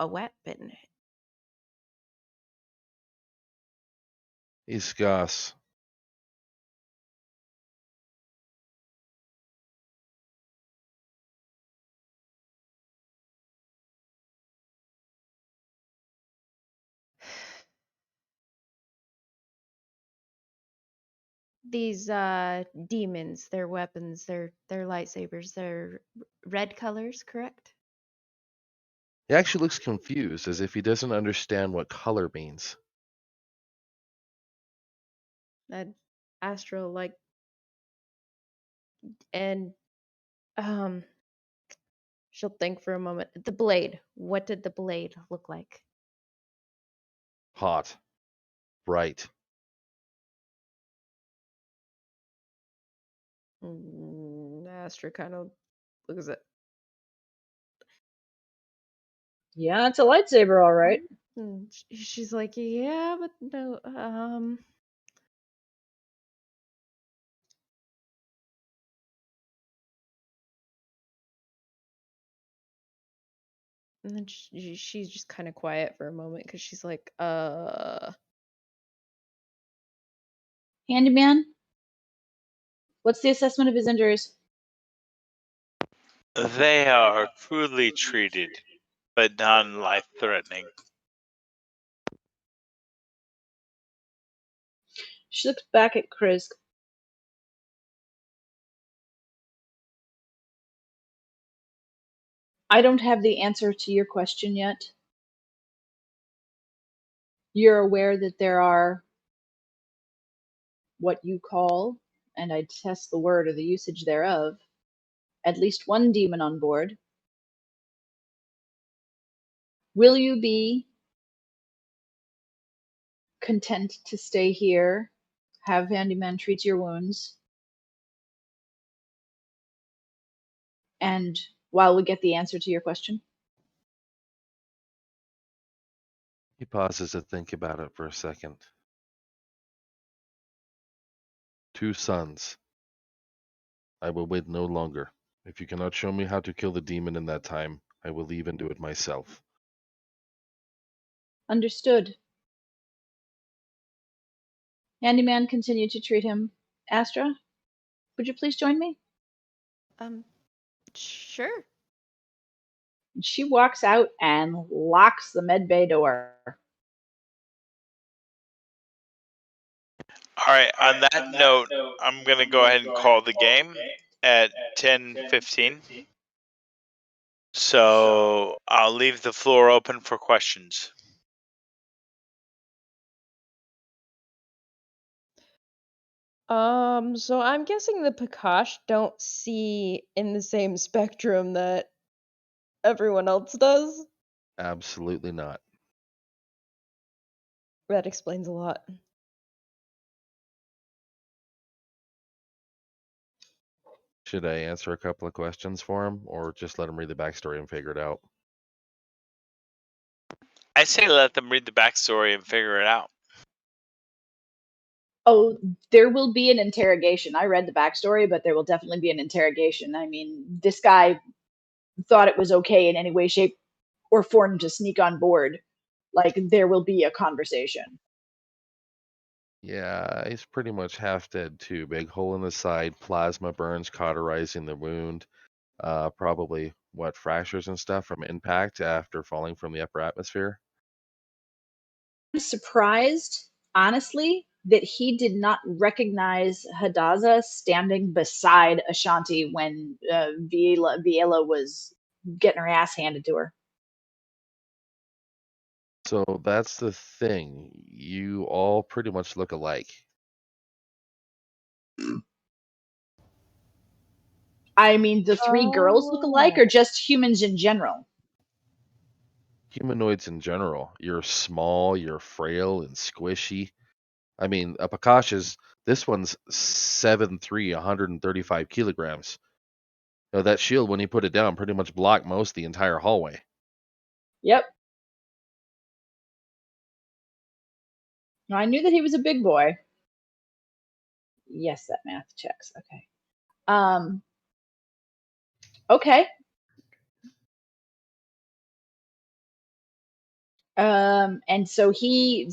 weapon. Iskas. These demons, their weapons, their lightsabers, they're red colors, correct? He actually looks confused, as if he doesn't understand what color means. That Astro like and um she'll think for a moment. The blade. What did the blade look like? Hot. Bright. Astra kind of looks at. Yeah, it's a lightsaber, all right. She's like, yeah, but no, and then she's just kind of quiet for a moment because she's like, Handyman, what's the assessment of his injuries? They are crudely treated, but non-life-threatening. She looks back at Krisk. I don't have the answer to your question yet. You're aware that there are what you call, and I test the word or the usage thereof, at least one demon on board. Will you be content to stay here, have Handyman treat your wounds, and while we get the answer to your question? He pauses to think about it for a second. 2 sons. I will wait no longer. If you cannot show me how to kill the demon in that time, I will leave and do it myself. Understood. Handyman continued to treat him. Astra, would you please join me? sure. She walks out and locks the medbay door. All right. On that note, I'm gonna go ahead and call the game at 10:15. So I'll leave the floor open for questions. So I'm guessing the Pakash don't see in the same spectrum that everyone else does. Absolutely not. That explains a lot. Should I answer a couple of questions for him, or just let him read the backstory and figure it out? I say let them read the backstory and figure it out. Oh, there will be an interrogation. I read the backstory, but there will definitely be an interrogation. I mean, this guy thought it was okay in any way, shape, or form to sneak on board. Like, there will be a conversation. Yeah, he's pretty much half dead too. Big hole in the side, plasma burns cauterizing the wound. Probably fractures and stuff from impact after falling from the upper atmosphere. I'm surprised, honestly, that he did not recognize Hadassah standing beside Ashanti when Viela was getting her ass handed to her. So that's the thing. You all pretty much look alike. I mean, the three girls look alike, or just humans in general? Humanoids in general. You're small, you're frail and squishy. I mean, this one's 7'3", 135 kilograms. Now, that shield, when he put it down, pretty much blocked most of the entire hallway. Yep. I knew that he was a big boy. Yes, that math checks. Okay. Okay. And so even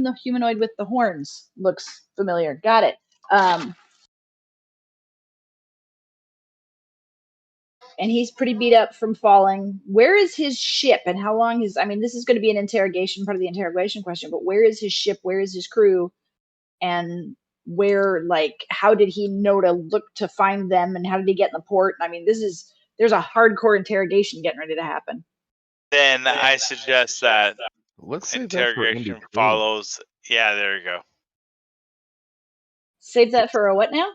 the humanoid with the horns looks familiar. Got it. And he's pretty beat up from falling. Where is his ship, and how long I mean, this is going to be an interrogation, part of the interrogation question, but where is his ship? Where is his crew? And how did he know to look to find them, and how did he get in the port? I mean, there's a hardcore interrogation getting ready to happen. Then I suggest that Let's save that for in interrogation between. follows. Yeah, there you go. Save that for a what now?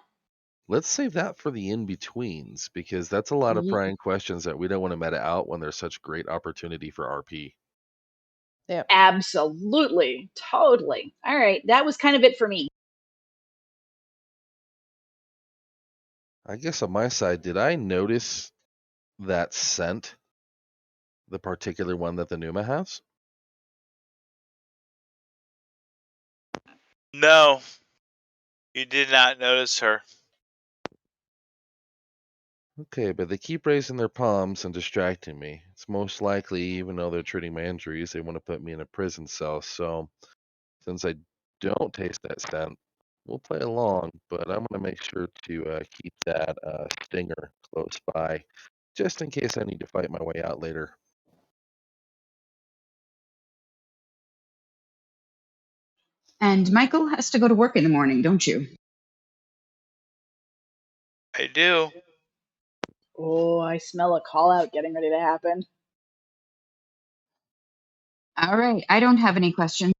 Let's save that for the in-betweens, because that's a lot of prying questions that we don't want to meta out when there's such great opportunity for RP. Yeah. Absolutely. Totally. All right. That was kind of it for me. I guess on my side, did I notice that scent? The particular one that the Numa has? No, you did not notice her. Okay, but they keep raising their palms and distracting me. It's most likely, even though they're treating my injuries, they want to put me in a prison cell. So, since I don't taste that scent, we'll play along, but I'm going to make sure to keep that stinger close by, just in case I need to fight my way out later. And Michael has to go to work in the morning, don't you? I do. Oh, I smell a call out getting ready to happen. All right. I don't have any questions.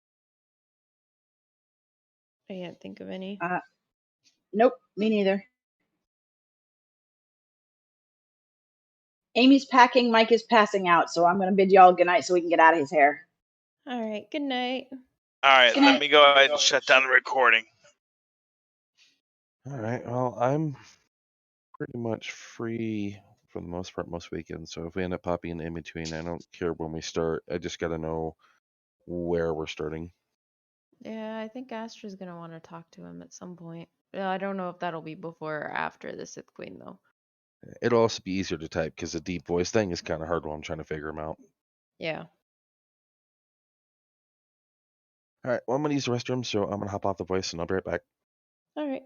I can't think of any. Nope, me neither. Amy's packing, Mike is passing out, so I'm gonna bid y'all good night so we can get out of his hair. All right, good night. All right, Good let night. me go ahead and shut down the recording. All right, well, I'm pretty much free for the most part most weekends. So if we end up popping in between, I don't care when we start. I just got to know where we're starting. Yeah, I think Astra's gonna want to talk to him at some point. I don't know if that'll be before or after the Sith Queen, though. It'll also be easier to type because the deep voice thing is kind of hard while I'm trying to figure them out. Yeah. All right, well, I'm going to use the restroom, so I'm going to hop off the voice and I'll be right back. All right.